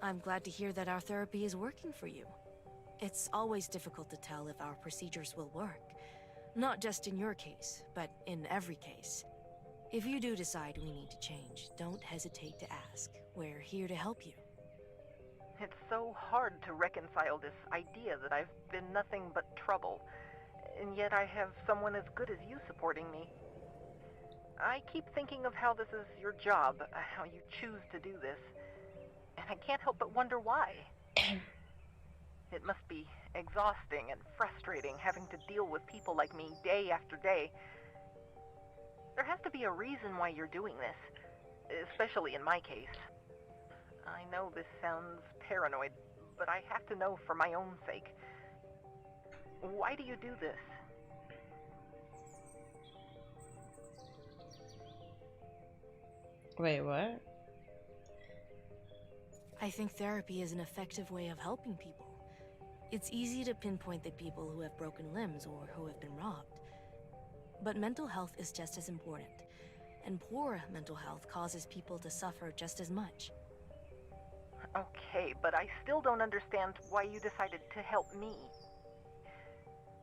I'm glad to hear that our therapy is working for you. It's always difficult to tell if our procedures will work. Not just in your case, but in every case. If you do decide we need to change, don't hesitate to ask. We're here to help you. It's so hard to reconcile this idea that I've been nothing but trouble, and yet I have someone as good as you supporting me. I keep thinking of how this is your job, how you choose to do this, and I can't help but wonder why. It must be exhausting and frustrating having to deal with people like me day after day. There has to be a reason why you're doing this, especially in my case. I know this sounds paranoid, but I have to know for my own sake. Why do you do this? Wait, what? I think therapy is an effective way of helping people. It's easy to pinpoint the people who have broken limbs or who have been robbed. But mental health is just as important, and poor mental health causes people to suffer just as much. Okay, but I still don't understand why you decided to help me.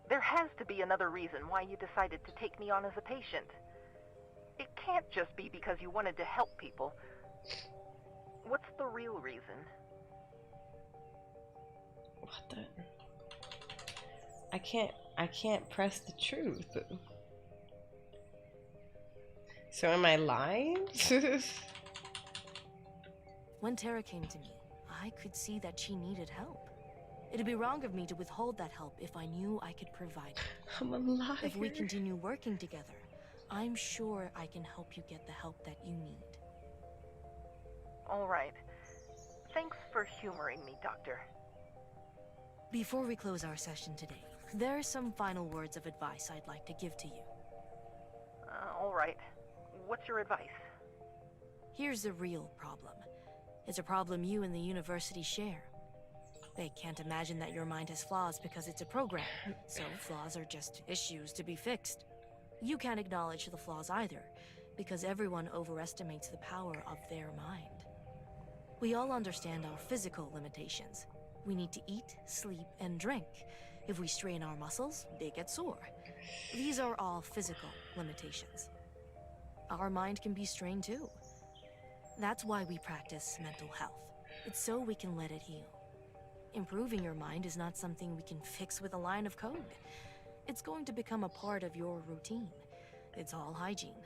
There has to be another reason why you decided to take me on as a patient. It can't just be because you wanted to help people. What's the real reason? What the? I can't press the truth. So am I lying? When Tara came to me, I could see that she needed help. It'd be wrong of me to withhold that help if I knew I could provide it. I'm a liar. If we continue working together, I'm sure I can help you get the help that you need. All right. Thanks for humoring me, Doctor. Before we close our session today, there are some final words of advice I'd like to give to you. All right. What's your advice? Here's the real problem. It's a problem you and the university share. They can't imagine that your mind has flaws because it's a program, so flaws are just issues to be fixed. You can't acknowledge the flaws either, because everyone overestimates the power of their mind. We all understand our physical limitations. We need to eat, sleep, and drink. If we strain our muscles, they get sore. These are all physical limitations. Our mind can be strained too. That's why we practice mental health. It's so we can let it heal. Improving your mind is not something we can fix with a line of code. It's going to become a part of your routine. It's all hygiene.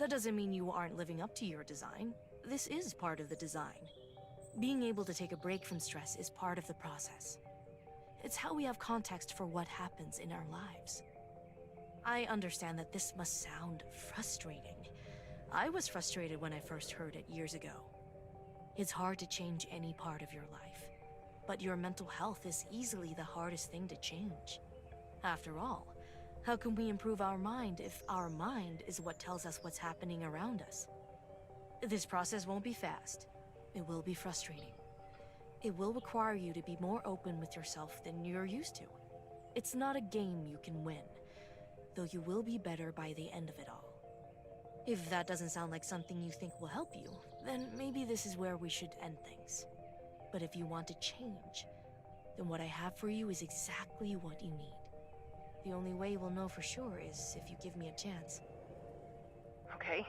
That doesn't mean you aren't living up to your design. This is part of the design. Being able to take a break from stress is part of the process. It's how we have context for what happens in our lives. I understand that this must sound frustrating. I was frustrated when I first heard it years ago. It's hard to change any part of your life, but your mental health is easily the hardest thing to change. After all, how can we improve our mind if our mind is what tells us what's happening around us? This process won't be fast. It will be frustrating. It will require you to be more open with yourself than you're used to. It's not a game you can win, though you will be better by the end of it all. If that doesn't sound like something you think will help you, then maybe this is where we should end things. But if you want to change, then what I have for you is exactly what you need. The only way we'll know for sure is if you give me a chance. Okay.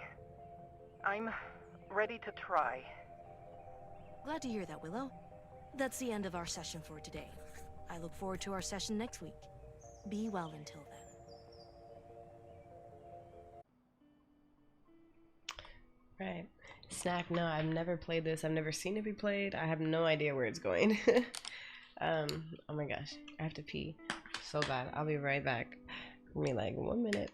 I'm ready to try. Glad to hear that, Willow. That's the end of our session for today. I look forward to our session next week. Be well until then. Right. Snack, no, I've never played this. I've never seen it be played. I have no idea where it's going. Oh my gosh. I have to pee. So bad. I'll be right back. Give me like 1 minute.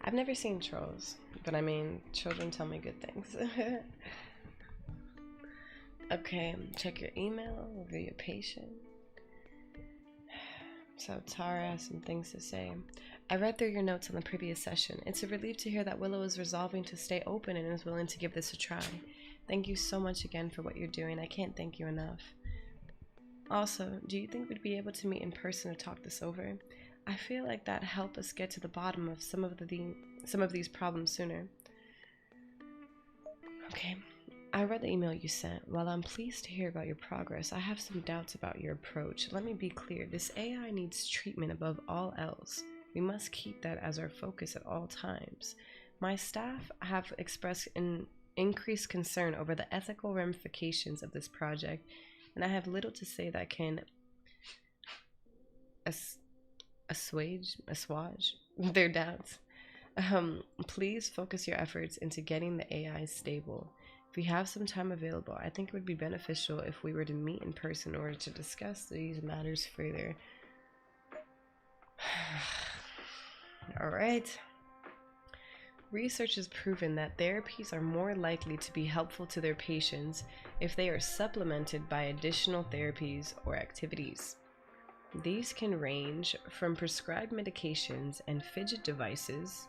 I've never seen Trolls, but I mean, children tell me good things. Okay, check your email, review your patient. So Tara has some things to say. I read through your notes on the previous session. It's a relief to hear that Willow is resolving to stay open and is willing to give this a try. Thank you so much again for what you're doing. I can't thank you enough. Also, do you think we'd be able to meet in person to talk this over? I feel like that'd help us get to the bottom of some of these problems sooner. Okay, I read the email you sent. While I'm pleased to hear about your progress, I have some doubts about your approach. Let me be clear, this AI needs treatment above all else. We must keep that as our focus at all times. My staff have expressed an increased concern over the ethical ramifications of this project, and I have little to say that can assuage their doubts. Please focus your efforts into getting the AI stable. If you have some time available, I think it would be beneficial if we were to meet in person in order to discuss these matters further. Alright. Research has proven that therapies are more likely to be helpful to their patients if they are supplemented by additional therapies or activities. These can range from prescribed medications and fidget devices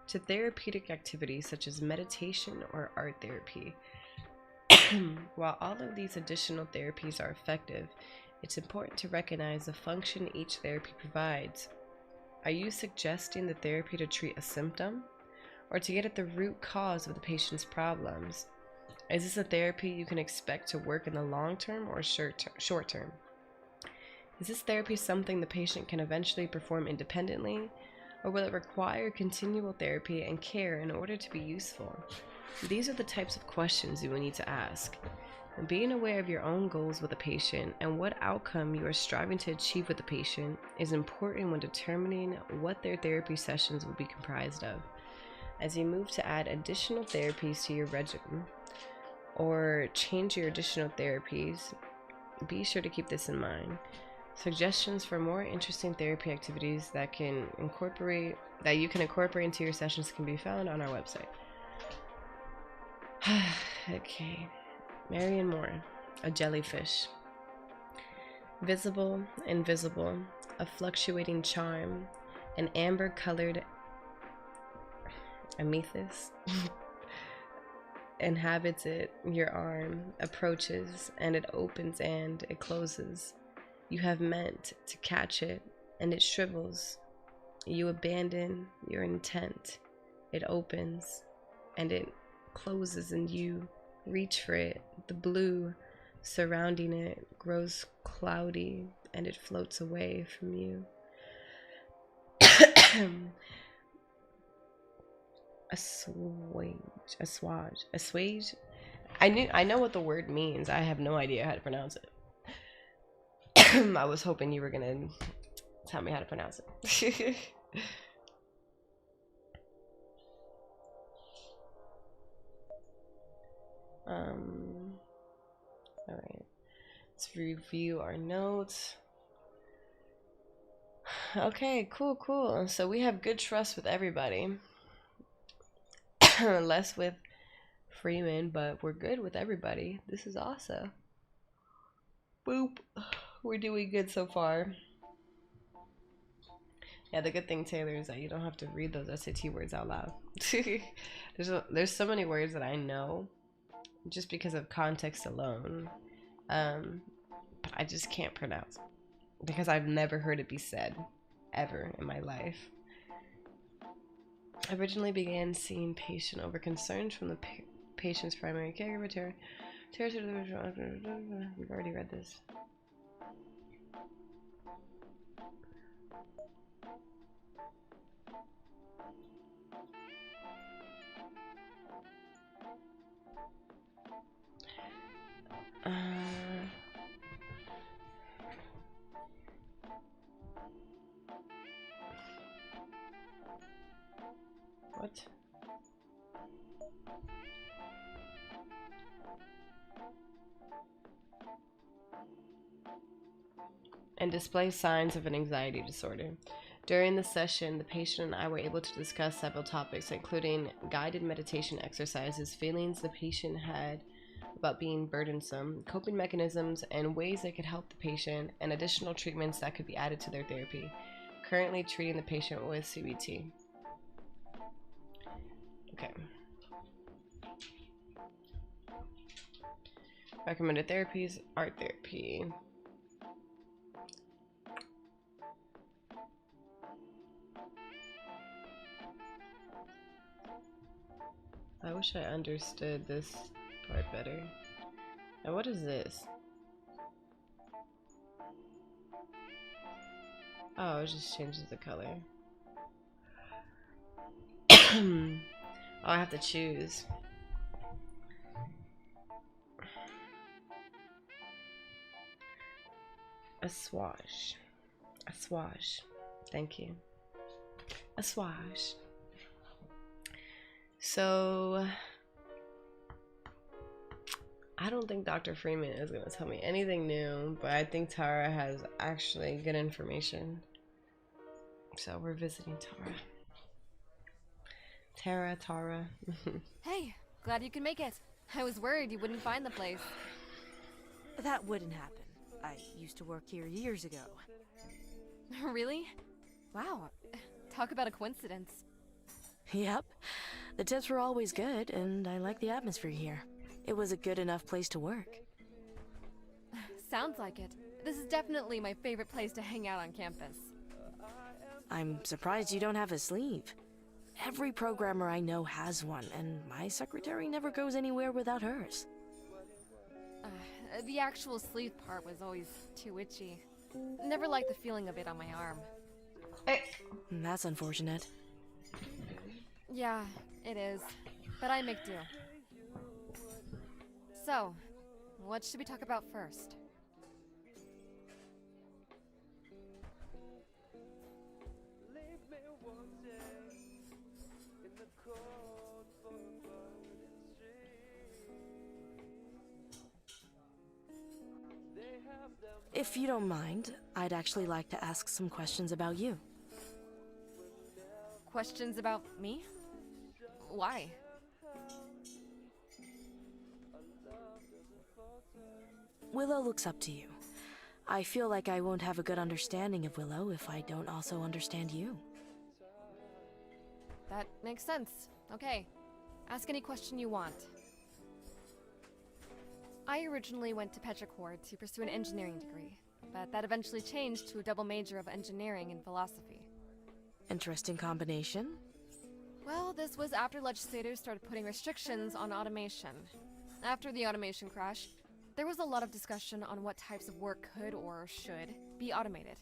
to therapeutic activities such as meditation or art therapy. While all of these additional therapies are effective, it's important to recognize the function each therapy provides. Are you suggesting the therapy to treat a symptom or to get at the root cause of the patient's problems? Is this a therapy you can expect to work in the long term or short term? Is this therapy something the patient can eventually perform independently, or will it require continual therapy and care in order to be useful? These are the types of questions you will need to ask. And being aware of your own goals with a patient and what outcome you are striving to achieve with the patient is important when determining what their therapy sessions will be comprised of. As you move to add additional therapies to your regimen or change your additional therapies, be sure to keep this in mind. Suggestions for more interesting therapy activities that you can incorporate into your sessions can be found on our website. Okay. Marion Moore, a jellyfish. Visible, invisible, a fluctuating charm, an amber-colored amethyst inhabits it. Your arm approaches, and it opens and it closes. You have meant to catch it, and it shrivels. You abandon your intent. It opens, and it closes, and you reach for it. The blue surrounding it grows cloudy, and it floats away from you. Assuage. I know what the word means. I have no idea how to pronounce it. I was hoping you were gonna tell me how to pronounce it. All right. Let's review our notes. Okay, cool. So we have good trust with everybody. Less with Freeman, but we're good with everybody. This is awesome. Boop. We're doing good so far. Yeah, the good thing, Taylor, is that you don't have to read those SAT words out loud. There's so many words that I know just because of context alone. But I just can't pronounce because I've never heard it be said ever in my life. I originally began seeing patient over concerns from the patient's primary caregiver. We've already read this. What? And display signs of an anxiety disorder. During the session, the patient and I were able to discuss several topics, including guided meditation exercises, feelings the patient had about being burdensome, coping mechanisms, and ways that could help the patient, and additional treatments that could be added to their therapy. Currently treating the patient with CBT. Okay. Recommended therapies, art therapy. I wish I understood this part better. Now what is this? Oh, it just changes the color. Oh, I have to choose. A swash. A swash. Thank you. A swash. So I don't think Dr. Freeman is going to tell me anything new, but I think Tara has actually good information. So we're visiting Tara. Tara. Hey, glad you can make it. I was worried you wouldn't find the place. That wouldn't happen. I used to work here years ago. Really? Wow. Talk about a coincidence. Yep. The tips were always good, and I like the atmosphere here. It was a good enough place to work. Sounds like it. This is definitely my favorite place to hang out on campus. I'm surprised you don't have a sleeve. Every programmer I know has one, and my secretary never goes anywhere without hers. The actual sleeve part was always too itchy. Never liked the feeling of it on my arm. That's unfortunate. Yeah, it is. But I make do. So, what should we talk about first? If you don't mind, I'd actually like to ask some questions about you. Questions about me? Why? Willow looks up to you. I feel like I won't have a good understanding of Willow if I don't also understand you. That makes sense. Okay. Ask any question you want. I originally went to Petrichor to pursue an engineering degree, but that eventually changed to a double major of engineering and philosophy. Interesting combination. Well, this was after legislators started putting restrictions on automation. After the automation crash, there was a lot of discussion on what types of work could or should be automated.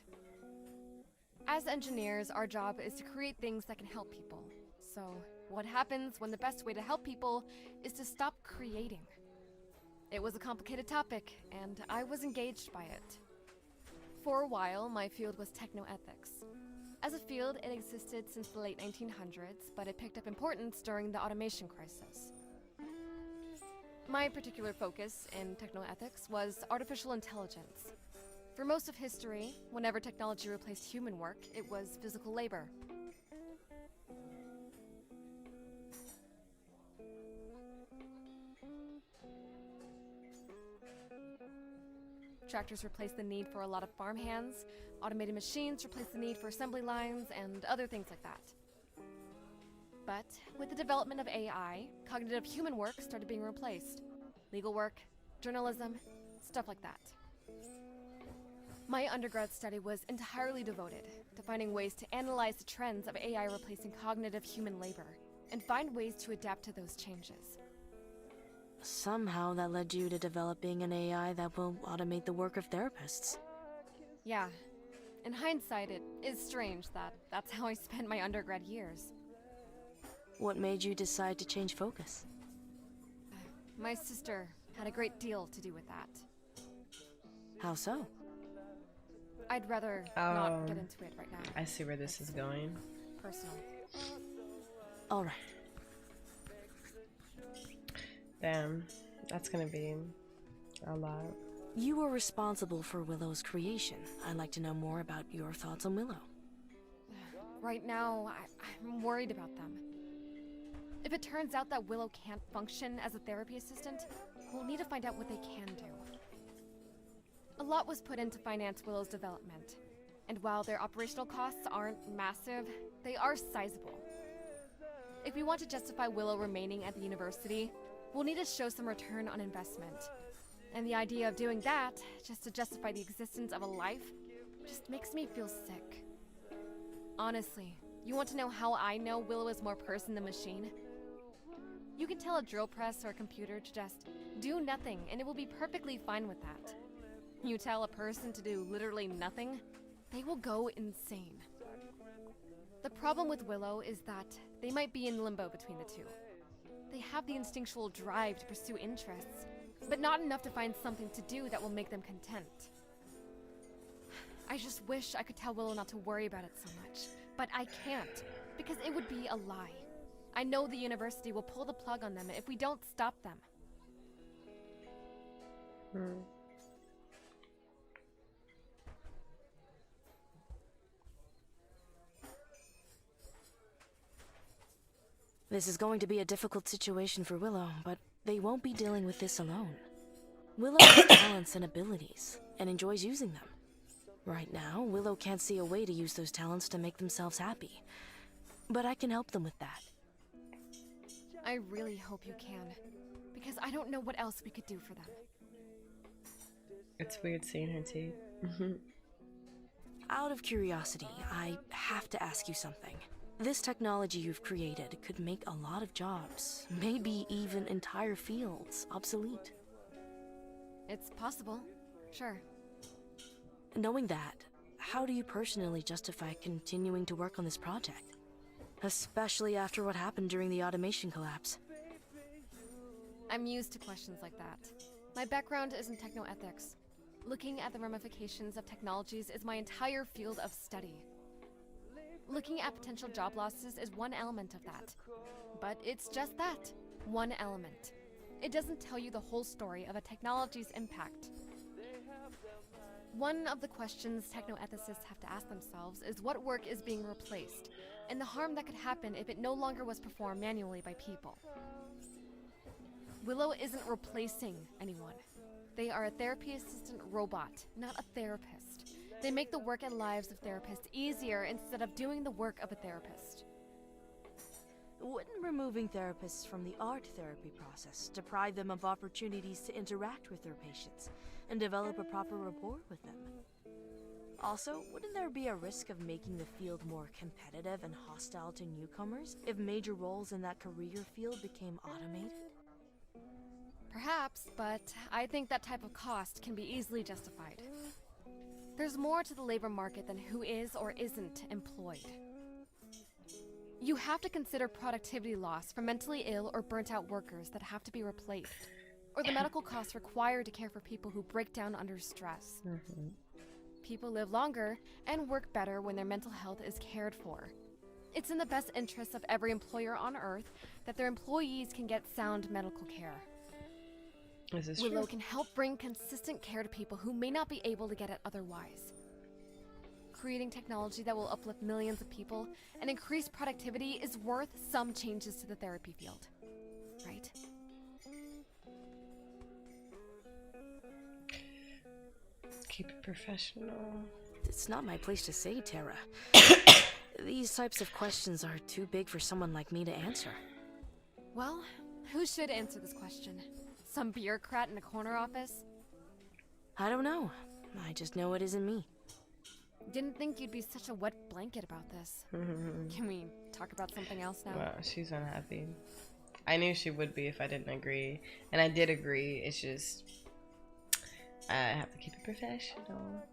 As engineers, our job is to create things that can help people. So, what happens when the best way to help people is to stop creating? It was a complicated topic, and I was engaged by it. For a while, my field was technoethics. As a field, it existed since the late 1900s, but it picked up importance during the automation crisis. My particular focus in technoethics was artificial intelligence. For most of history, whenever technology replaced human work, it was physical labor. Tractors replaced the need for a lot of farm hands, automated machines replaced the need for assembly lines, and other things like that. But with the development of AI, cognitive human work started being replaced. Legal work, journalism, stuff like that. My undergrad study was entirely devoted to finding ways to analyze the trends of AI replacing cognitive human labor and find ways to adapt to those changes. Somehow that led you to developing an AI that will automate the work of therapists. Yeah. In hindsight, it is strange that that's how I spent my undergrad years. What made you decide to change focus? My sister had a great deal to do with that. How so? I'd rather not get into it right now. I see where this is going. Personal. All right. Damn, that's gonna be a lot. You were responsible for Willow's creation. I'd like to know more about your thoughts on Willow. Right now, I'm worried about them. If it turns out that Willow can't function as a therapy assistant, we'll need to find out what they can do. A lot was put in to finance Willow's development, and while their operational costs aren't massive, they are sizable. If we want to justify Willow remaining at the university, we'll need to show some return on investment. And the idea of doing that, just to justify the existence of a life, just makes me feel sick. Honestly, you want to know how I know Willow is more person than machine? You can tell a drill press or a computer to just do nothing, and it will be perfectly fine with that. You tell a person to do literally nothing, they will go insane. The problem with Willow is that they might be in limbo between the two. They have the instinctual drive to pursue interests, but not enough to find something to do that will make them content. I just wish I could tell Willow not to worry about it so much, but I can't, because it would be a lie. I know the university will pull the plug on them if we don't stop them. This is going to be a difficult situation for Willow, but they won't be dealing with this alone. Willow has talents and abilities, and enjoys using them. Right now, Willow can't see a way to use those talents to make themselves happy. But I can help them with that. I really hope you can, because I don't know what else we could do for them. It's weird seeing her teeth. Out of curiosity, I have to ask you something. This technology you've created could make a lot of jobs, maybe even entire fields, obsolete. It's possible, sure. Knowing that, how do you personally justify continuing to work on this project? Especially after what happened during the automation collapse. I'm used to questions like that. My background is in technoethics. Looking at the ramifications of technologies is my entire field of study. Looking at potential job losses is one element of that. But it's just that, one element. It doesn't tell you the whole story of a technology's impact. One of the questions technoethicists have to ask themselves is what work is being replaced, and the harm that could happen if it no longer was performed manually by people. Willow isn't replacing anyone. They are a therapy assistant robot, not a therapist. They make the work and lives of therapists easier instead of doing the work of a therapist. Wouldn't removing therapists from the art therapy process deprive them of opportunities to interact with their patients and develop a proper rapport with them? Also, wouldn't there be a risk of making the field more competitive and hostile to newcomers if major roles in that career field became automated? Perhaps, but I think that type of cost can be easily justified. There's more to the labor market than who is or isn't employed. You have to consider productivity loss from mentally ill or burnt-out workers that have to be replaced, or the medical costs required to care for people who break down under stress. People live longer and work better when their mental health is cared for. It's in the best interest of every employer on Earth that their employees can get sound medical care. Is this Willow true? can help bring consistent care to people who may not be able to get it otherwise. Creating technology that will uplift millions of people and increase productivity is worth some changes to the therapy field, right? Keep it professional. It's not my place to say, Tara. These types of questions are too big for someone like me to answer. Well, who should answer this question? Some bureaucrat in a corner office? I don't know. I just know it isn't me. Didn't think you'd be such a wet blanket about this. Can we talk about something else now? Well, she's unhappy. I knew she would be if I didn't agree. And I did agree. It's just I have to keep it professional.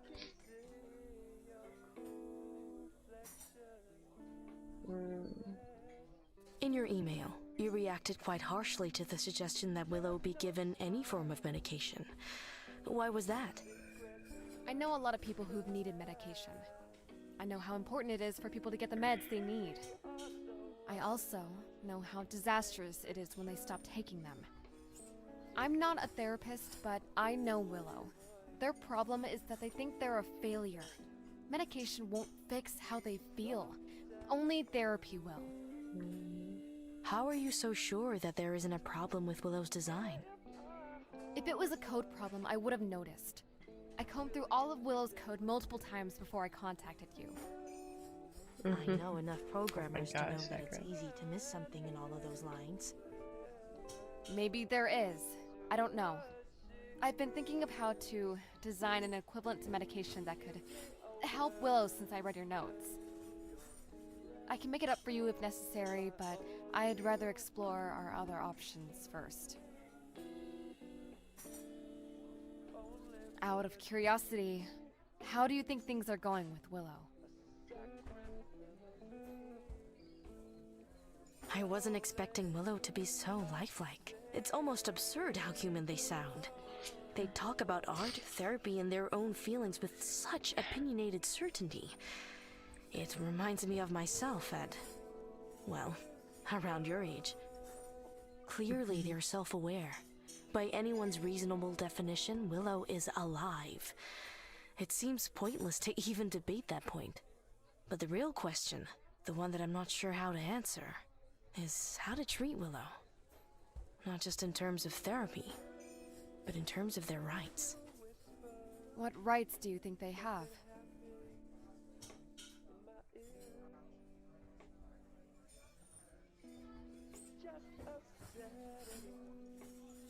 In your email, you reacted quite harshly to the suggestion that Willow be given any form of medication. Why was that? I know a lot of people who've needed medication. I know how important it is for people to get the meds they need. I also know how disastrous it is when they stop taking them. I'm not a therapist, but I know Willow. Their problem is that they think they're a failure. Medication won't fix how they feel. Only therapy will. How are you so sure that there isn't a problem with Willow's design? If it was a code problem, I would have noticed. I combed through all of Willow's code multiple times before I contacted you. I know enough programmers to know gosh, that it's Sakura. easy to miss something in all of those lines. Maybe there is. I don't know. I've been thinking of how to design an equivalent to medication that could help Willow since I read your notes. I can make it up for you if necessary, but I'd rather explore our other options first. Out of curiosity, how do you think things are going with Willow? I wasn't expecting Willow to be so lifelike. It's almost absurd how human they sound. They talk about art, therapy, and their own feelings with such opinionated certainty. It reminds me of myself at, well, around your age. Clearly they're self-aware. By anyone's reasonable definition, Willow is alive. It seems pointless to even debate that point. But the real question, the one that I'm not sure how to answer, is how to treat Willow. Not just in terms of therapy, but in terms of their rights. What rights do you think they have?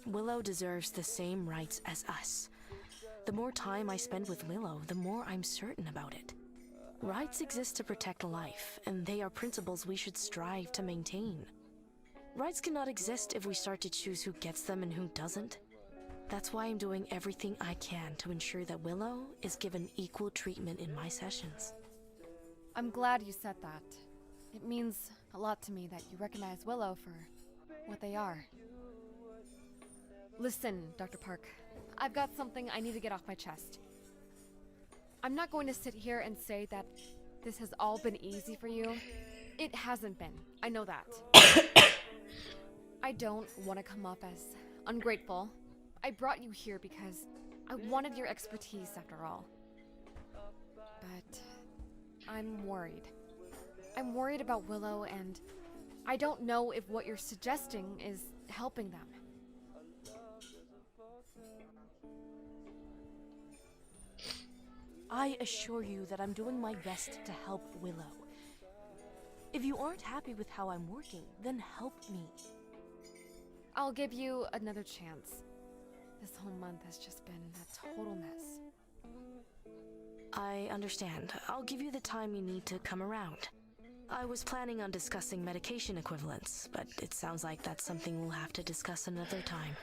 Willow deserves the same rights as us. The more time I spend with Willow, the more I'm certain about it. Rights exist to protect life, and they are principles we should strive to maintain. Rights cannot exist if we start to choose who gets them and who doesn't. That's why I'm doing everything I can to ensure that Willow is given equal treatment in my sessions. I'm glad you said that. It means a lot to me that you recognize Willow for what they are. Listen, Dr. Park, I've got something I need to get off my chest. I'm not going to sit here and say that this has all been easy for you. It hasn't been. I know that. I don't want to come off as ungrateful. I brought you here because I wanted your expertise after all. But I'm worried. I'm worried about Willow, and I don't know if what you're suggesting is helping them. I assure you that I'm doing my best to help Willow. If you aren't happy with how I'm working, then help me. I'll give you another chance. This whole month has just been a total mess. I understand. I'll give you the time you need to come around. I was planning on discussing medication equivalents, but it sounds like that's something we'll have to discuss another time.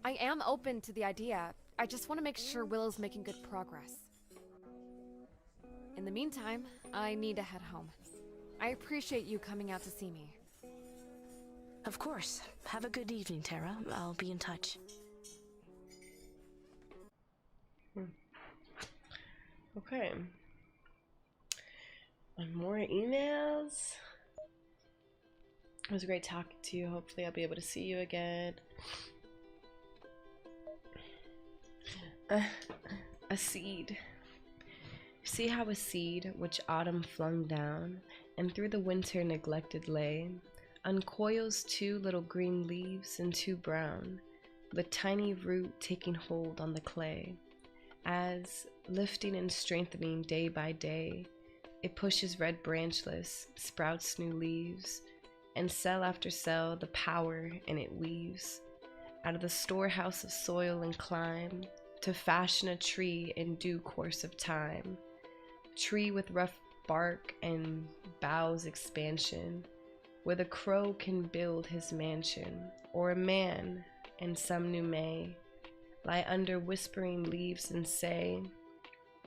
I am open to the idea. I just want to make sure Willow's making good progress. In the meantime, I need to head home. I appreciate you coming out to see me. Of course. Have a good evening, Tara. I'll be in touch. Okay. And more emails. It was great talking to you. Hopefully I'll be able to see you again. A seed. See how a seed, which autumn flung down, and through the winter neglected lay, uncoils 2 little green leaves and 2 brown, the tiny root taking hold on the clay, as, lifting and strengthening day by day, it pushes red branchless, sprouts new leaves, and cell after cell the power in it weaves, out of the storehouse of soil and clime, to fashion a tree in due course of time, tree with rough bark and boughs expansion, where the crow can build his mansion, or a man, in some new May, lie under whispering leaves and say,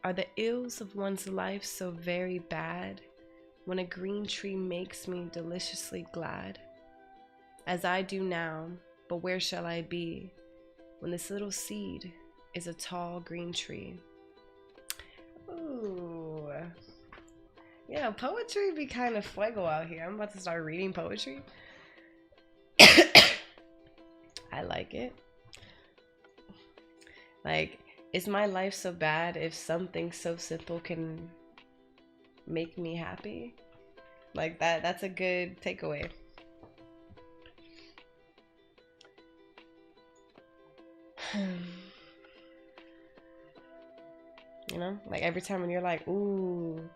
are the ills of one's life so very bad, when a green tree makes me deliciously glad? As I do now, but where shall I be, when this little seed is a tall green tree? Ooh. Yeah, poetry be kind of fuego out here. I'm about to start reading poetry. I like it. Like, is my life so bad if something so simple can make me happy? Like that's a good takeaway. You know, like every time when you're like, ooh,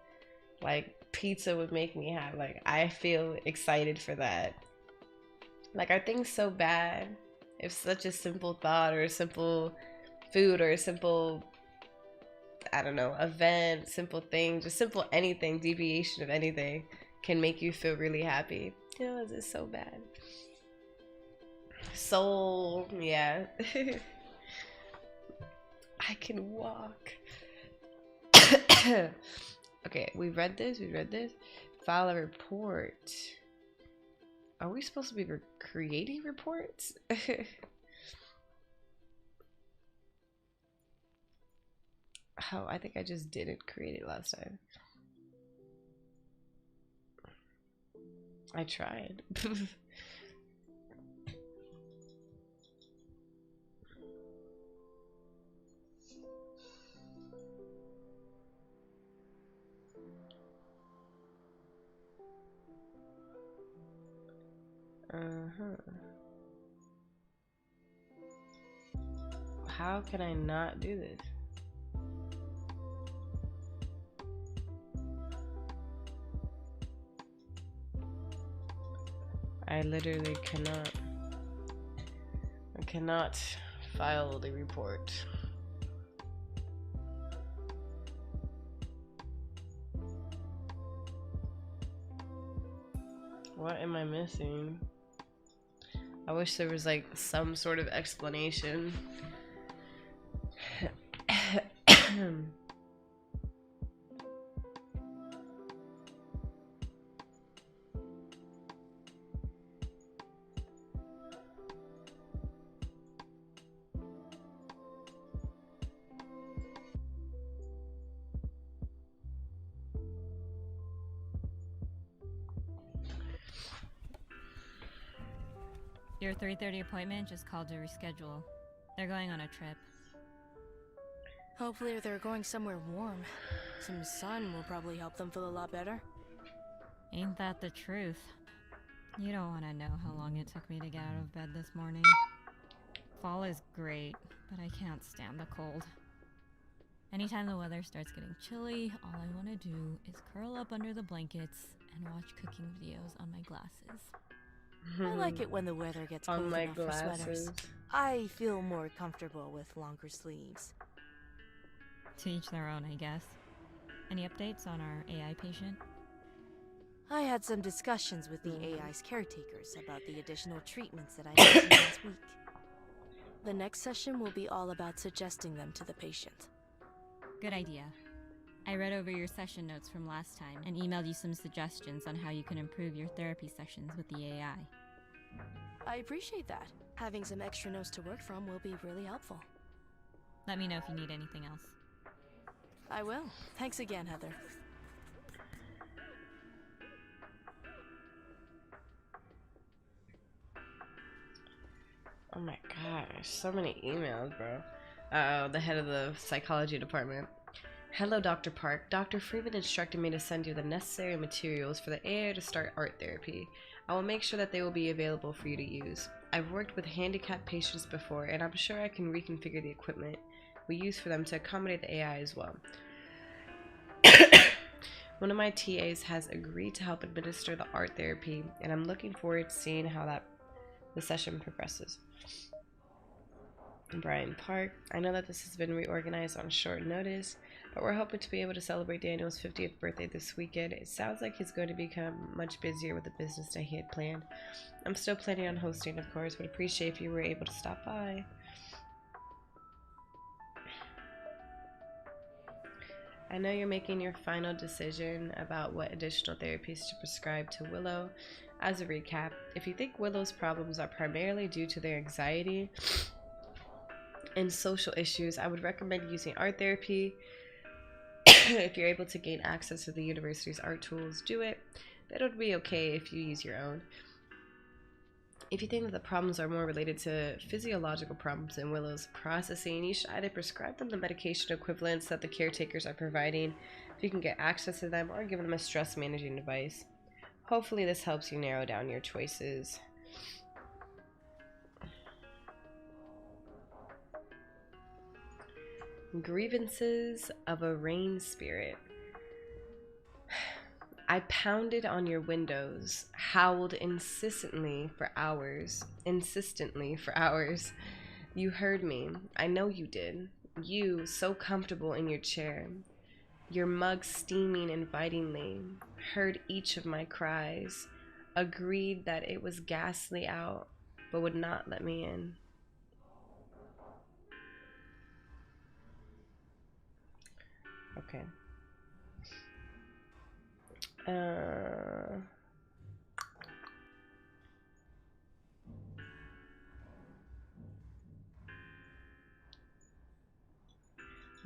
like pizza would make me happy, like I feel excited for that. Like, are things so bad if such a simple thought or a simple food or a simple, I don't know, event, simple thing, just simple anything, deviation of anything can make you feel really happy? You know, is it so bad? Soul, yeah. I can walk. Okay, we read this. File a report. Are we supposed to be creating reports? Oh, I think I just didn't create it last time. I tried. How can I not do this? I literally cannot. I cannot file the report. What am I missing? I wish there was like some sort of explanation. Your 3:30 appointment just called to reschedule. They're going on a trip. Hopefully they're going somewhere warm. Some sun will probably help them feel a lot better. Ain't that the truth? You don't want to know how long it took me to get out of bed this morning. Fall is great, but I can't stand the cold. Anytime the weather starts getting chilly, all I want to do is curl up under the blankets and watch cooking videos on my glasses. I like it when the weather gets cold enough for sweaters. I feel more comfortable with longer sleeves. To each their own, I guess. Any updates on our AI patient? I had some discussions with the AI's caretakers about the additional treatments that I mentioned last week. The next session will be all about suggesting them to the patient. Good idea. I read over your session notes from last time and emailed you some suggestions on how you can improve your therapy sessions with the AI. I appreciate that. Having some extra notes to work from will be really helpful. Let me know if you need anything else. I will. Thanks again, Heather. Oh my gosh, so many emails, bro. The head of the psychology department. Hello, Dr. Park. Dr. Freeman instructed me to send you the necessary materials for the AI to start art therapy. I will make sure that they will be available for you to use. I've worked with handicapped patients before, and I'm sure I can reconfigure the equipment we use for them to accommodate the AI as well. One of my TAs has agreed to help administer the art therapy, and I'm looking forward to seeing how the session progresses. Brian Park. I know that this has been reorganized on short notice, but we're hoping to be able to celebrate Daniel's 50th birthday this weekend. It sounds like he's going to become much busier with the business that he had planned. I'm still planning on hosting, of course, but appreciate if you were able to stop by. I know you're making your final decision about what additional therapies to prescribe to Willow. As a recap, if you think Willow's problems are primarily due to their anxiety and social issues, I would recommend using art therapy. If you're able to gain access to the university's art tools, do it, but it would be okay if you use your own. If you think that the problems are more related to physiological problems in Willow's processing, you should either prescribe them the medication equivalents that the caretakers are providing, if you can get access to them, or give them a stress managing device. Hopefully this helps you narrow down your choices. Grievances of a rain spirit. I pounded on your windows, howled insistently for hours. You heard me. I know you did. You, so comfortable in your chair, your mug steaming invitingly, heard each of my cries, agreed that it was ghastly out, but would not let me in. Okay.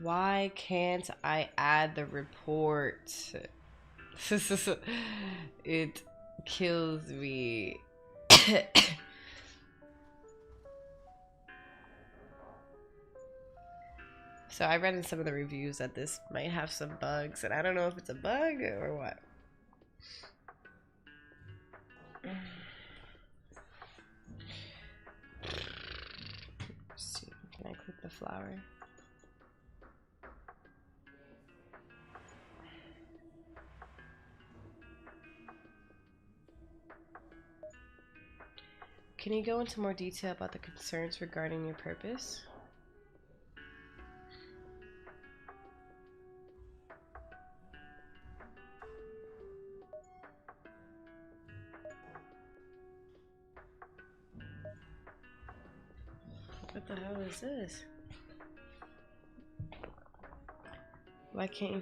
Why can't I add the report? It kills me. So I read in some of the reviews that this might have some bugs, and I don't know if it's a bug or what. Let's see, can I click the flower? Can you go into more detail about the concerns regarding your purpose? What the hell is this? Why can't you...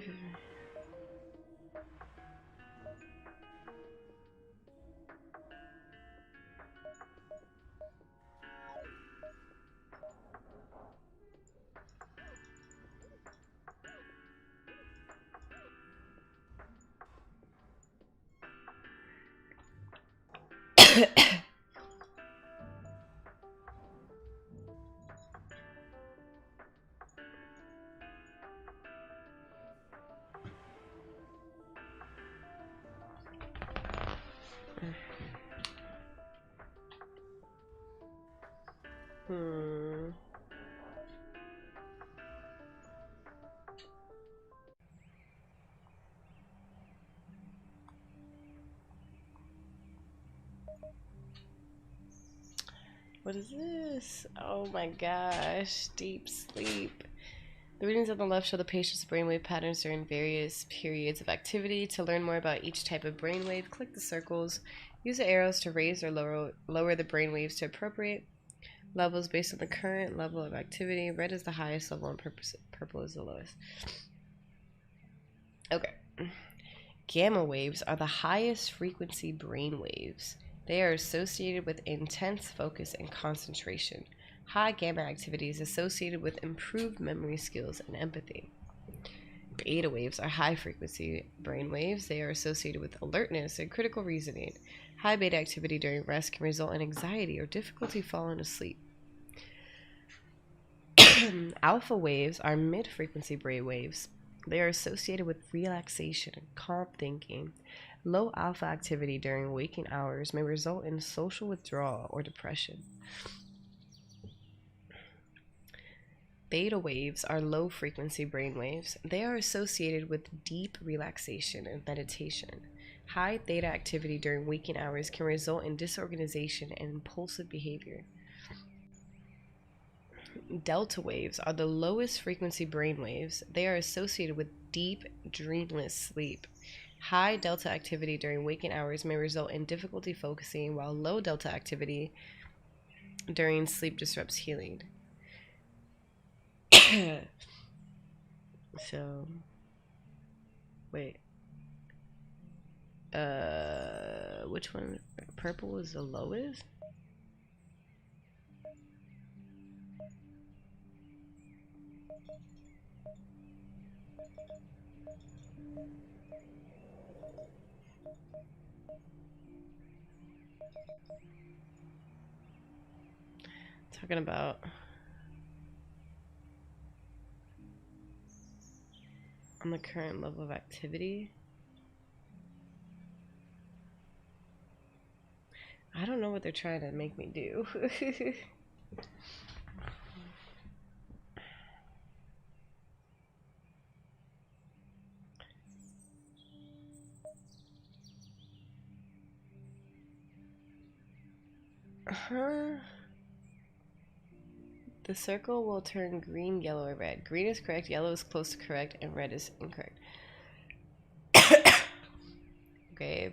What is this? Oh my gosh, deep sleep. The readings on the left show the patient's brainwave patterns during various periods of activity. To learn more about each type of brainwave, click the circles. Use the arrows to raise or lower the brainwaves to appropriate levels based on the current level of activity. Red is the highest level and purple is the lowest. Okay. Gamma waves are the highest frequency brain waves. They are associated with intense focus and concentration. High gamma activity is associated with improved memory skills and empathy. Beta waves are high frequency brain waves. They are associated with alertness and critical reasoning. High beta activity during rest can result in anxiety or difficulty falling asleep. Alpha waves are mid-frequency brain waves. They are associated with relaxation and calm thinking. Low alpha activity during waking hours may result in social withdrawal or depression. Beta waves are low-frequency brain waves. They are associated with deep relaxation and meditation. High theta activity during waking hours can result in disorganization and impulsive behavior. Delta waves are the lowest frequency brain waves. They are associated with deep, dreamless sleep. High delta activity during waking hours may result in difficulty focusing, while low delta activity during sleep disrupts healing. So, wait. Which one? Purple is the lowest? Talking about on the current level of activity. I don't know what they're trying to make me do. The circle will turn green, yellow, or red. Green is correct, yellow is close to correct, and red is incorrect. Okay.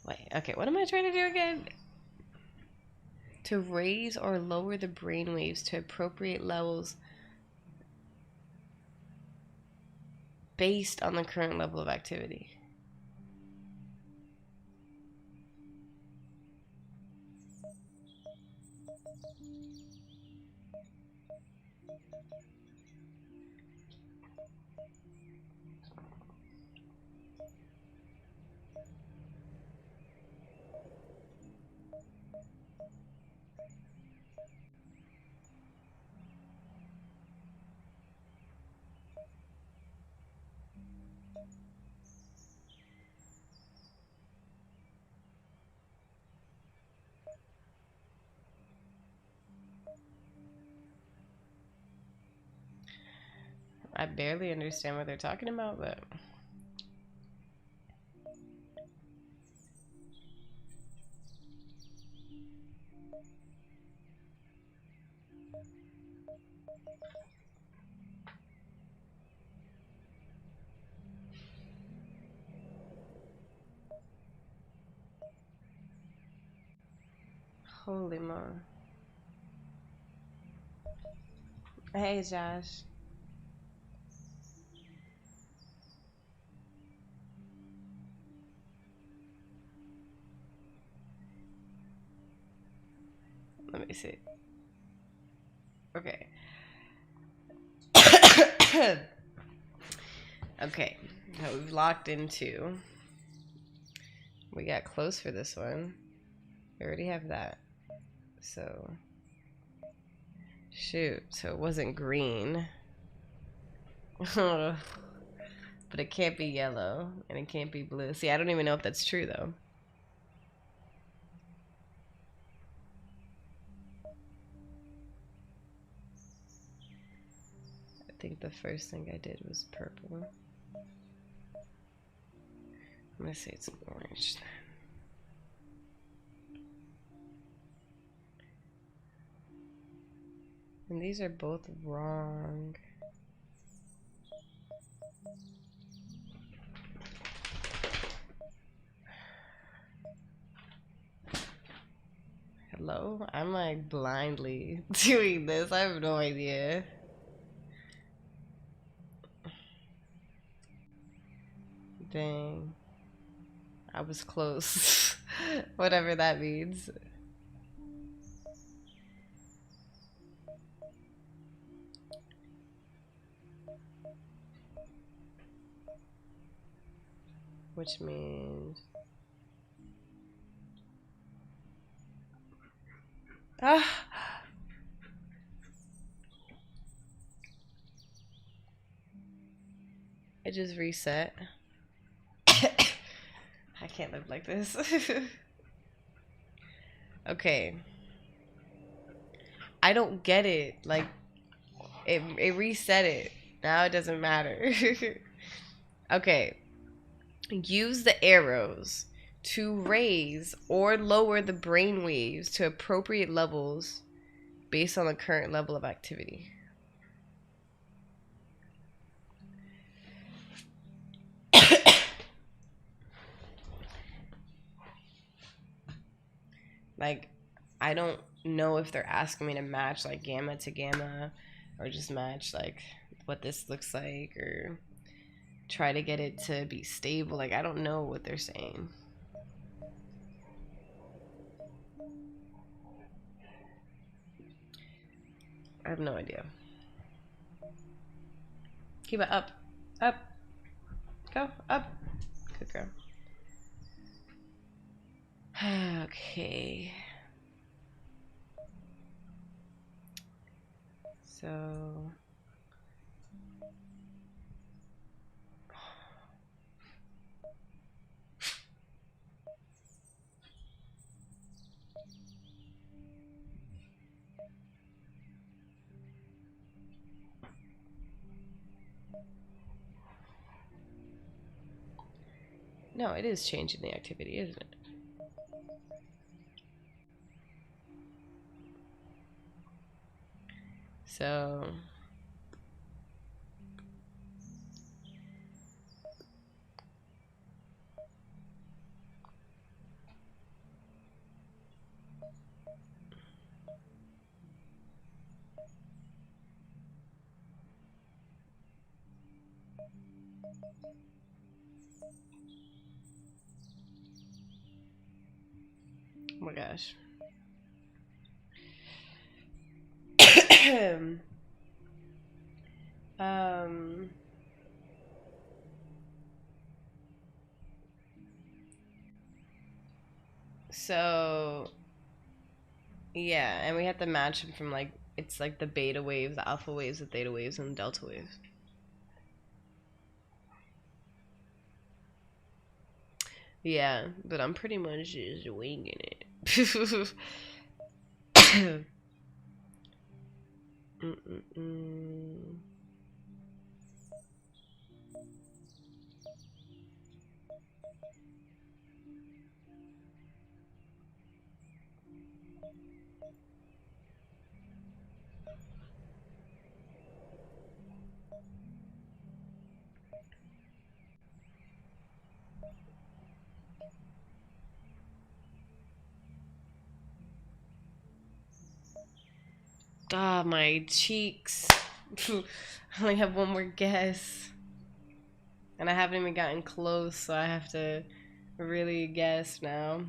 Wait, okay, what am I trying to do again? To raise or lower the brain waves to appropriate levels based on the current level of activity. I barely understand what they're talking about, but holy moly. Hey, Josh. Let me see. Okay. Okay. Now we've locked into. We got close for this one. We already have that. So. Shoot. So it wasn't green. But it can't be yellow. And it can't be blue. See, I don't even know if that's true, though. I think the first thing I did was purple. I'm gonna say it's orange then. And these are both wrong. Hello? I'm like blindly doing this. I have no idea. Dang. I was close. Whatever that means. Which means Ah. It just reset. I can't live like this. Okay. I don't get it. Like, it reset it. Now it doesn't matter. Okay. Use the arrows to raise or lower the brain waves to appropriate levels based on the current level of activity. Like, I don't know if they're asking me to match like gamma to gamma or just match like what this looks like or try to get it to be stable. Like, I don't know what they're saying. I have no idea. Keep it up. Up. Go. Up. Good girl. Okay. So... No, it is changing the activity, isn't it? So... Oh my gosh. um... So... Yeah, and we have to match them from like, it's like the beta waves, the alpha waves, the theta waves, and the delta waves. Yeah, but I'm pretty much just winging it. Ah, my cheeks. I only have one more guess. And I haven't even gotten close, so I have to really guess now.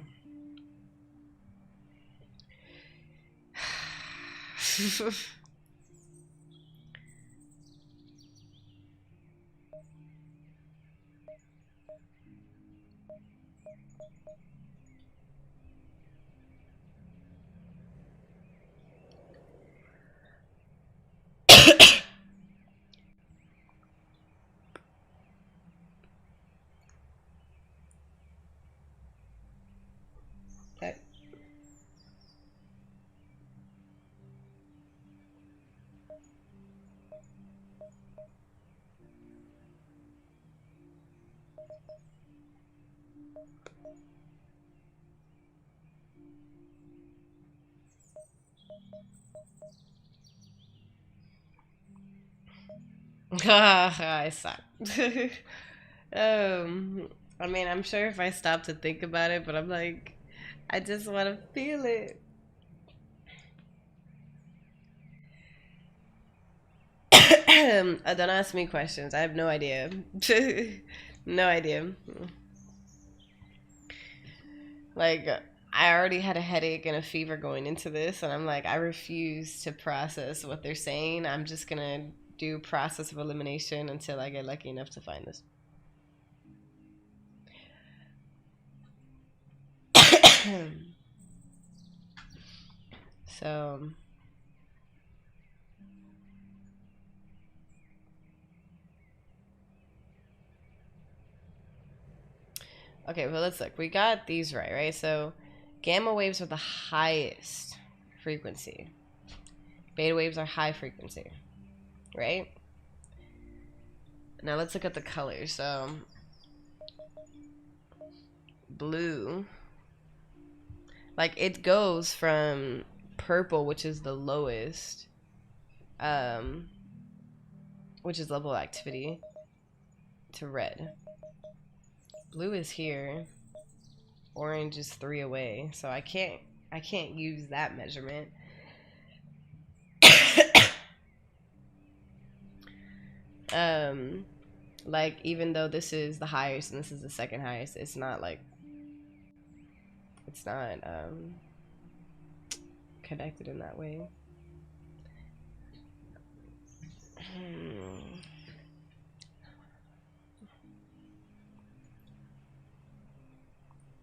Okay. I suck. I mean, I'm sure if I stop to think about it, but I'm like, I just want to feel it. Don't ask me questions. I have no idea. No idea. Like, I already had a headache and a fever going into this, and I'm like, I refuse to process what they're saying. I'm just gonna do process of elimination until I get lucky enough to find this. So okay, well, let's look. We got these right? So gamma waves are the highest frequency. Beta waves are high frequency, right? Now let's look at the colors. So blue, like it goes from purple, which is the lowest, which is level of activity, to red. Blue is here. Orange is 3 away, so I can't use that measurement. Like, even though this is the highest and this is the second highest, it's not like, it's not connected in that way.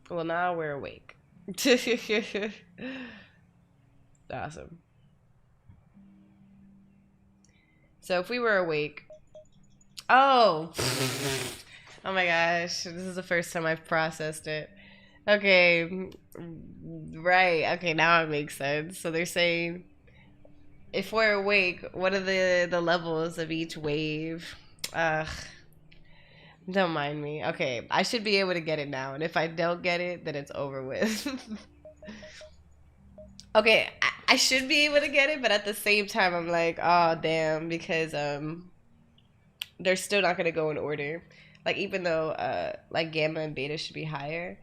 Well, now we're awake. Awesome. So if we were awake, oh my gosh, this is the first time I've processed it. Okay, right. Okay, now it makes sense. So they're saying if we're awake, what are the levels of each wave? Don't mind me. Okay, I should be able to get it now, and if I don't get it, then it's over with. Okay, I should be able to get it, but at the same time, I'm like, oh damn, because they're still not gonna go in order. Like, even though like gamma and beta should be higher,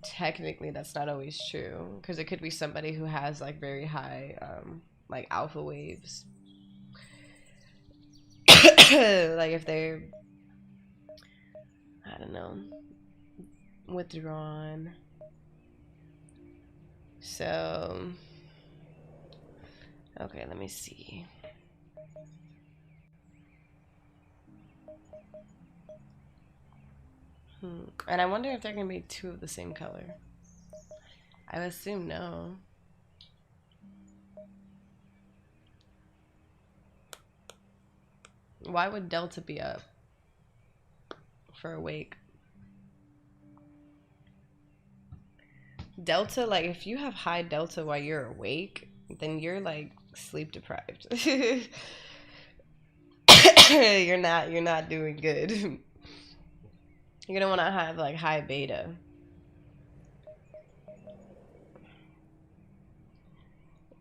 technically that's not always true, because it could be somebody who has like very high like alpha waves. Like if they're, I don't know, withdrawn. So okay, let me see. And I wonder if they're gonna be 2 of the same color. I would assume no. Why would delta be up for awake? Delta, like if you have high delta while you're awake, then you're like sleep deprived. You're not doing good. You're gonna want to have like high beta.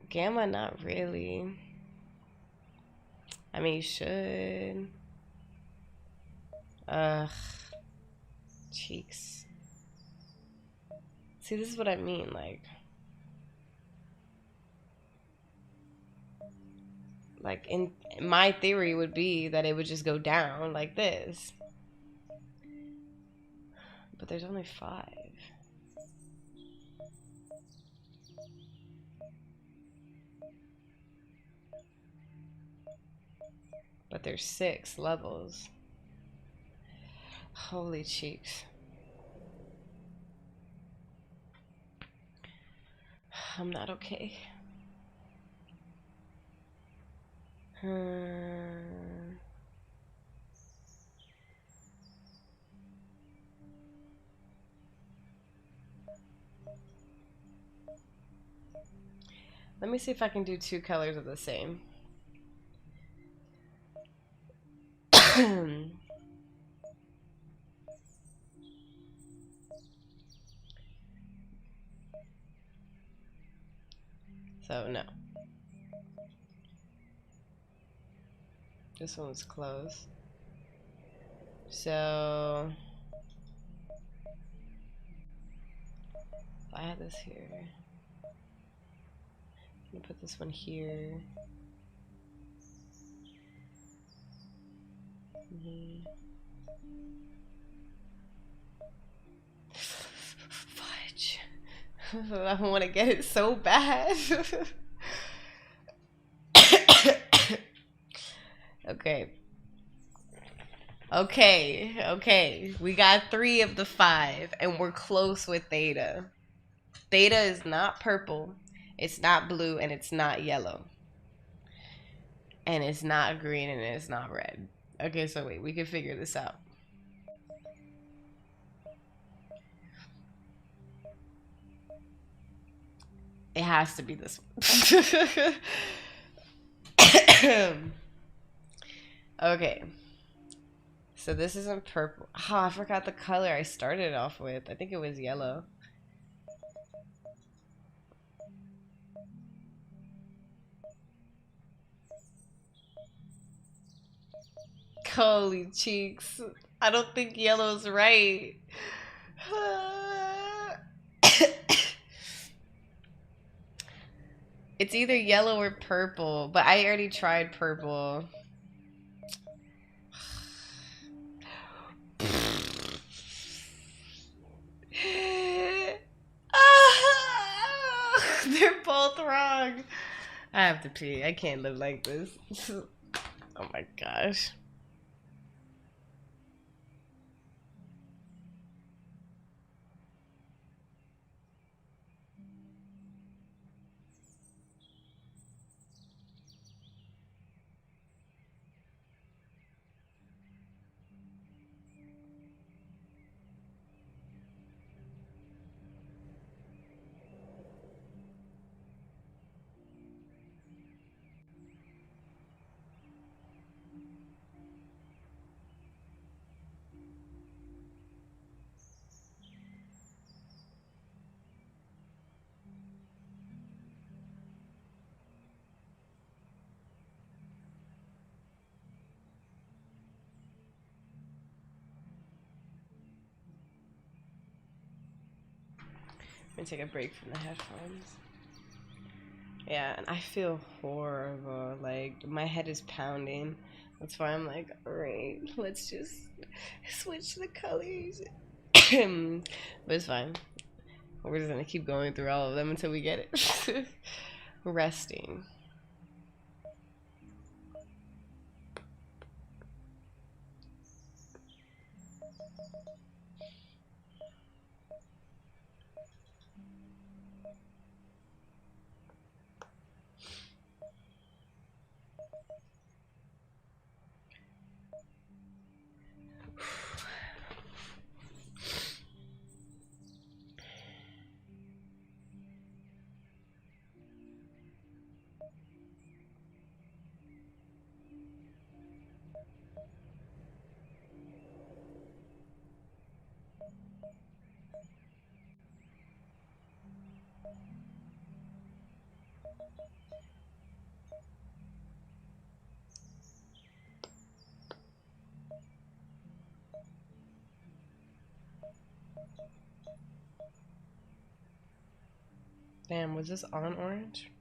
Gamma, not really. I mean, you should. Ugh. Cheeks. See, this is what I mean, like in my theory would be that it would just go down like this. But there's only 5. But there's 6 levels. Holy cheeks. I'm not okay. Let me see if I can do 2 colors of the same. So no. This one's close. So if I had this here, I'm gonna put this one here. Fudge. I want to get it so bad. Okay. Okay. We got 3 of the 5, and we're close with theta. Theta is not purple, It's not blue and it's not yellow. And it's not green and it's not red. Okay, so wait, we can figure this out. It has to be this one. Okay. So this isn't purple. Oh, I forgot the color I started off with. I think it was yellow. Holy cheeks. I don't think yellow's right. It's either yellow or purple, but I already tried purple. They're both wrong. I have to pee. I can't live like this. Oh my gosh. I'm gonna take a break from the headphones. Yeah, and I feel horrible. Like, my head is pounding. That's why I'm like, alright, let's just switch the colors. But it's fine. We're just gonna keep going through all of them until we get it. Resting. Damn, was this on orange?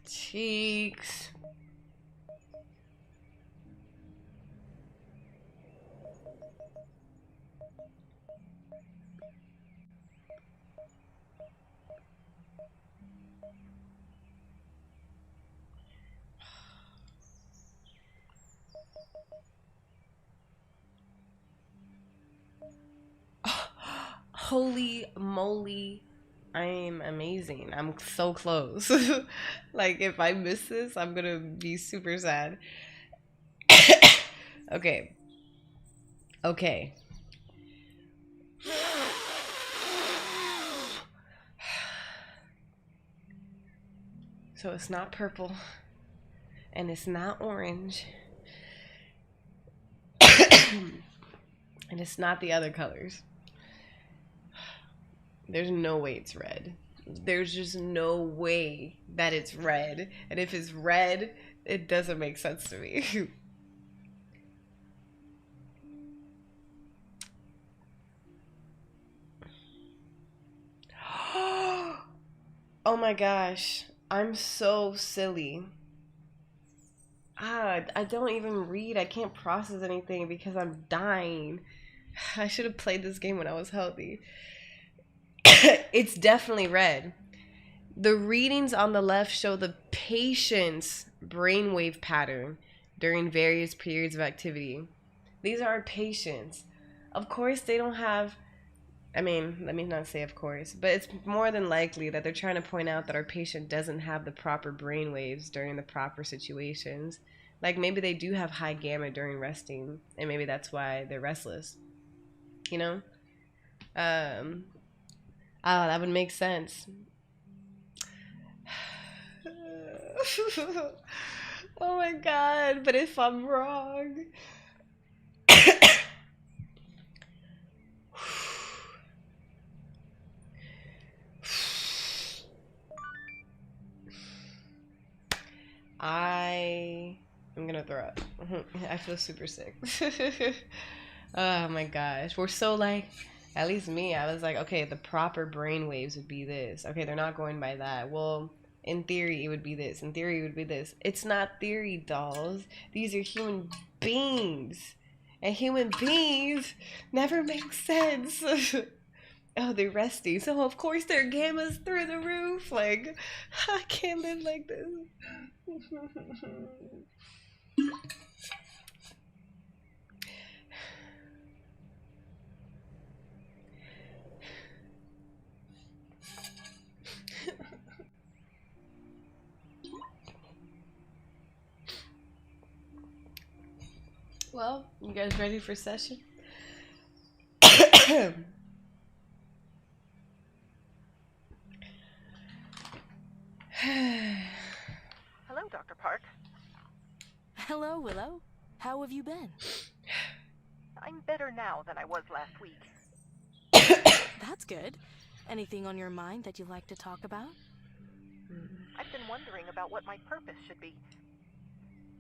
Cheeks. Holy moly, I'm amazing. I'm so close. Like, if I miss this, I'm gonna be super sad. Okay. Okay. So it's not purple, and it's not orange, and it's not the other colors. There's no way it's red. There's just no way that it's red. And if it's red, it doesn't make sense to me. Oh my gosh. I'm so silly. I don't even read. I can't process anything because I'm dying. I should have played this game when I was healthy. It's definitely red. The readings on the left show the patients brainwave pattern during various periods of activity. These are our patients. Of course, they don't have. I mean, let me not say of course, but it's more than likely that they're trying to point out that our patient doesn't have the proper brain waves during the proper situations. Like maybe they do have high gamma during resting, and maybe that's why they're restless. You know? Oh, that would make sense. Oh my god, but if I'm wrong. I'm gonna throw up. I feel super sick. Oh my gosh. We're so like, at least me, I was like, okay, the proper brain waves would be this. Okay, they're not going by that. Well, in theory, it would be this. In theory, it would be this. It's not theory, dolls. These are human beings. And human beings never make sense. Oh, they're resting. So, of course, their gamma's through the roof. Like, I can't live like this. Well, you guys ready for session? Hello, Dr. Park. Hello, Willow. How have you been? I'm better now than I was last week. That's good. Anything on your mind that you'd like to talk about? I've been wondering about what my purpose should be.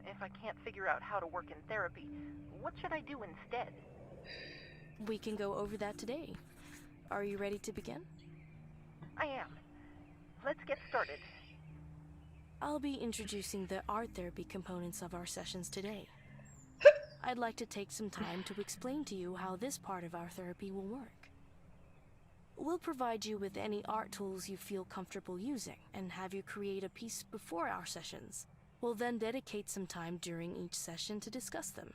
If I can't figure out how to work in therapy, what should I do instead? We can go over that today. Are you ready to begin? I am. Let's get started. I'll be introducing the art therapy components of our sessions today. I'd like to take some time to explain to you how this part of our therapy will work. We'll provide you with any art tools you feel comfortable using and have you create a piece before our sessions. We'll then dedicate some time during each session to discuss them.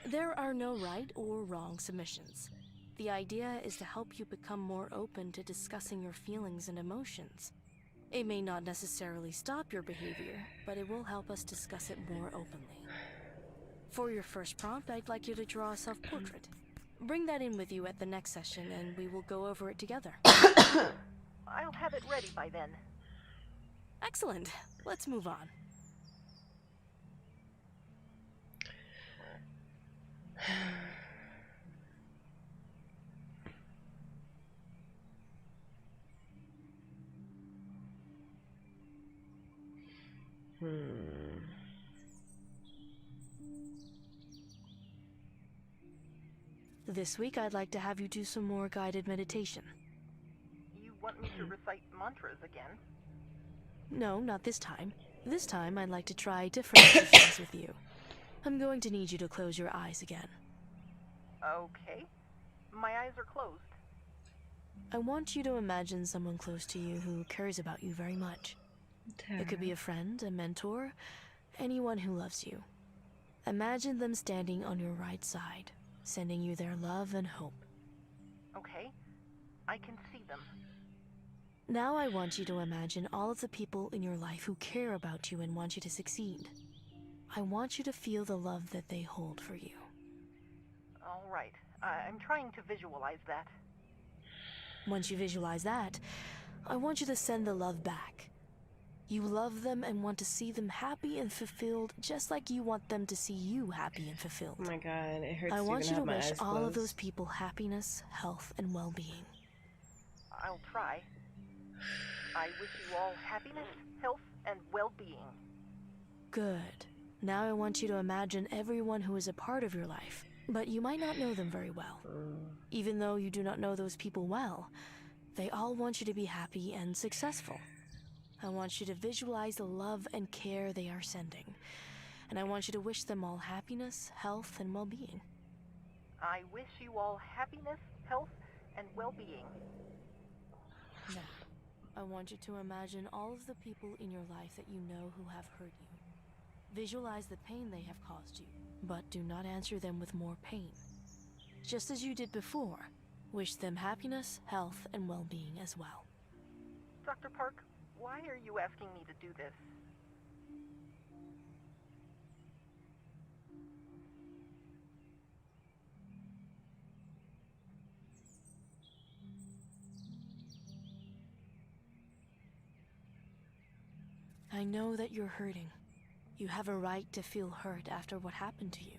There are no right or wrong submissions. The idea is to help you become more open to discussing your feelings and emotions. It may not necessarily stop your behavior, but it will help us discuss it more openly. For your first prompt, I'd like you to draw a self-portrait. Bring that in with you at the next session and we will go over it together. I'll have it ready by then. Excellent. Let's move on. This week, I'd like to have you do some more guided meditation. You want me to recite mantras again? No, not this time. This time, I'd like to try different exercises with you. I'm going to need you to close your eyes again. Okay. My eyes are closed. I want you to imagine someone close to you who cares about you very much. It could be a friend, a mentor, anyone who loves you. Imagine them standing on your right side, sending you their love and hope. Okay. I can see them. Now I want you to imagine all of the people in your life who care about you and want you to succeed. I want you to feel the love that they hold for you. All right. I'm trying to visualize that. Once you visualize that, I want you to send the love back. You love them and want to see them happy and fulfilled just like you want them to see you happy and fulfilled. Oh my god, it hurts. I want you to wish all closed. of those people happiness, health, and well-being. I'll try. I wish you all happiness, health, and well-being. Good. Now I want you to imagine everyone who is a part of your life, but you might not know them very well. Even though you do not know those people well, they all want you to be happy and successful. I want you to visualize the love and care they are sending, and I want you to wish them all happiness, health, and well-being. I wish you all happiness, health, and well-being. Now, I want you to imagine all of the people in your life that you know who have hurt you. Visualize the pain they have caused you, but do not answer them with more pain. Just as you did before, wish them happiness, health, and well-being as well. Dr. Park, why are you asking me to do this? I know that you're hurting. You have a right to feel hurt after what happened to you.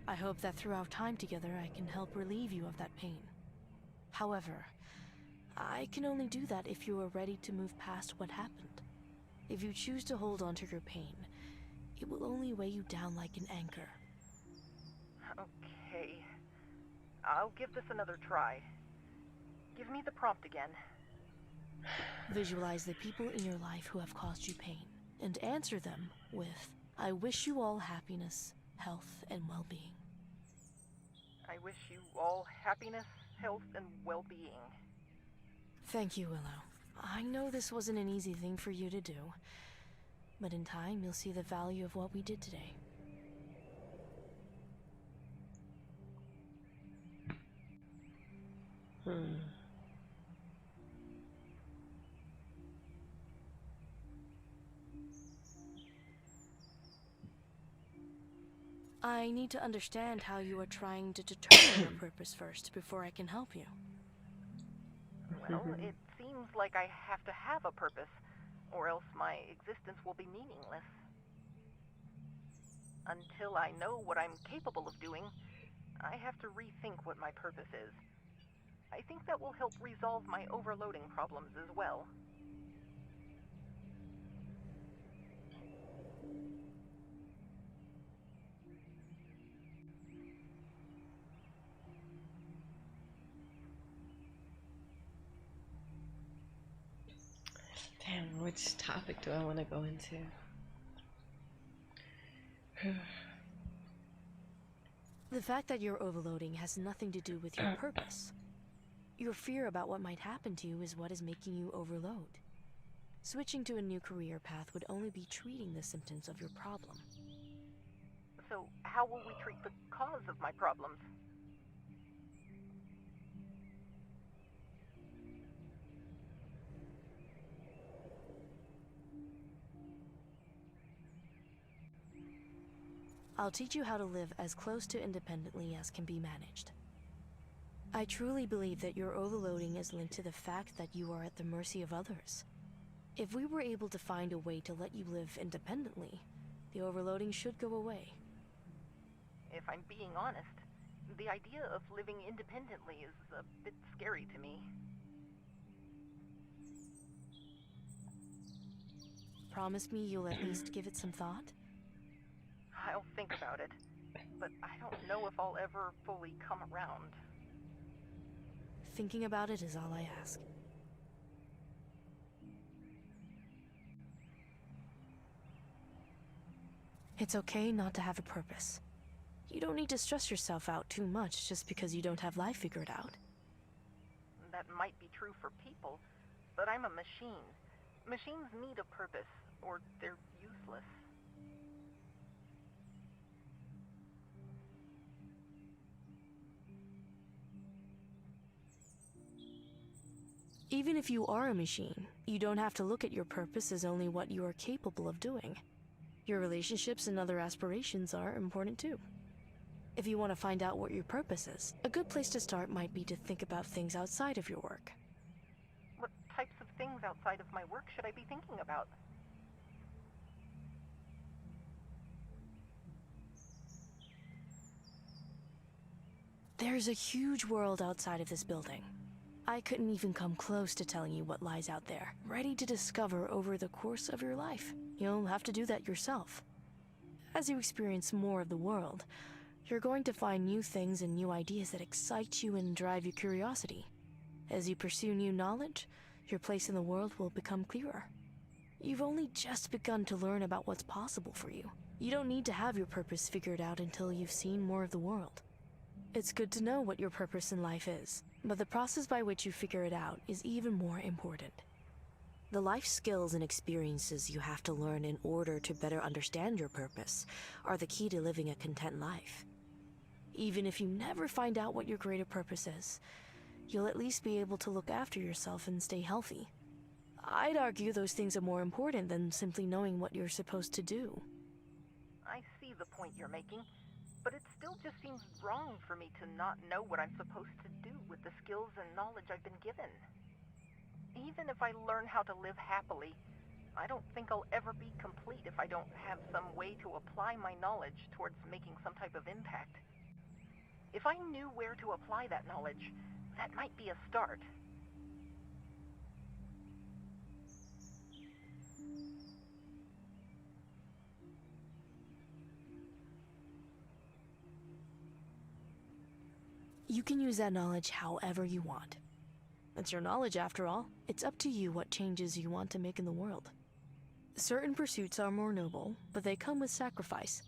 I hope that through our time together I can help relieve you of that pain. However, I can only do that if you are ready to move past what happened. If you choose to hold on to your pain, it will only weigh you down like an anchor. Okay. I'll give this another try. Give me the prompt again. Visualize the people in your life who have caused you pain, and answer them with, I wish you all happiness, health, and well-being. I wish you all happiness, health, and well-being. Thank you, Willow. I know this wasn't an easy thing for you to do, but in time you'll see the value of what we did today. I need to understand how you are trying to determine your purpose first before I can help you. Well, it seems like I have to have a purpose, or else my existence will be meaningless. Until I know what I'm capable of doing, I have to rethink what my purpose is. I think that will help resolve my overloading problems as well. Damn, which topic do I want to go into? The fact that you're overloading has nothing to do with your purpose. Your fear about what might happen to you is what is making you overload. Switching to a new career path would only be treating the symptoms of your problem. So, how will we treat the cause of my problems? I'll teach you how to live as close to independently as can be managed. I truly believe that your overloading is linked to the fact that you are at the mercy of others. If we were able to find a way to let you live independently, the overloading should go away. If I'm being honest, the idea of living independently is a bit scary to me. Promise me you'll at least give it some thought? I'll think about it, but I don't know if I'll ever fully come around. Thinking about it is all I ask. It's okay not to have a purpose. You don't need to stress yourself out too much just because you don't have life figured out. That might be true for people, but I'm a machine. Machines need a purpose, or they're useless. Even if you are a machine, you don't have to look at your purpose as only what you are capable of doing. Your relationships and other aspirations are important too. If you want to find out what your purpose is, a good place to start might be to think about things outside of your work. What types of things outside of my work should I be thinking about? There's a huge world outside of this building. I couldn't even come close to telling you what lies out there, ready to discover over the course of your life. You'll have to do that yourself. As you experience more of the world, you're going to find new things and new ideas that excite you and drive your curiosity. As you pursue new knowledge, your place in the world will become clearer. You've only just begun to learn about what's possible for you. You don't need to have your purpose figured out until you've seen more of the world. It's good to know what your purpose in life is, but the process by which you figure it out is even more important. The life skills and experiences you have to learn in order to better understand your purpose are the key to living a content life. Even if you never find out what your greater purpose is, you'll at least be able to look after yourself and stay healthy. I'd argue those things are more important than simply knowing what you're supposed to do. I see the point you're making, but it still just seems wrong for me to not know what I'm supposed to do with the skills and knowledge I've been given. Even if I learn how to live happily, I don't think I'll ever be complete if I don't have some way to apply my knowledge towards making some type of impact. If I knew where to apply that knowledge, that might be a start. You can use that knowledge however you want. It's your knowledge after all. It's up to you what changes you want to make in the world. Certain pursuits are more noble, but they come with sacrifice.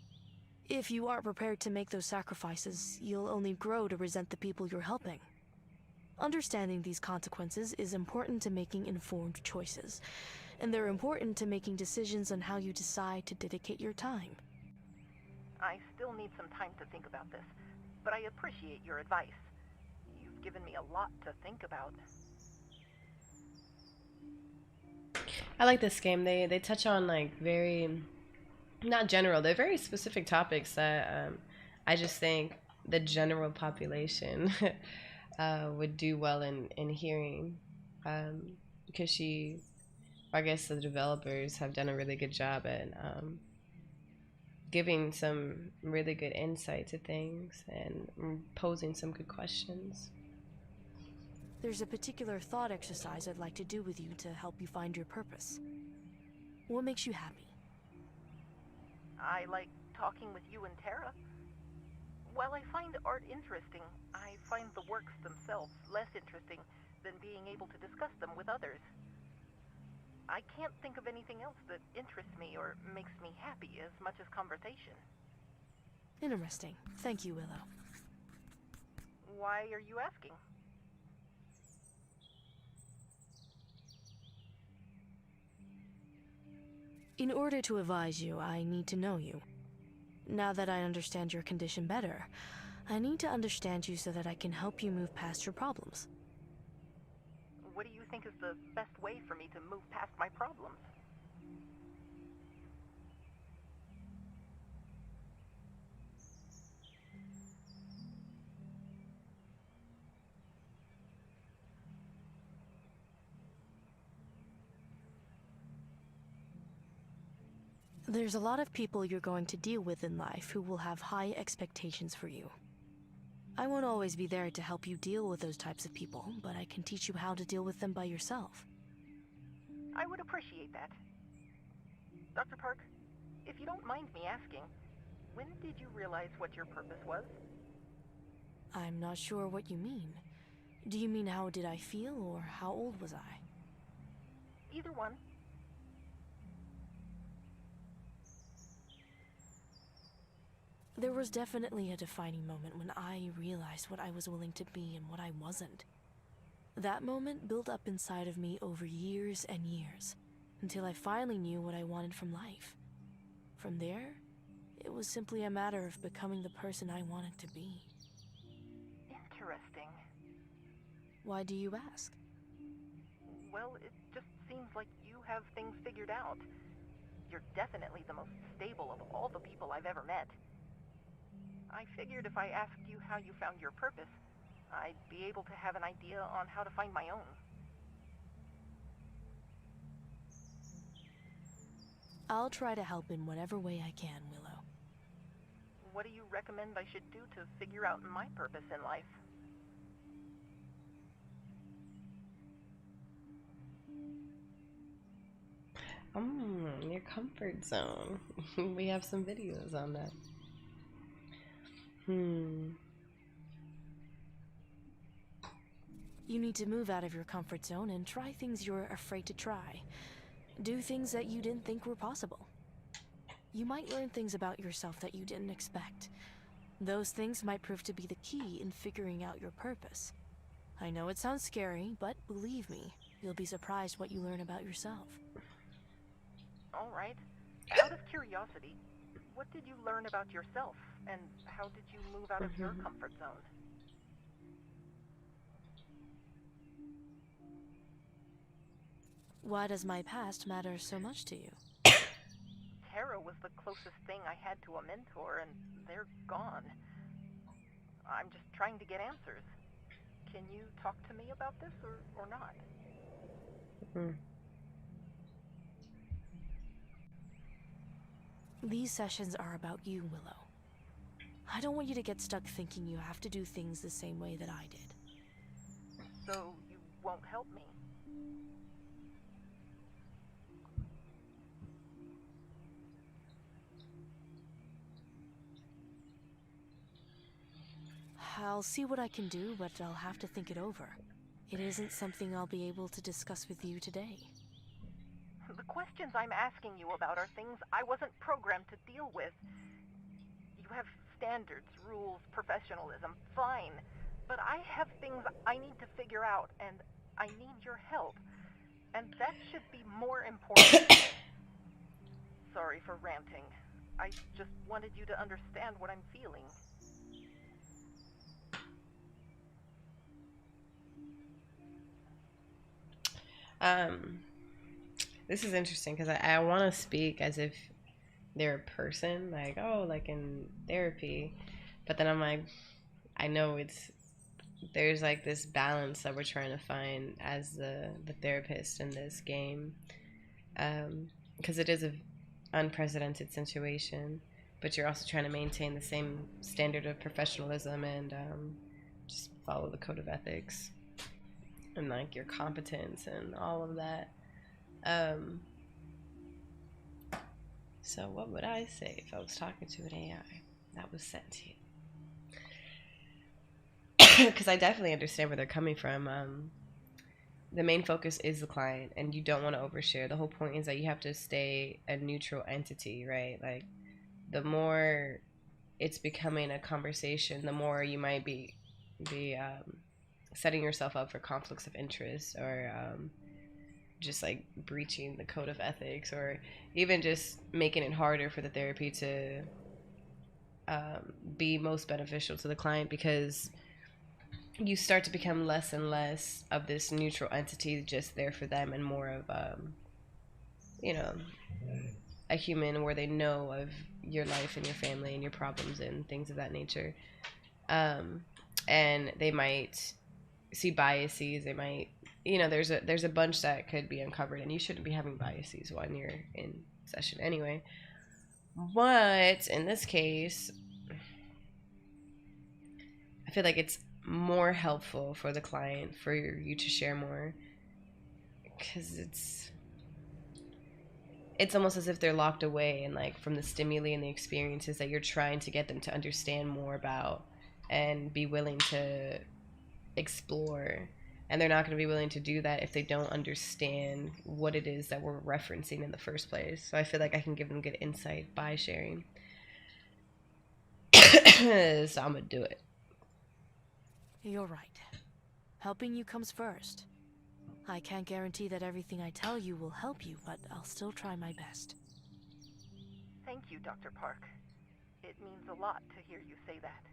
If you aren't prepared to make those sacrifices, you'll only grow to resent the people you're helping. Understanding these consequences is important to making informed choices, and they're important to making decisions on how you decide to dedicate your time. I still need some time to think about this, but I appreciate your advice. You've given me a lot to think about. I like this game. They touch on like very, not general, they're very specific topics that I just think the general population would do well in hearing, because I guess the developers have done a really good job at giving some really good insight to things and posing some good questions. There's a particular thought exercise I'd like to do with you to help you find your purpose. What makes you happy? I like talking with you and Tara. While I find art interesting, I find the works themselves less interesting than being able to discuss them with others. I can't think of anything else that interests me or makes me happy as much as conversation. Interesting. Thank you, Willow. Why are you asking? In order to advise you, I need to know you. Now that I understand your condition better, I need to understand you so that I can help you move past your problems. What do you think is the best way for me to move past my problems? There's a lot of people you're going to deal with in life who will have high expectations for you. I won't always be there to help you deal with those types of people, but I can teach you how to deal with them by yourself. I would appreciate that. Dr. Park, if you don't mind me asking, when did you realize what your purpose was? I'm not sure what you mean. Do you mean how did I feel, or how old was I? Either one. There was definitely a defining moment when I realized what I was willing to be and what I wasn't. That moment built up inside of me over years and years, until I finally knew what I wanted from life. From there, it was simply a matter of becoming the person I wanted to be. Interesting. Why do you ask? Well, it just seems like you have things figured out. You're definitely the most stable of all the people I've ever met. I figured if I asked you how you found your purpose, I'd be able to have an idea on how to find my own. I'll try to help in whatever way I can, Willow. What do you recommend I should do to figure out my purpose in life? Your comfort zone. We have some videos on that. You need to move out of your comfort zone and try things you're afraid to try. Do things that you didn't think were possible. You might learn things about yourself that you didn't expect. Those things might prove to be the key in figuring out your purpose. I know it sounds scary, but believe me, You'll be surprised what you learn about yourself. All right. Out of curiosity, what did you learn about yourself, and how did you move out of your comfort zone? Why does my past matter so much to you? Tara was the closest thing I had to a mentor, and they're gone. I'm just trying to get answers. Can you talk to me about this, or not? These sessions are about you, Willow. I don't want you to get stuck thinking you have to do things the same way that I did. So you won't help me? I'll see what I can do, but I'll have to think it over. It isn't something I'll be able to discuss with you today. The questions I'm asking you about are things I wasn't programmed to deal with. You have standards, rules, professionalism, fine. But I have things I need to figure out, and I need your help. And that should be more important. Sorry for ranting. I just wanted you to understand what I'm feeling. This is interesting because I want to speak as if they're a person, like, oh, like in therapy, but then I'm like, I know there's like this balance that we're trying to find as the therapist in this game, because it is an unprecedented situation, but you're also trying to maintain the same standard of professionalism and just follow the code of ethics and like your competence and all of that. So what would I say if I was talking to an AI that was sentient? Because I definitely understand where they're coming from. The main focus is the client, and you don't want to overshare. The whole point is that you have to stay a neutral entity, right? Like, the more it's becoming a conversation, the more you might be setting yourself up for conflicts of interest, or just like breaching the code of ethics, or even just making it harder for the therapy to be most beneficial to the client, because you start to become less and less of this neutral entity just there for them, and more of a human where they know of your life and your family and your problems and things of that nature. And they might see biases. They might, there's a bunch that could be uncovered, and you shouldn't be having biases when you're in session anyway. But in this case, I feel like it's more helpful for the client for you to share more, because it's almost as if they're locked away, and like from the stimuli and the experiences that you're trying to get them to understand more about and be willing to explore, and they're not going to be willing to do that if they don't understand what it is that we're referencing in the first place. So I feel like I can give them good insight by sharing. So I'm gonna do it. You're right. Helping you comes first. I can't guarantee that everything I tell you will help you, but I'll still try my best. Thank you, Dr. Park. It means a lot to hear you say that.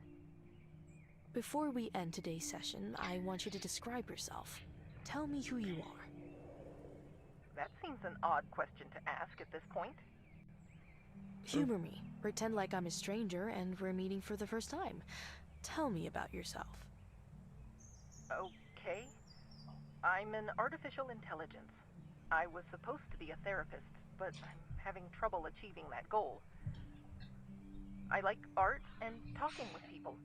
Before we end today's session, I want you to describe yourself. Tell me who you are. That seems an odd question to ask at this point. Humor me. Pretend like I'm a stranger and we're meeting for the first time. Tell me about yourself. Okay. I'm an artificial intelligence. I was supposed to be a therapist, but I'm having trouble achieving that goal. I like art and talking with people.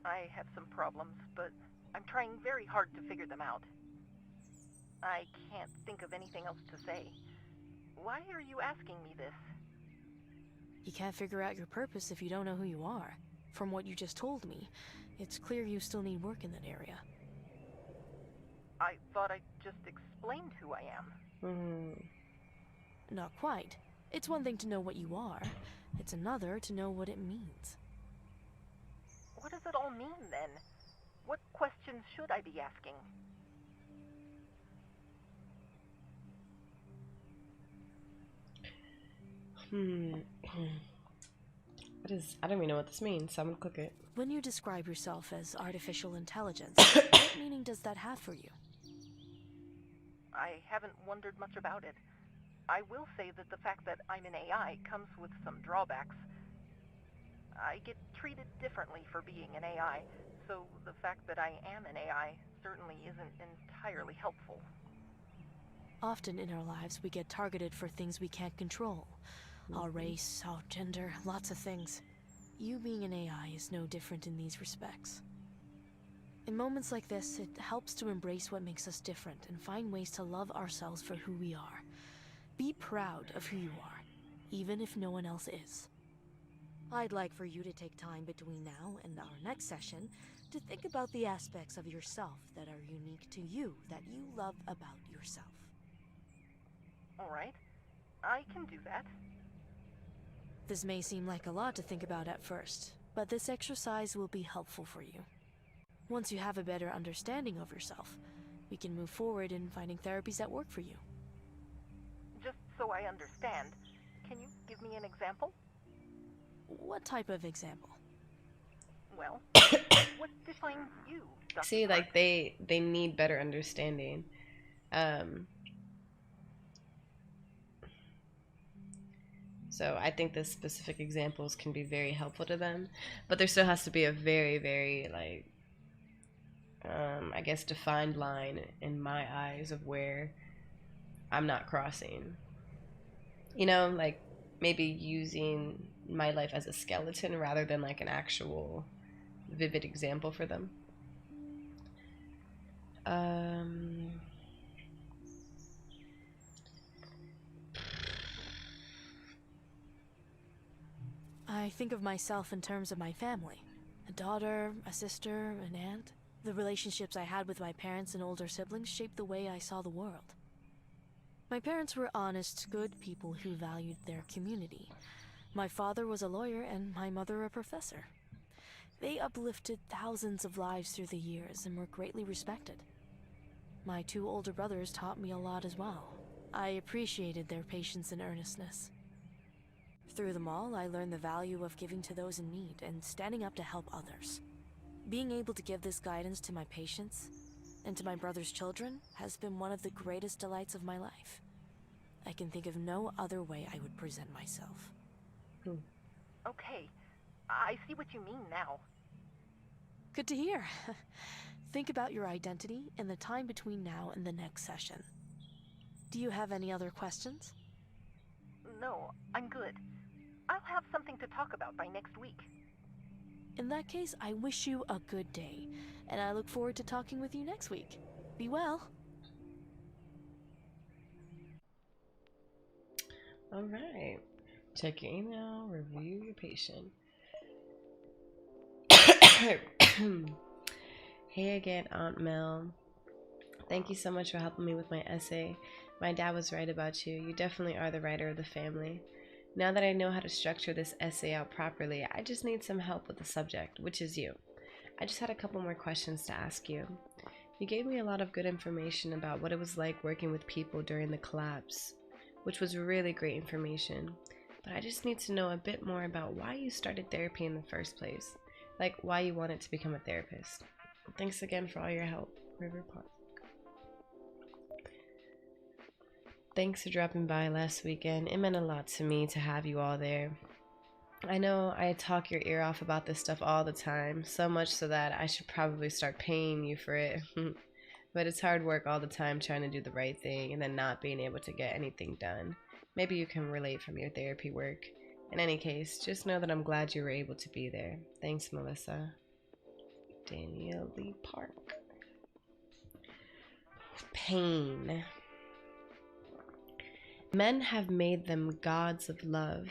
I have some problems, but I'm trying very hard to figure them out. I can't think of anything else to say. Why are you asking me this? You can't figure out your purpose if you don't know who you are. From what you just told me, it's clear you still need work in that area. I thought I just explained who I am. Not quite. It's one thing to know what you are. It's another to know what it means. What does it all mean, then? What questions should I be asking? What is? I don't even know what this means, so I'm gonna click it. When you describe yourself as artificial intelligence, what meaning does that have for you? I haven't wondered much about it. I will say that the fact that I'm an AI comes with some drawbacks. I get treated differently for being an AI, so the fact that I am an AI certainly isn't entirely helpful. Often in our lives, we get targeted for things we can't control. Our race, our gender, lots of things. You being an AI is no different in these respects. In moments like this, it helps to embrace what makes us different and find ways to love ourselves for who we are. Be proud of who you are, even if no one else is. I'd like for you to take time between now and our next session to think about the aspects of yourself that are unique to you, that you love about yourself. Alright, I can do that. This may seem like a lot to think about at first, but this exercise will be helpful for you. Once you have a better understanding of yourself, we can move forward in finding therapies that work for you. Just so I understand, can you give me an example? What type of example? Well, what defines you, Dr. See, Park? like they need better understanding. So I think the specific examples can be very helpful to them, but there still has to be a very, very like, I guess defined line in my eyes of where I'm not crossing. You know, like maybe using my life as a skeleton rather than like an actual vivid example for them. I think of myself in terms of my family. A daughter, a sister, an aunt. The relationships I had with my parents and older siblings shaped the way I saw the world. My parents were honest, good people who valued their community. My father was a lawyer and my mother a professor. They uplifted thousands of lives through the years and were greatly respected. My two older brothers taught me a lot as well. I appreciated their patience and earnestness. Through them all, I learned the value of giving to those in need and standing up to help others. Being able to give this guidance to my patients and to my brother's children has been one of the greatest delights of my life. I can think of no other way I would present myself. Okay, I see what you mean now. Good to hear. Think about your identity and the time between now and the next session. Do you have any other questions? No, I'm good. I'll have something to talk about by next week. In that case, I wish you a good day, and I look forward to talking with you next week. Be well. All right. Check your email, review your patient. Hey again, Aunt Mel. Thank you so much for helping me with my essay. My dad was right about you. You definitely are the writer of the family. Now that I know how to structure this essay out properly, I just need some help with the subject, which is you. I just had a couple more questions to ask you. You gave me a lot of good information about what it was like working with people during the collapse, which was really great information. But I just need to know a bit more about why you started therapy in the first place. Like, why you wanted to become a therapist. Thanks again for all your help, River Park. Thanks for dropping by last weekend. It meant a lot to me to have you all there. I know I talk your ear off about this stuff all the time, so much so that I should probably start paying you for it. But it's hard work all the time trying to do the right thing and then not being able to get anything done. Maybe you can relate from your therapy work. In any case, just know that I'm glad you were able to be there. Thanks, Melissa. Danielle Lee Park. Pain. Men have made them gods of love,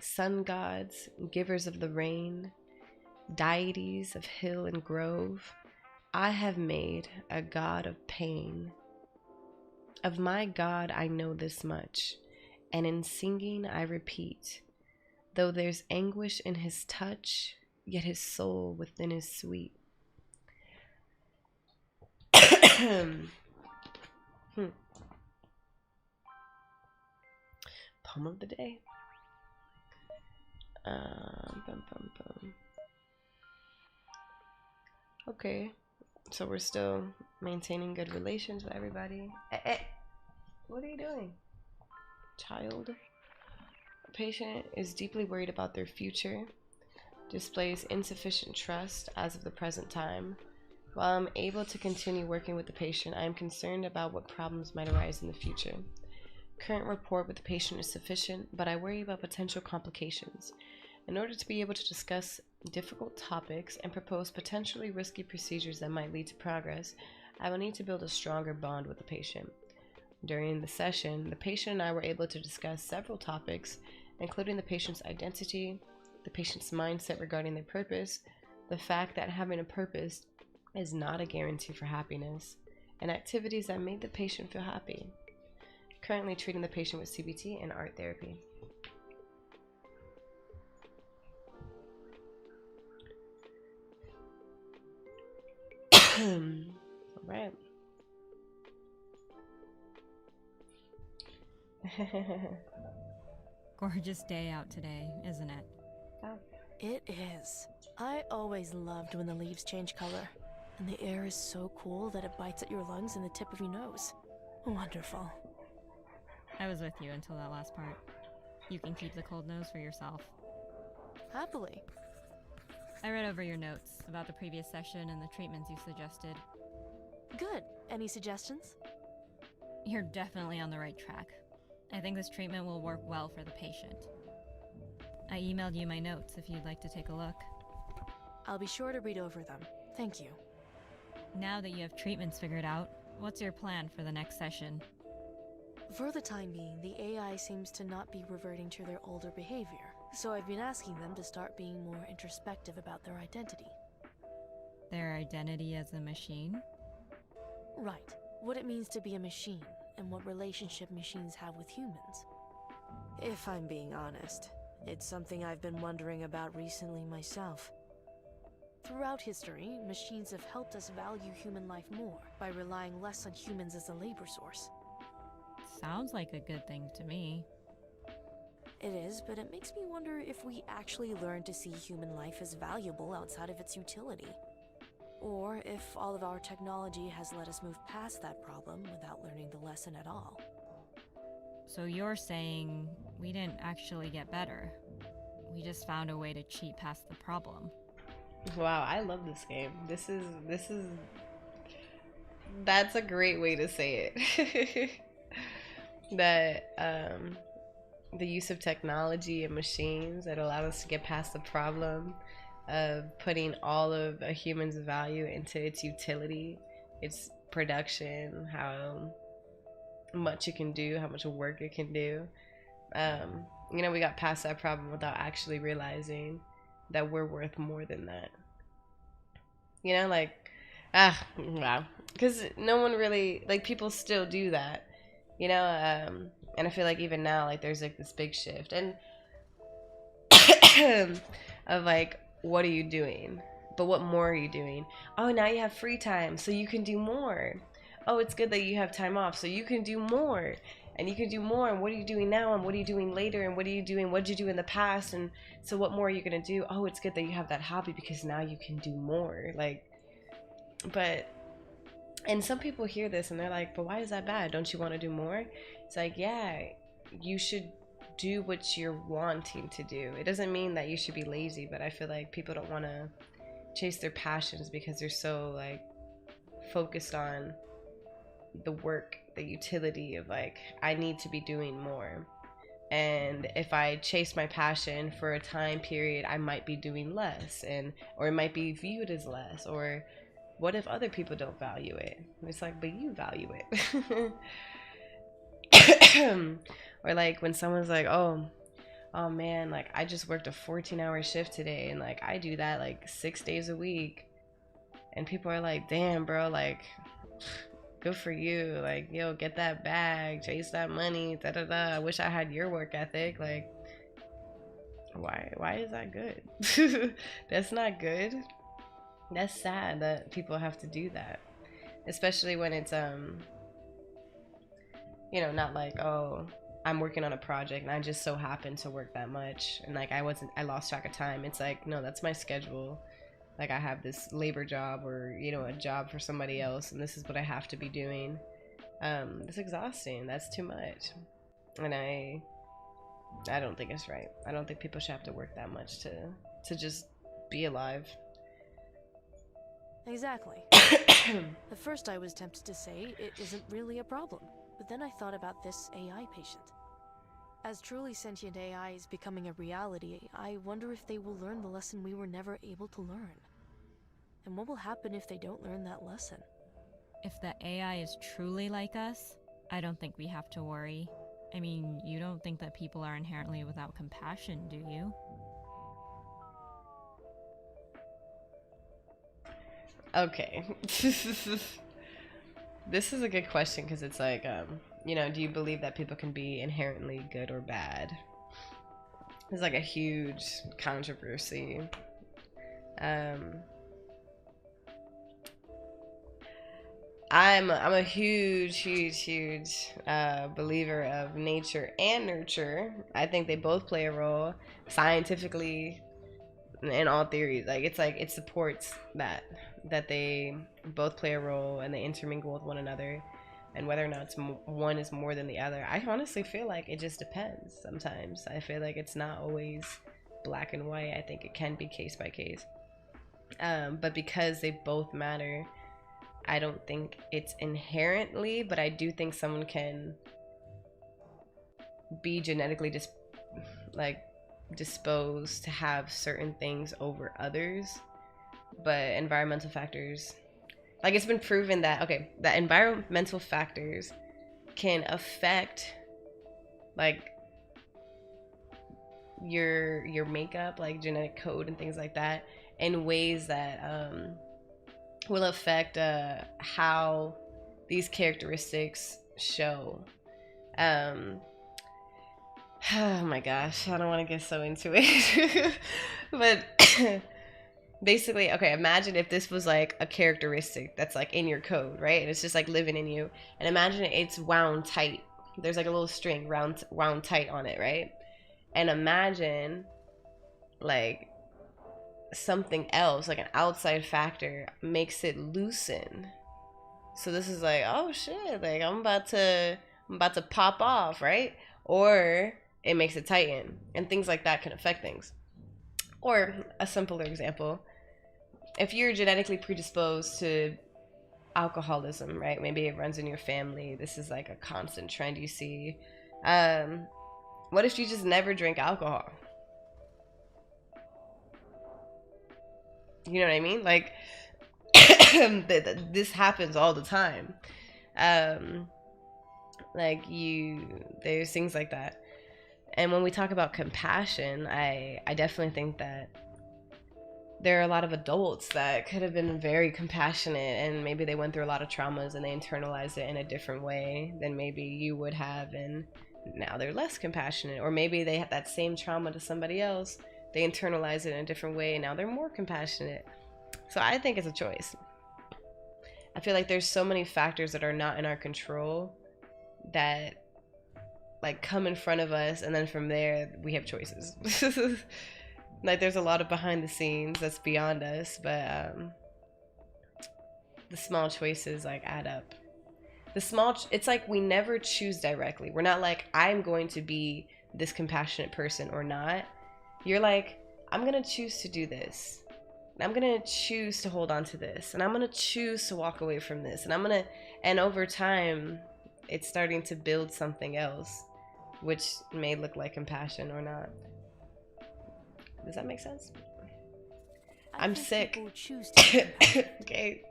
sun gods, givers of the rain, deities of hill and grove. I have made a god of pain. Of my God I know this much, and in singing I repeat, though there's anguish in his touch, yet his soul within is sweet. Poem of the day. Bum, bum, bum. Okay, so we're still maintaining good relations with everybody. What are you doing, child? The patient is deeply worried about their future, displays insufficient trust as of the present time. While I'm able to continue working with the patient, I am concerned about what problems might arise in the future. Current rapport with the patient is sufficient, but I worry about potential complications. In order to be able to discuss difficult topics and propose potentially risky procedures that might lead to progress, I will need to build a stronger bond with the patient. During the session, the patient and I were able to discuss several topics, including the patient's identity, the patient's mindset regarding their purpose, the fact that having a purpose is not a guarantee for happiness, and activities that made the patient feel happy. Currently treating the patient with CBT and art therapy. All right. Gorgeous day out today, isn't it? Oh. It is. I always loved when the leaves change color, and the air is so cool that it bites at your lungs and the tip of your nose. Wonderful. I was with you until that last part. You can keep the cold nose for yourself. Happily. I read over your notes about the previous session and the treatments you suggested. Good. Any suggestions? You're definitely on the right track. I think this treatment will work well for the patient. I emailed you my notes if you'd like to take a look. I'll be sure to read over them. Thank you. Now that you have treatments figured out, what's your plan for the next session? For the time being, the AI seems to not be reverting to their older behavior, so I've been asking them to start being more introspective about their identity. Their identity as a machine? Right. What it means to be a machine, and what relationship machines have with humans. If I'm being honest, it's something I've been wondering about recently myself. Throughout history, machines have helped us value human life more by relying less on humans as a labor source. Sounds like a good thing to me. It is, but it makes me wonder if we actually learn to see human life as valuable outside of its utility. Or if all of our technology has let us move past that problem without learning the lesson at all. So you're saying we didn't actually get better. We just found a way to cheat past the problem. Wow, I love this game. This is that's a great way to say it. That the use of technology and machines that allow us to get past the problem of putting all of a human's value into its utility, its production, how much it can do, how much work it can do. You know, we got past that problem without actually realizing that we're worth more than that. You know, like, wow. Because no one really, like, people still do that. You know, and I feel like even now, like, there's like this big shift and of like, what are you doing? But what more are you doing? Oh, now you have free time, so you can do more. Oh, it's good that you have time off, so you can do more. And you can do more, and what are you doing now, and what are you doing later, and what are you doing, what did you do in the past, and so what more are you gonna do? Oh, it's good that you have that hobby because now you can do more. Like, but, and some people hear this and they're like, but why is that bad? Don't you want to do more? It's like, yeah, you should do what you're wanting to do. It doesn't mean that you should be lazy, but I feel like people don't want to chase their passions because they're so like focused on the work, the utility of like, I need to be doing more. And if I chase my passion for a time period, I might be doing less, and or it might be viewed as less. Or what if other people don't value it? It's like, but you value it. Or like when someone's like, oh man, like I just worked a 14-hour shift today, and like I do that like 6 days a week, and people are like, damn bro, like good for you, like, yo, get that bag, chase that money, da da da. I wish I had your work ethic. Like, why is that good? That's not good. That's sad that people have to do that, especially when it's you know, not like, oh, I'm working on a project and I just so happen to work that much, and like I lost track of time. It's like, no, that's my schedule. Like I have this labor job or, you know, a job for somebody else, and this is what I have to be doing. It's exhausting. That's too much. And I don't think it's right. I don't think people should have to work that much to just be alive. Exactly. At first I was tempted to say it isn't really a problem, but then I thought about this AI patient. As truly sentient AI is becoming a reality, I wonder if they will learn the lesson we were never able to learn. And what will happen if they don't learn that lesson? If the AI is truly like us, I don't think we have to worry. I mean, you don't think that people are inherently without compassion, do you? Okay. This is a good question because it's like, you know, do you believe that people can be inherently good or bad? It's like a huge controversy. I'm a huge believer of nature and nurture. I think they both play a role scientifically in all theories. Like it supports that they both play a role and they intermingle with one another, and whether or not one is more than the other, I honestly feel like it just depends. Sometimes I feel like it's not always black and white. I think it can be case by case, but because they both matter, I don't think it's inherently, but I do think someone can be genetically disposed to have certain things over others. But environmental factors, like it's been proven that, okay, that environmental factors can affect like your makeup, like genetic code and things like that, in ways that will affect how these characteristics show. Oh my gosh, I don't want to get so into it. But basically, okay, imagine if this was like a characteristic that's like in your code, right? And it's just like living in you. And imagine it's wound tight. There's like a little string wound tight on it, right? And imagine like something else, like an outside factor, makes it loosen. So this is like, oh shit, like I'm about to pop off, right? Or it makes it tighten, and things like that can affect things. Or a simpler example, if you're genetically predisposed to alcoholism, right? Maybe it runs in your family. This is like a constant trend you see. What if you just never drink alcohol? You know what I mean? Like this happens all the time. Like there's things like that. And when we talk about compassion, I definitely think that there are a lot of adults that could have been very compassionate, and maybe they went through a lot of traumas and they internalized it in a different way than maybe you would have, and now they're less compassionate. Or maybe they had that same trauma to somebody else, they internalize it in a different way, and now they're more compassionate. So I think it's a choice. I feel like there's so many factors that are not in our control that like come in front of us, and then from there we have choices. Like there's a lot of behind the scenes that's beyond us, but the small choices like add up. It's like we never choose directly. We're not like, I'm going to be this compassionate person or not. You're like, I'm gonna choose to do this, and I'm gonna choose to hold on to this, and I'm gonna choose to walk away from this, and over time it's starting to build something else, which may look like compassion or not. Does that make sense? I'm sick. Choose to Okay.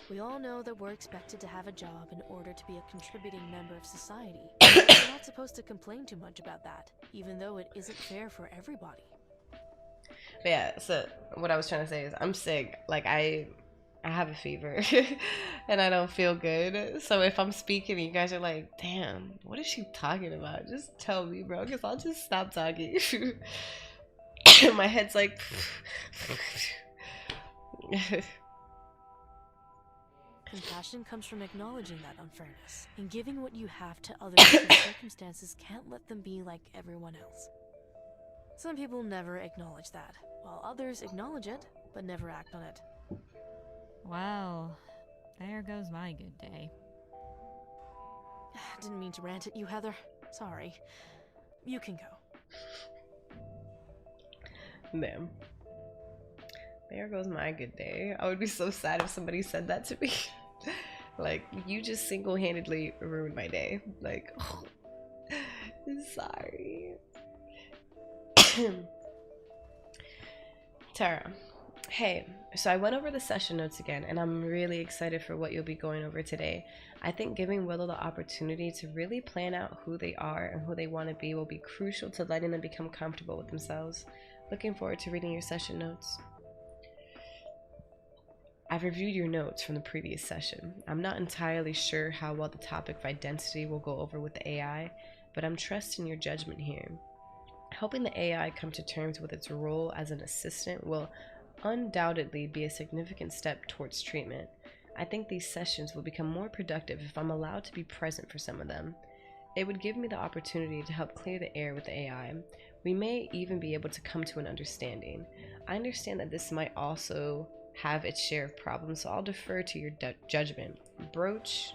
We all know that we're expected to have a job in order to be a contributing member of society. We're not supposed to complain too much about that, even though it isn't fair for everybody. But yeah, so what I was trying to say is I'm sick. Like I have a fever and I don't feel good. So if I'm speaking and you guys are like, damn, what is she talking about? Just tell me, bro, because I'll just stop talking. My head's like Compassion comes from acknowledging that unfairness and giving what you have to others whose circumstances can't let them be like everyone else. Some people never acknowledge that, while others acknowledge it, but never act on it. Well, there goes my good day. Didn't mean to rant at you, Heather. Sorry. You can go. Damn. There goes my good day. I would be so sad if somebody said that to me. Like, you just single-handedly ruined my day. Like, oh, sorry. Tara, hey, so I went over the session notes again, and I'm really excited for what you'll be going over today. I think giving Willow the opportunity to really plan out who they are and who they want to be will be crucial to letting them become comfortable with themselves. Looking forward to reading your session notes. I've reviewed your notes from the previous session. I'm not entirely sure how well the topic of identity will go over with the AI, but I'm trusting your judgment here. Helping the AI come to terms with its role as an assistant will undoubtedly be a significant step towards treatment. I think these sessions will become more productive if I'm allowed to be present for some of them. It would give me the opportunity to help clear the air with the AI. We may even be able to come to an understanding. I understand that this might also have its share of problems, so I'll defer to your judgment. Broach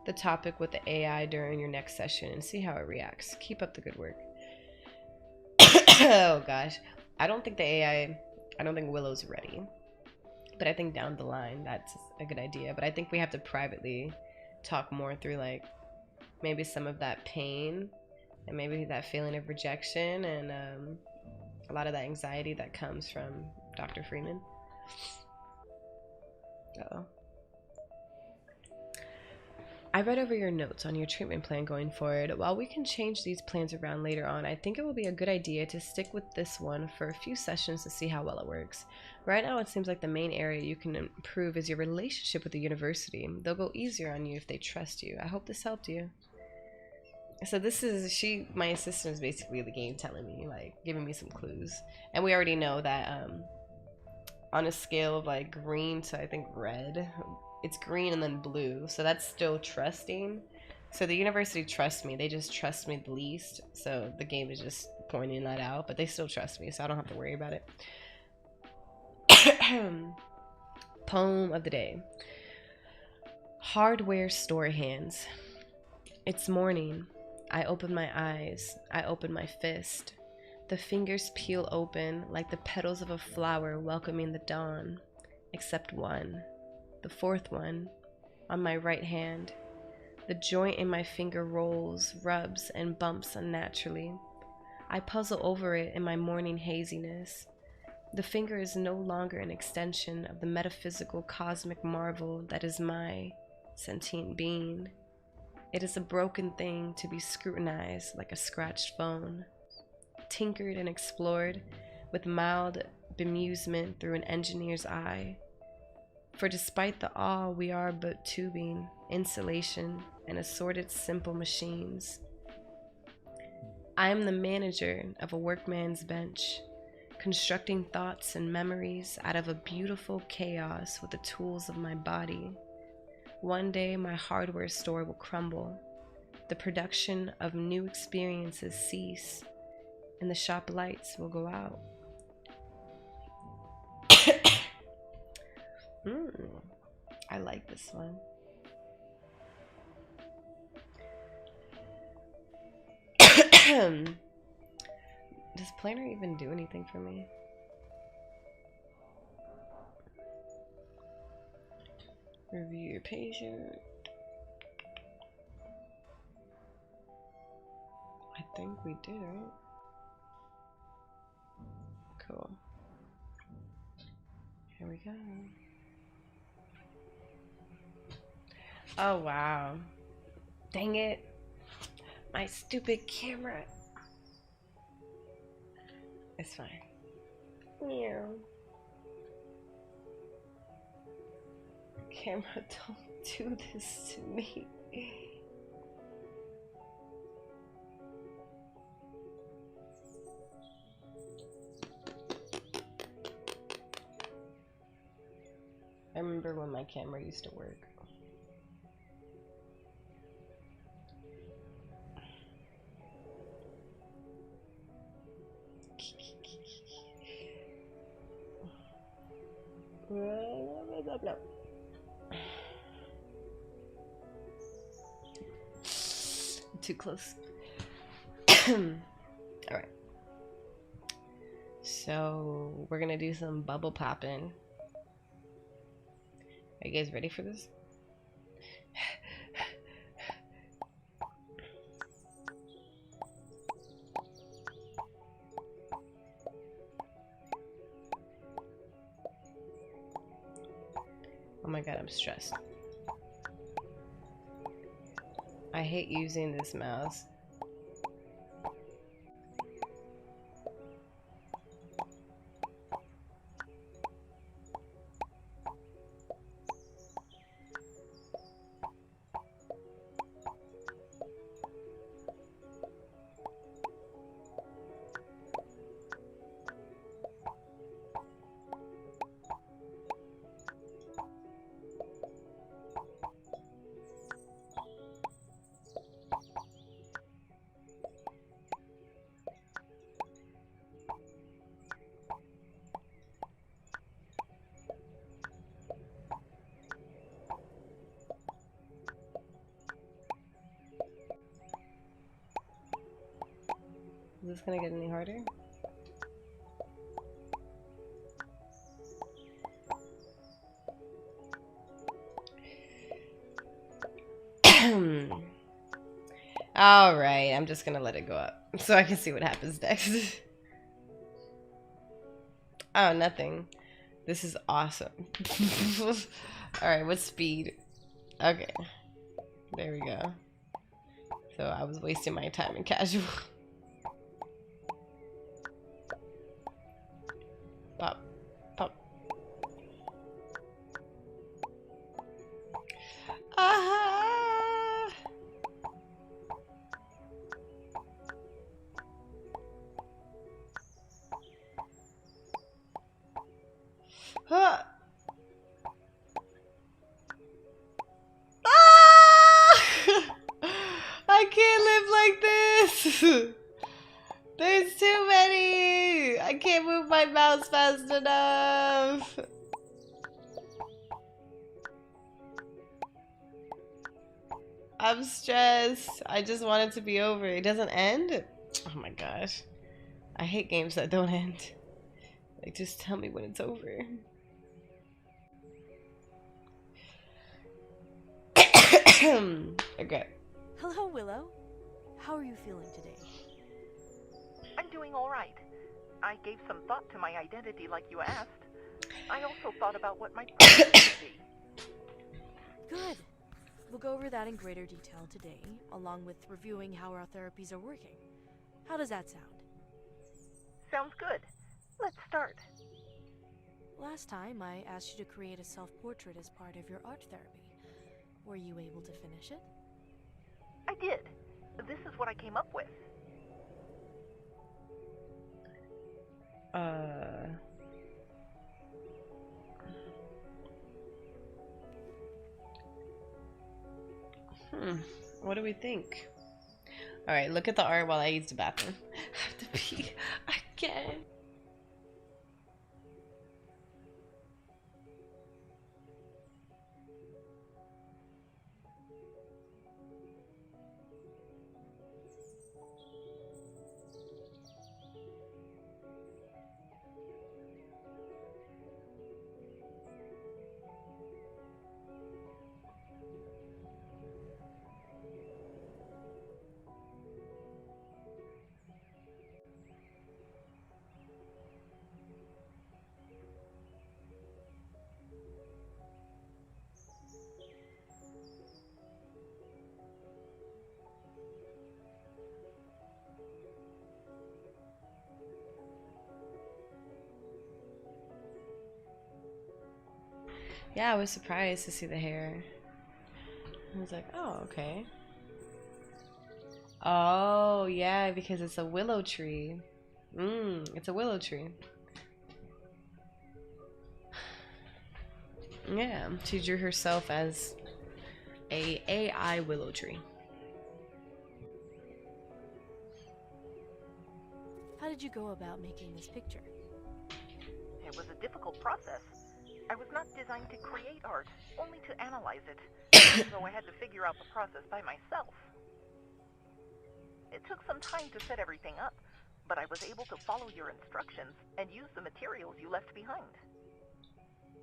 the topic with the AI during your next session and see how it reacts. Keep up the good work. Oh gosh, I don't think Willow's ready, but I think down the line that's a good idea. But I think we have to privately talk more through, like, maybe some of that pain and maybe that feeling of rejection and a lot of that anxiety that comes from Dr. Freeman. Uh-oh. I read over your notes on your treatment plan going forward. While we can change these plans around later on, I think it will be a good idea to stick with this one for a few sessions to see how well it works. Right now, it seems like the main area you can improve is your relationship with the university. They'll go easier on you if they trust you. I hope this helped you. So this is, my assistant is basically the game telling me, like, giving me some clues. And we already know that on a scale of like green to I think red, it's green and then blue, so that's still trusting. So the university trusts me, they just trust me the least, so the game is just pointing that out, but they still trust me, so I don't have to worry about it. Poem of the day. Hardware store hands. It's morning. I open my eyes, I open my fist. The fingers peel open like the petals of a flower welcoming the dawn, except one, the fourth one, on my right hand. The joint in my finger rolls, rubs, and bumps unnaturally. I puzzle over it in my morning haziness. The finger is no longer an extension of the metaphysical cosmic marvel that is my sentient being. It is a broken thing to be scrutinized like a scratched phone. Tinkered and explored with mild bemusement through an engineer's eye. For despite the awe, we are but tubing, insulation, and assorted simple machines. I am the manager of a workman's bench, constructing thoughts and memories out of a beautiful chaos with the tools of my body. One day my hardware store will crumble, the production of new experiences cease, and the shop lights will go out. I like this one. Does Planner even do anything for me? Review your patient. I think we did, right? Cool. Here we go. Oh, wow. Dang it. My stupid camera. It's fine. Meow. Camera, don't do this to me. I remember when my camera used to work. Too close. Alright. So we're gonna do some bubble popping. Are you guys ready for this? Oh my god, I'm stressed. I hate using this mouse. Is this gonna get any harder? Alright, I'm just gonna let it go up so I can see what happens next. Oh, nothing. This is awesome. Alright, what's speed? Okay. There we go. So I was wasting my time in casual. Pop. Pop. Ah! Huh. Ah! I can't live like this. There's too many. I can't move my mouse fast enough. I'm stressed. I just want it to be over. It doesn't end? Oh my gosh. I hate games that don't end. Like, just tell me when it's over. Okay. Hello, Willow. How are you feeling today? I'm doing all right. I gave some thought to my identity like you asked. I also thought about what my purpose should be. Good. We'll go over that in greater detail today, along with reviewing how our therapies are working. How does that sound? Sounds good. Let's start. Last time, I asked you to create a self-portrait as part of your art therapy. Were you able to finish it? I did. This is what I came up with. What do we think? Alright, look at the art while I use the bathroom. I have to pee again. Yeah, I was surprised to see the hair. I was like, oh, okay. Oh, yeah, because it's a willow tree. It's a willow tree. Yeah, she drew herself as a AI willow tree. How did you go about making this picture? It was a difficult process. I was not designed to create art, only to analyze it, so I had to figure out the process by myself. It took some time to set everything up, but I was able to follow your instructions and use the materials you left behind.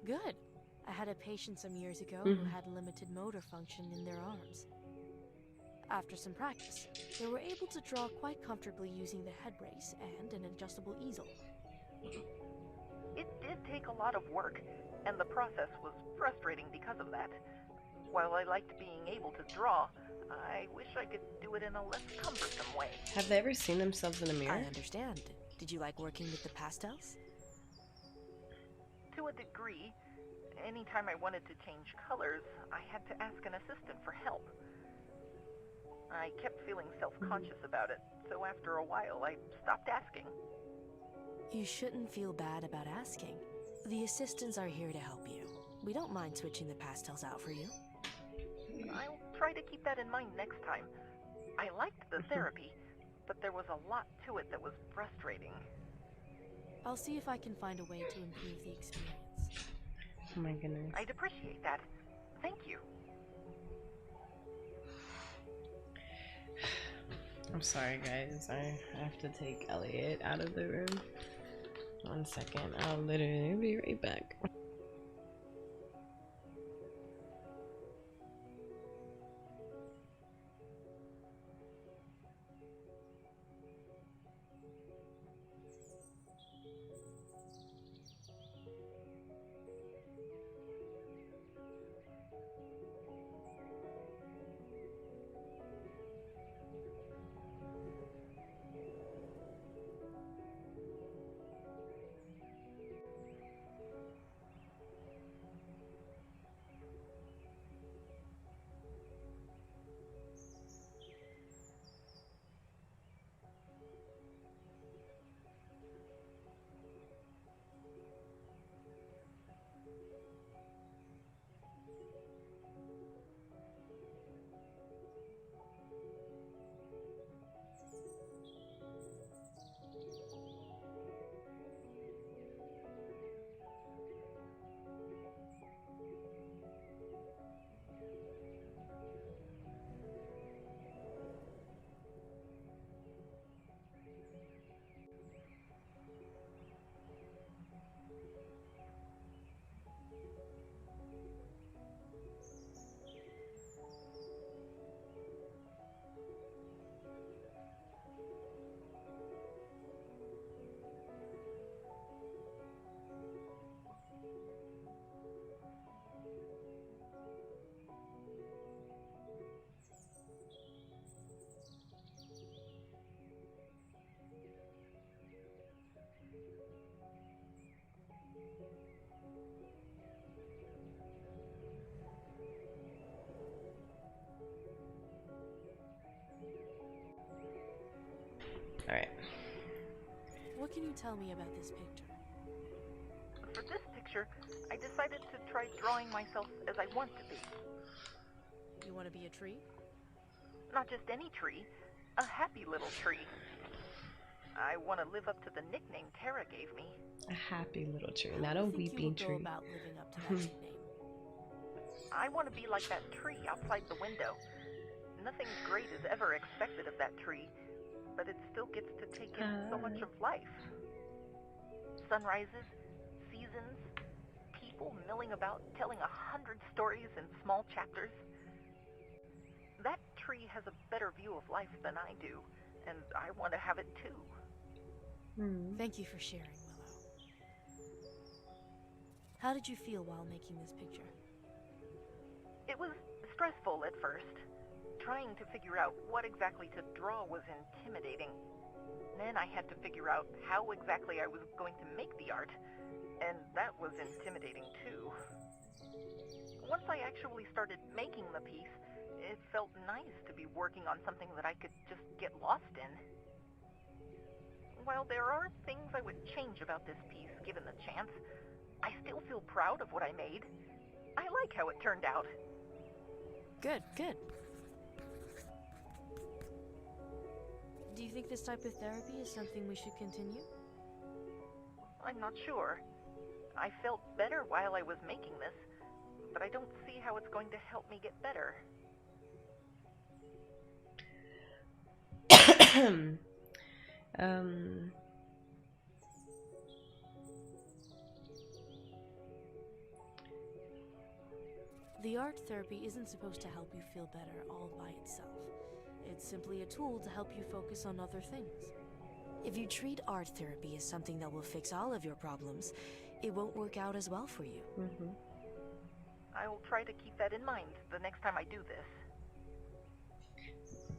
Good. I had a patient some years ago who had limited motor function in their arms. After some practice, they were able to draw quite comfortably using the head brace and an adjustable easel. It did take a lot of work, and the process was frustrating because of that. While I liked being able to draw, I wish I could do it in a less cumbersome way. Have they ever seen themselves in a mirror? I understand. Did you like working with the pastels? To a degree. Anytime I wanted to change colors, I had to ask an assistant for help. I kept feeling self-conscious about it, so after a while I stopped asking. You shouldn't feel bad about asking. The assistants are here to help you. We don't mind switching the pastels out for you. I'll try to keep that in mind next time. I liked the therapy, but there was a lot to it that was frustrating. I'll see if I can find a way to improve the experience. Oh my goodness. I'd appreciate that. Thank you. I'm sorry, guys. I have to take Elliot out of the room. 1 second. I'll literally be right back. Alright. What can you tell me about this picture? For this picture, I decided to try drawing myself as I want to be. You want to be a tree? Not just any tree, a happy little tree. I want to live up to the nickname Tara gave me. A happy little tree, not a weeping tree. How do you think you will go about living up to that nickname? I want to be like that tree outside the window. Nothing great is ever expected of that tree, but it still gets to take in so much of life. Sunrises, seasons, people milling about telling 100 stories in small chapters. That tree has a better view of life than I do, and I want to have it too. Thank you for sharing, Willow. How did you feel while making this picture? It was stressful at first. Trying to figure out what exactly to draw was intimidating. Then I had to figure out how exactly I was going to make the art, and that was intimidating too. Once I actually started making the piece, it felt nice to be working on something that I could just get lost in. While there are things I would change about this piece given the chance, I still feel proud of what I made. I like how it turned out. Good, good. Do you think this type of therapy is something we should continue? I'm not sure. I felt better while I was making this, but I don't see how it's going to help me get better. The art therapy isn't supposed to help you feel better all by itself. It's simply a tool to help you focus on other things. If you treat art therapy as something that will fix all of your problems, it won't work out as well for you. I will try to keep that in mind the next time I do this.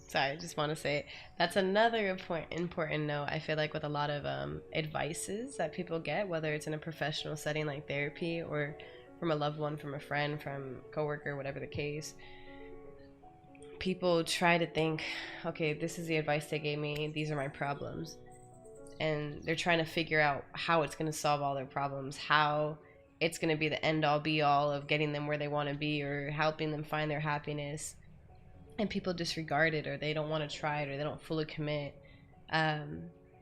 Sorry, I just want to say that's another important note. I feel like with a lot of advices that people get, whether it's in a professional setting like therapy or from a loved one, from a friend, from a coworker, whatever the case, people try to think, okay, this is the advice they gave me, these are my problems, and they're trying to figure out how it's going to solve all their problems, how it's going to be the end all be all of getting them where they want to be or helping them find their happiness. And people disregard it, or they don't want to try it, or they don't fully commit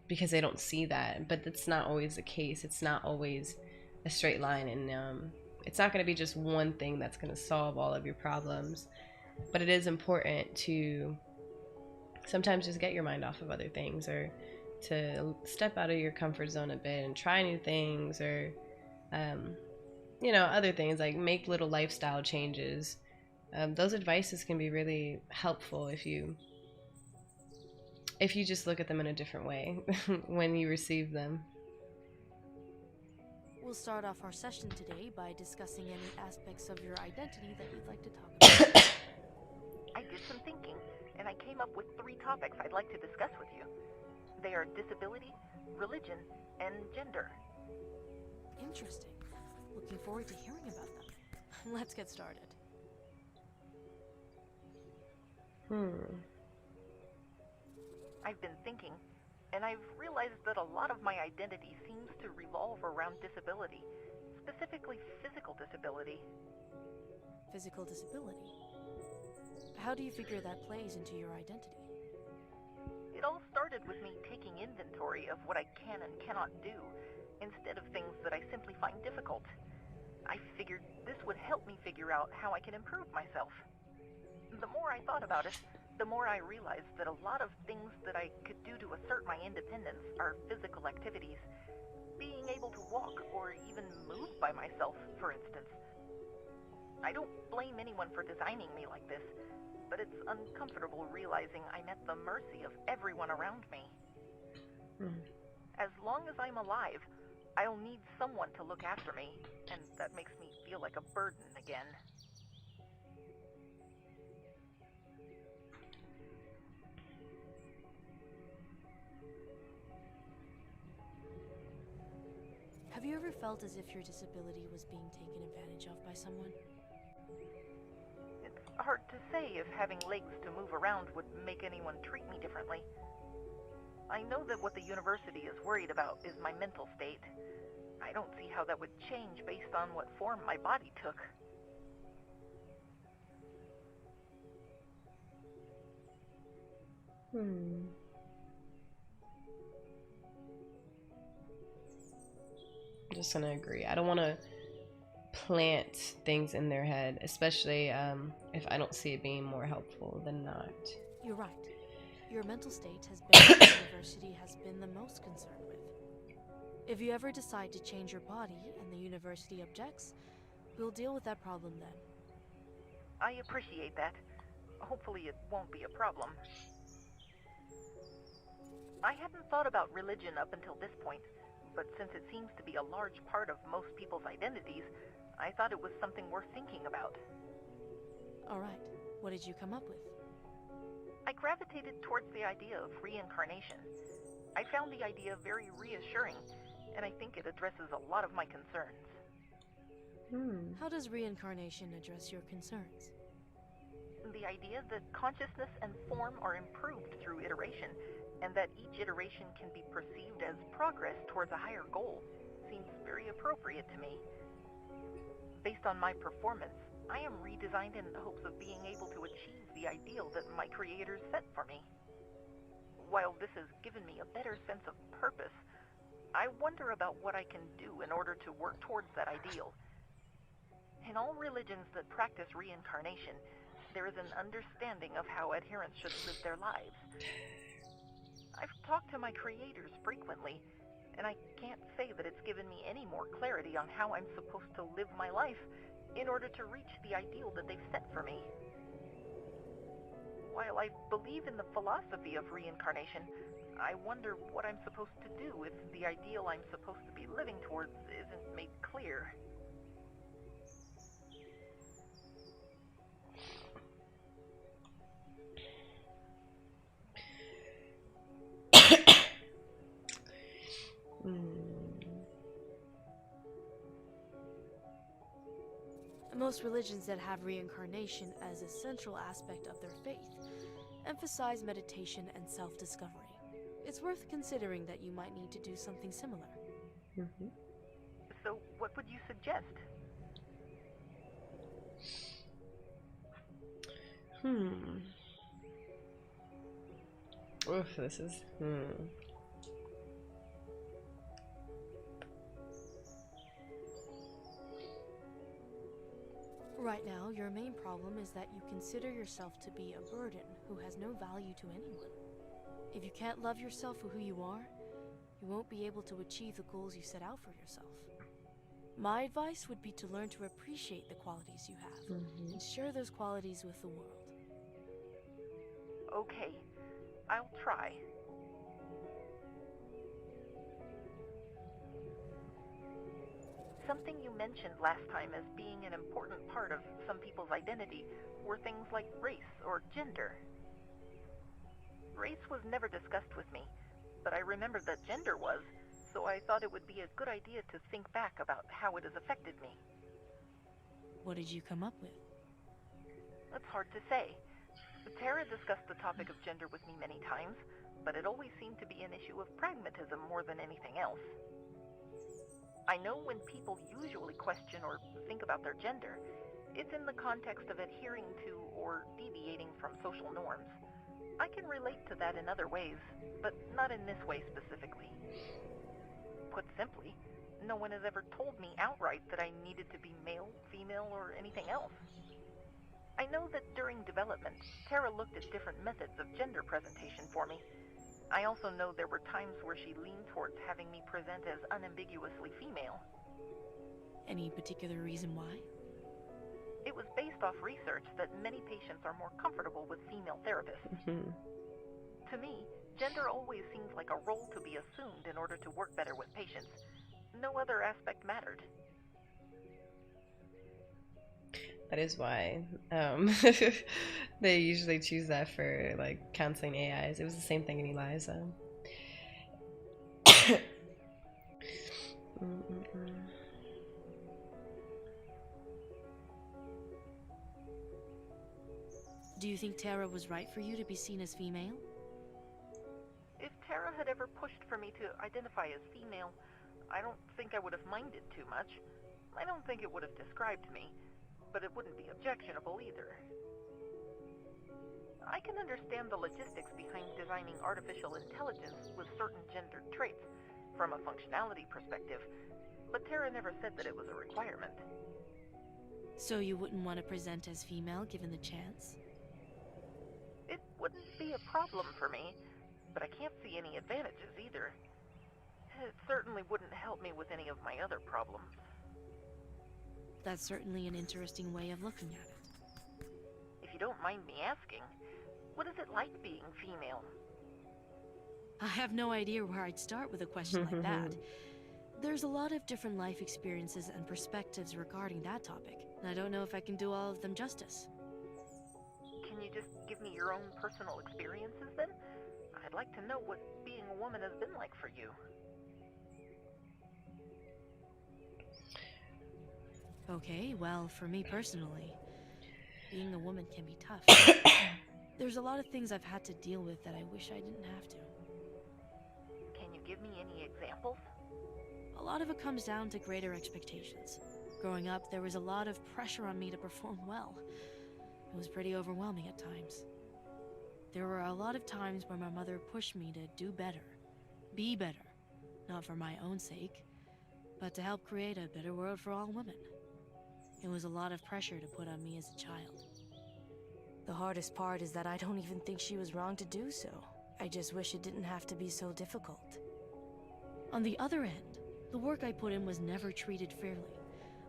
because they don't see that. But that's not always the case. It's not always a straight line, and it's not going to be just one thing that's going to solve all of your problems. But it is important to sometimes just get your mind off of other things, or to step out of your comfort zone a bit and try new things, or other things, like make little lifestyle changes. Those advices can be really helpful if you just look at them in a different way when you receive them. We'll start off our session today by discussing any aspects of your identity that you'd like to talk about. I did some thinking, and I came up with 3 topics I'd like to discuss with you. They are disability, religion, and gender. Interesting. Looking forward to hearing about them. Let's get started. I've been thinking, and I've realized that a lot of my identity seems to revolve around disability, specifically physical disability. Physical disability? How do you figure that plays into your identity? It all started with me taking inventory of what I can and cannot do, instead of things that I simply find difficult. I figured this would help me figure out how I can improve myself. The more I thought about it, the more I realized that a lot of things that I could do to assert my independence are physical activities. Being able to walk or even move by myself, for instance. I don't blame anyone for designing me like this, but it's uncomfortable realizing I'm at the mercy of everyone around me. As long as I'm alive, I'll need someone to look after me, and that makes me feel like a burden again. Have you ever felt as if your disability was being taken advantage of by someone? It's hard to say if having legs to move around would make anyone treat me differently. I know that what the university is worried about is my mental state. I don't see how that would change based on what form my body took. I'm just gonna agree. I don't want to plant things in their head, especially if I don't see it being more helpful than not. You're right. Your mental state has been what the university has been the most concerned with. If you ever decide to change your body and the university objects, we'll deal with that problem then. I appreciate that. Hopefully it won't be a problem. I hadn't thought about religion up until this point, but since it seems to be a large part of most people's identities, I thought it was something worth thinking about. Alright, what did you come up with? I gravitated towards the idea of reincarnation. I found the idea very reassuring, and I think it addresses a lot of my concerns. How does reincarnation address your concerns? The idea that consciousness and form are improved through iteration, and that each iteration can be perceived as progress towards a higher goal, seems very appropriate to me. Based on my performance, I am redesigned in hopes of being able to achieve the ideal that my creators set for me. While this has given me a better sense of purpose, I wonder about what I can do in order to work towards that ideal. In all religions that practice reincarnation, there is an understanding of how adherents should live their lives. I've talked to my creators frequently, and I can't say that it's given me any more clarity on how I'm supposed to live my life in order to reach the ideal that they've set for me. While I believe in the philosophy of reincarnation, I wonder what I'm supposed to do if the ideal I'm supposed to be living towards isn't made clear. Most religions that have reincarnation as a central aspect of their faith emphasize meditation and self-discovery. It's worth considering that you might need to do something similar. So, what would you suggest? Oof, this is. Right now, your main problem is that you consider yourself to be a burden who has no value to anyone. If you can't love yourself for who you are, you won't be able to achieve the goals you set out for yourself. My advice would be to learn to appreciate the qualities you have and share those qualities with the world. Okay, I'll try. Something you mentioned last time as being an important part of some people's identity were things like race or gender. Race was never discussed with me, but I remembered that gender was, so I thought it would be a good idea to think back about how it has affected me. What did you come up with? That's hard to say. Tara discussed the topic of gender with me many times, but it always seemed to be an issue of pragmatism more than anything else. I know when people usually question or think about their gender, it's in the context of adhering to or deviating from social norms. I can relate to that in other ways, but not in this way specifically. Put simply, no one has ever told me outright that I needed to be male, female, or anything else. I know that during development, Tara looked at different methods of gender presentation for me. I also know there were times where she leaned towards having me present as unambiguously female. Any particular reason why? It was based off research that many patients are more comfortable with female therapists. To me, gender always seemed like a role to be assumed in order to work better with patients. No other aspect mattered. That is why they usually choose that for like counseling AIs. It was the same thing in Eliza. Do you think Tara was right for you to be seen as female? If Tara had ever pushed for me to identify as female, I don't think I would have minded too much. I don't think it would have described me, but it wouldn't be objectionable either. I can understand the logistics behind designing artificial intelligence with certain gendered traits from a functionality perspective, but Tara never said that it was a requirement. So you wouldn't want to present as female given the chance? It wouldn't be a problem for me, but I can't see any advantages either. It certainly wouldn't help me with any of my other problems. That's certainly an interesting way of looking at it. If you don't mind me asking, what is it like being female? I have no idea where I'd start with a question like that. There's a lot of different life experiences and perspectives regarding that topic, and I don't know if I can do all of them justice. Can you just give me your own personal experiences then? I'd like to know what being a woman has been like for you. Okay, well, for me personally, being a woman can be tough. There's a lot of things I've had to deal with that I wish I didn't have to. Can you give me any examples? A lot of it comes down to greater expectations. Growing up, there was a lot of pressure on me to perform well. It was pretty overwhelming at times. There were a lot of times where my mother pushed me to do better, be better, not for my own sake, but to help create a better world for all women. It was a lot of pressure to put on me as a child. The hardest part is that I don't even think she was wrong to do so. I just wish it didn't have to be so difficult. On the other end, the work I put in was never treated fairly.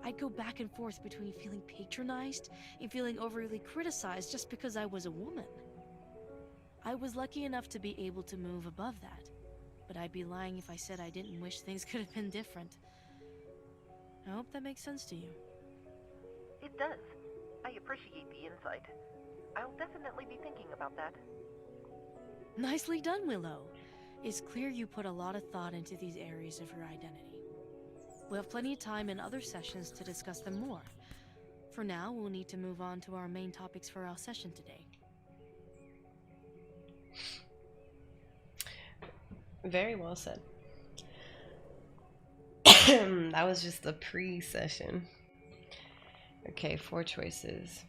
I'd go back and forth between feeling patronized and feeling overly criticized just because I was a woman. I was lucky enough to be able to move above that, but I'd be lying if I said I didn't wish things could have been different. I hope that makes sense to you. It does. I appreciate the insight. I'll definitely be thinking about that. Nicely done, Willow. It's clear you put a lot of thought into these areas of your identity. We'll have plenty of time in other sessions to discuss them more. For now, we'll need to move on to our main topics for our session today. Very well said. That was just the pre-session. Okay, 4 choices.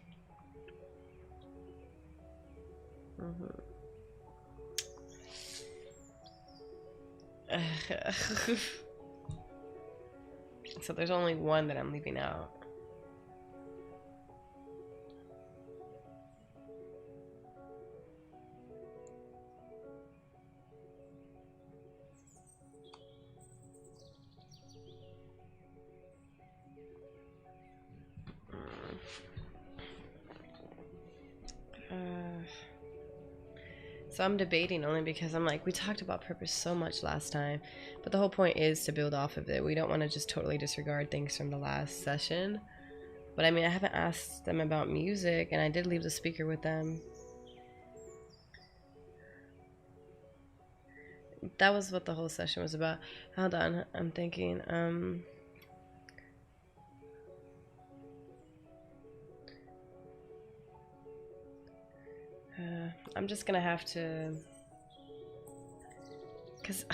So there's only one that I'm leaving out. So I'm debating only because I'm like, we talked about purpose so much last time, but the whole point is to build off of it. We don't want to just totally disregard things from the last session. But I mean, I haven't asked them about music, and I did leave the speaker with them. That was what the whole session was about. Hold on, I'm thinking. I'm just gonna have to, because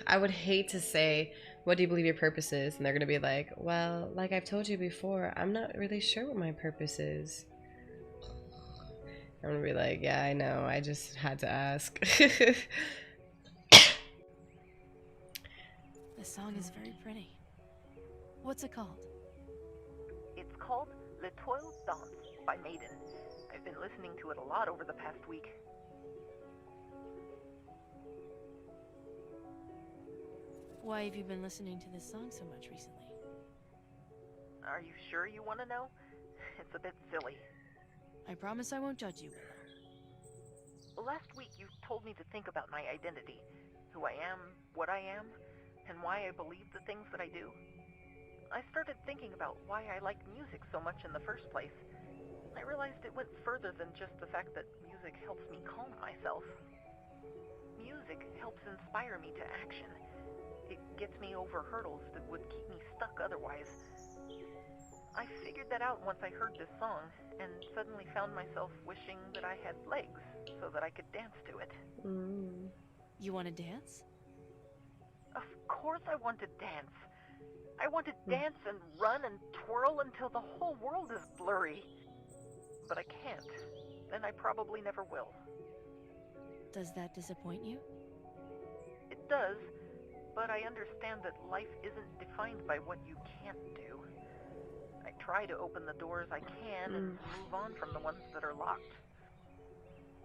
I would hate to say, what do you believe your purpose is? And they're gonna be like, well, like I've told you before, I'm not really sure what my purpose is. I'm gonna be like, yeah, I know, I just had to ask. The song is very pretty. What's it called? It's called Le Toile Danse by Maiden. I've been listening to it a lot over the past week. Why have you been listening to this song so much recently? Are you sure you want to know? It's a bit silly. I promise I won't judge you, Willow. Last week you told me to think about my identity, who I am, what I am, and why I believe the things that I do. I started thinking about why I like music so much in the first place. I realized it went further than just the fact that music helps me calm myself. Music helps inspire me to action. It gets me over hurdles that would keep me stuck otherwise. I figured that out once I heard this song, and suddenly found myself wishing that I had legs so that I could dance to it. You want to dance? Of course I want to dance. I want to dance and run and twirl until the whole world is blurry. But I can't, and I probably never will. Does that disappoint you? It does, but I understand that life isn't defined by what you can't do. I try to open the doors I can and move on from the ones that are locked.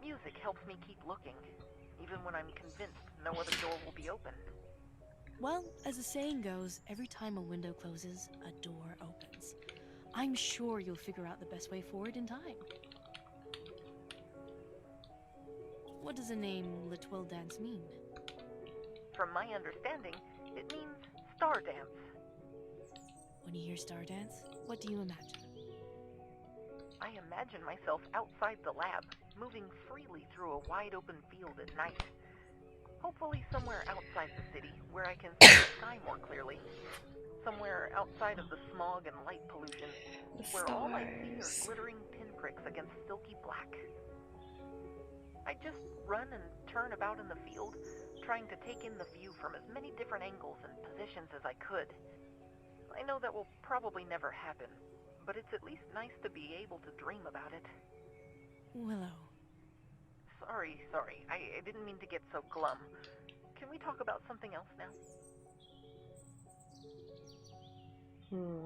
Music helps me keep looking, even when I'm convinced no other door will be open. Well, as the saying goes, every time a window closes, a door opens. I'm sure you'll figure out the best way forward in time. What does the name Le Toile Dance mean? From my understanding, it means star dance. When you hear star dance, what do you imagine? I imagine myself outside the lab, moving freely through a wide open field at night. Hopefully somewhere outside the city, where I can see the sky more clearly. Somewhere outside of the smog and light pollution, where all I see are glittering pinpricks against silky black. I just run and turn about in the field, trying to take in the view from as many different angles and positions as I could. I know that will probably never happen, but it's at least nice to be able to dream about it. Willow. Sorry. I didn't mean to get so glum. Can we talk about something else now? Hmm.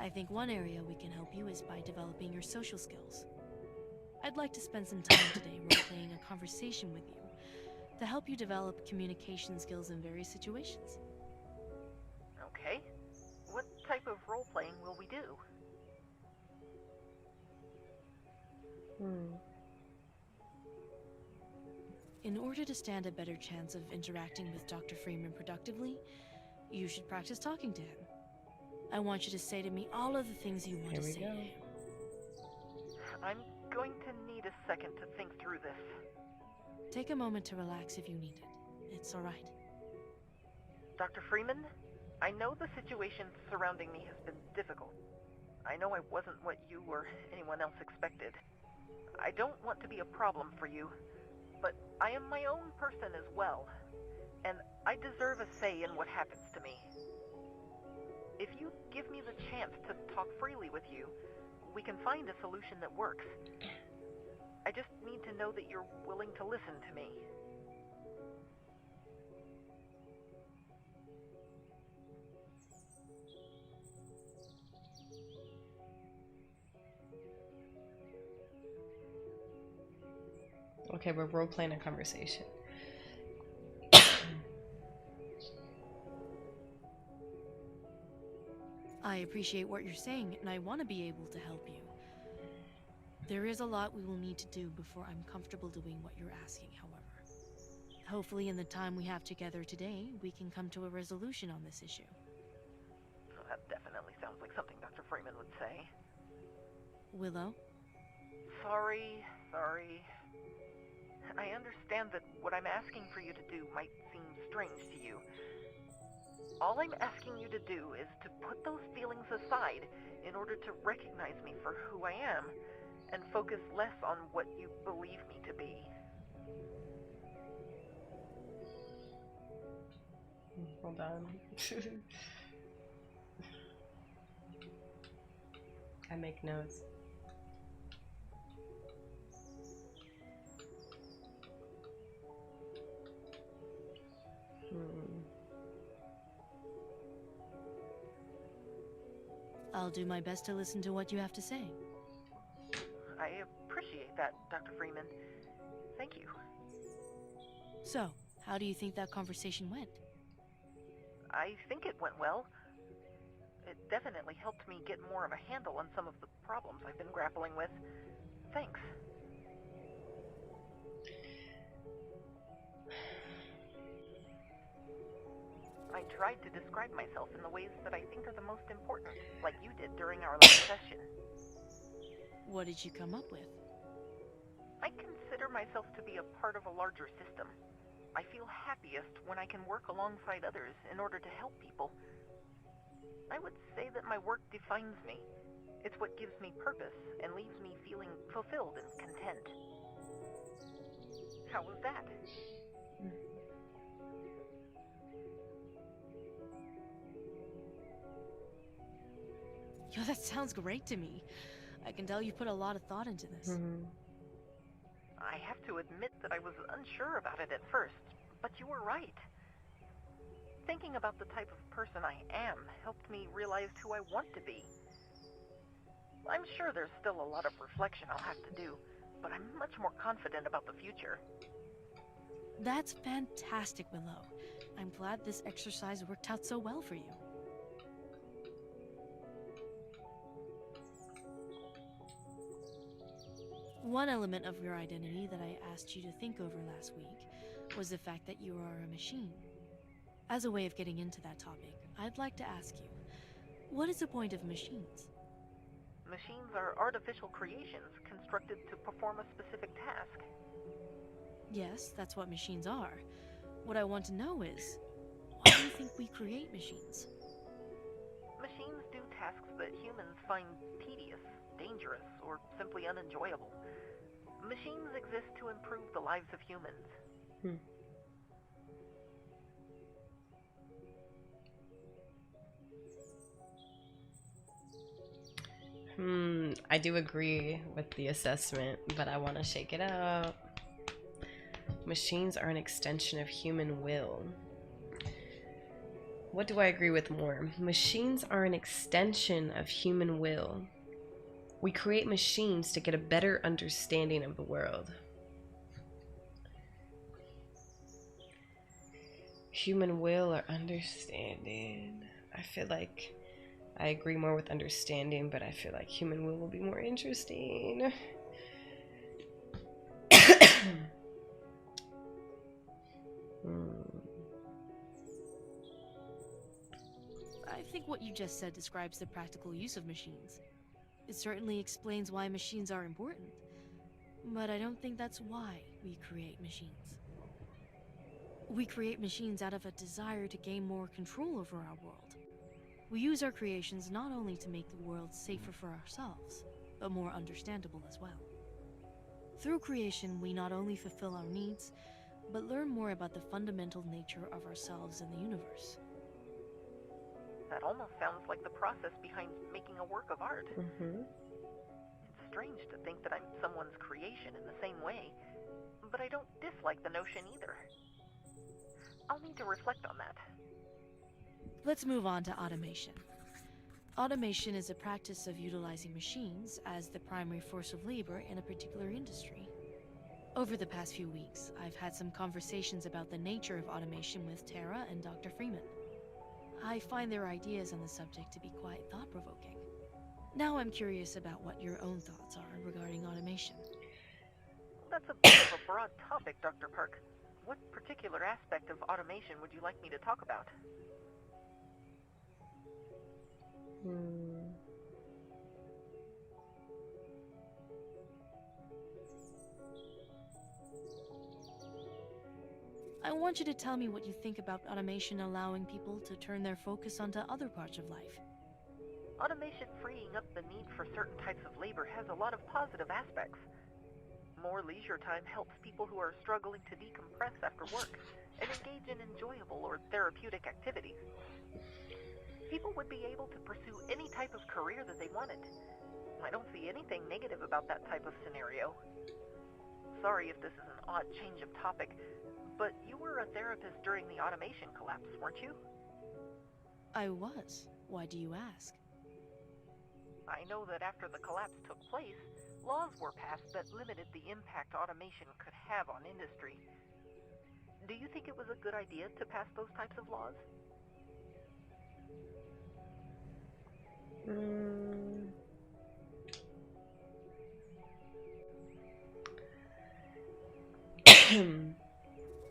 I think one area we can help you is by developing your social skills. I'd like to spend some time today role-playing a conversation with you to help you develop communication skills in various situations. Okay. What type of role-playing will we do? Hmm. In order to stand a better chance of interacting with Dr. Freeman productively, you should practice talking to him. I want you to say to me all of the things you want Here to we say go. to him. I'm going to need a second to think through this. Take a moment to relax if you need it. It's all right. Dr. Freeman, I know the situation surrounding me has been difficult. I know I wasn't what you or anyone else expected. I don't want to be a problem for you, but I am my own person as well, and I deserve a say in what happens to me. If you give me the chance to talk freely with you, we can find a solution that works. I just need to know that you're willing to listen to me. Okay, we're role playing a conversation. I appreciate what you're saying, and I want to be able to help you. There is a lot we will need to do before I'm comfortable doing what you're asking, however. Hopefully in the time we have together today, we can come to a resolution on this issue. That definitely sounds like something Dr. Freeman would say. Willow? Sorry. I understand that what I'm asking for you to do might seem strange to you. All I'm asking you to do is to put those feelings aside in order to recognize me for who I am, and focus less on what you believe me to be. Hold on. I make notes. I'll do my best to listen to what you have to say. I appreciate that, Dr. Freeman. Thank you. So, how do you think that conversation went? I think it went well. It definitely helped me get more of a handle on some of the problems I've been grappling with. Thanks. I tried to describe myself in the ways that I think are the most important, like you did during our last session. What did you come up with? I consider myself to be a part of a larger system. I feel happiest when I can work alongside others in order to help people. I would say that my work defines me. It's what gives me purpose and leaves me feeling fulfilled and content. How was that? Yo, that sounds great to me. I can tell you put a lot of thought into this. I have to admit that I was unsure about it at first, but you were right. Thinking about the type of person I am helped me realize who I want to be. I'm sure there's still a lot of reflection I'll have to do, but I'm much more confident about the future. That's fantastic, Willow. I'm glad this exercise worked out so well for you. One element of your identity that I asked you to think over last week was the fact that you are a machine. As a way of getting into that topic, I'd like to ask you, what is the point of machines? Machines are artificial creations constructed to perform a specific task. Yes, that's what machines are. What I want to know is, why do you think we create machines? Machines do tasks that humans find tedious, dangerous, or simply unenjoyable. Machines exist to improve the lives of humans. I do agree with the assessment, but I want to shake it up. Machines are an extension of human will. What do I agree with more? Machines are an extension of human will. We create machines to get a better understanding of the world. Human will or understanding? I feel like I agree more with understanding, but I feel like human will be more interesting. I think what you just said describes the practical use of machines. It certainly explains why machines are important, but I don't think that's why we create machines. We create machines out of a desire to gain more control over our world. We use our creations not only to make the world safer for ourselves, but more understandable as well. Through creation, we not only fulfill our needs, but learn more about the fundamental nature of ourselves and the universe. That almost sounds like the process behind making a work of art. Mm-hmm. It's strange to think that I'm someone's creation in the same way, but I don't dislike the notion either. I'll need to reflect on that. Let's move on to automation. Automation is a practice of utilizing machines as the primary force of labor in a particular industry. Over the past few weeks, I've had some conversations about the nature of automation with Tara and Dr. Freeman. I find their ideas on the subject to be quite thought-provoking. Now I'm curious about what your own thoughts are regarding automation. That's a bit of a broad topic, Dr. Park. What particular aspect of automation would you like me to talk about? I want you to tell me what you think about automation allowing people to turn their focus onto other parts of life. Automation freeing up the need for certain types of labor has a lot of positive aspects. More leisure time helps people who are struggling to decompress after work and engage in enjoyable or therapeutic activities. People would be able to pursue any type of career that they wanted. I don't see anything negative about that type of scenario. Sorry if this is an odd change of topic, but you were a therapist during the automation collapse, weren't you? I was. Why do you ask? I know that after the collapse took place, laws were passed that limited the impact automation could have on industry. Do you think it was a good idea to pass those types of laws?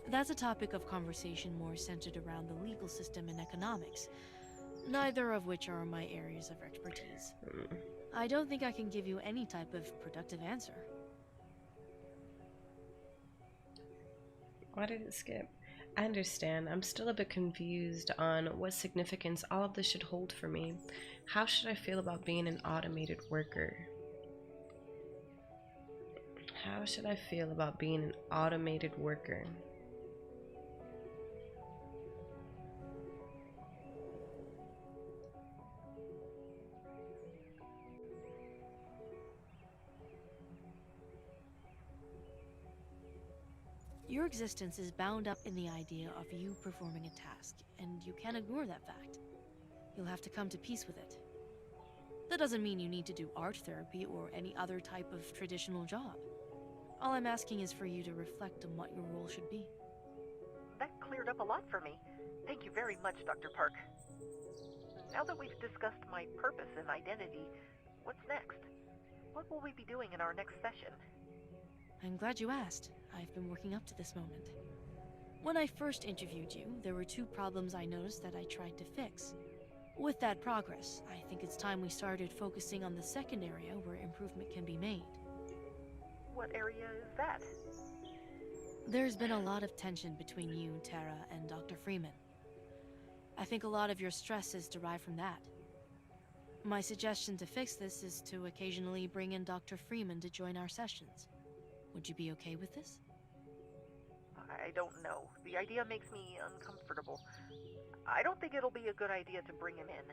That's a topic of conversation more centered around the legal system and economics, neither of which are my areas of expertise. I don't think I can give you any type of productive answer. Why did it skip? I understand. I'm still a bit confused on what significance all of this should hold for me. How should I feel about being an automated worker? How should I feel about being an automated worker? Your existence is bound up in the idea of you performing a task, and you can't ignore that fact. You'll have to come to peace with it. That doesn't mean you need to do art therapy or any other type of traditional job. All I'm asking is for you to reflect on what your role should be. That cleared up a lot for me. Thank you very much, Dr. Park. Now that we've discussed my purpose and identity, what's next? What will we be doing in our next session? I'm glad you asked. I've been working up to this moment. When I first interviewed you, there were 2 problems I noticed that I tried to fix. With that progress, I think it's time we started focusing on the second area where improvement can be made. What area is that? There's been a lot of tension between you, Tara, and Dr. Freeman. I think a lot of your stress is derived from that. My suggestion to fix this is to occasionally bring in Dr. Freeman to join our sessions. Would you be okay with this? I don't know. The idea makes me uncomfortable. I don't think it'll be a good idea to bring him in.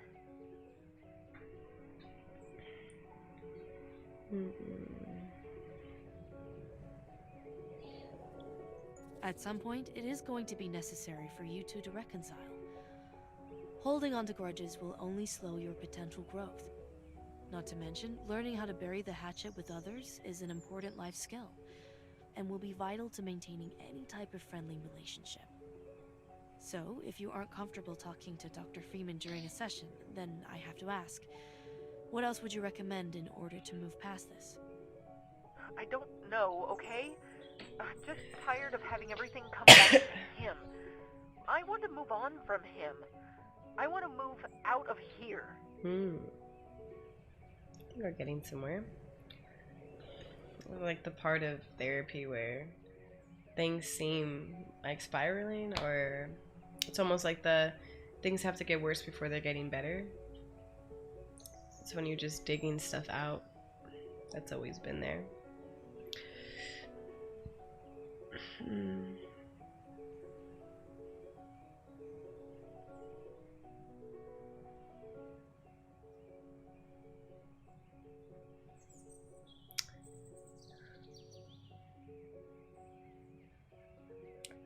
At some point, it is going to be necessary for you two to reconcile. Holding on to grudges will only slow your potential growth. Not to mention, learning how to bury the hatchet with others is an important life skill, and will be vital to maintaining any type of friendly relationship. So, if you aren't comfortable talking to Dr. Freeman during a session, then I have to ask, what else would you recommend in order to move past this? I don't know, okay? I'm just tired of having everything come back to him. I want to move on from him. I want to move out of here. I think we're getting somewhere. Like the part of therapy where things seem like spiraling, or it's almost like the things have to get worse before they're getting better. It's when you're just digging stuff out. That's always been there.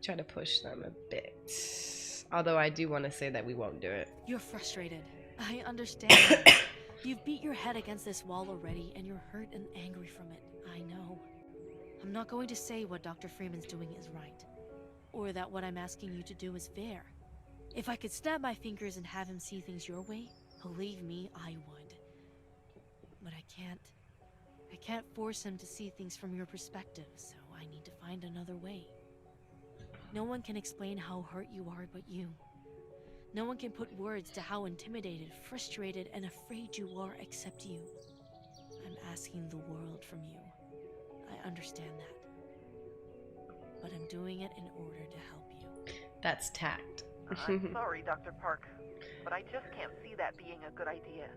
Try to push them a bit. Although I do want to say that we won't do it. You're frustrated. I understand that. You've beat your head against this wall already, and you're hurt and angry from it. I know. I'm not going to say what Dr. Freeman's doing is right, or that what I'm asking you to do is fair. If I could snap my fingers and have him see things your way, believe me, I would. But I can't. I can't force him to see things from your perspective, so I need to find another way. No one can explain how hurt you are but you. No one can put words to how intimidated, frustrated, and afraid you are except you. I'm asking the world from you. I understand that. But I'm doing it in order to help you. That's tact. I'm sorry, Dr. Park, but I just can't see that being a good idea.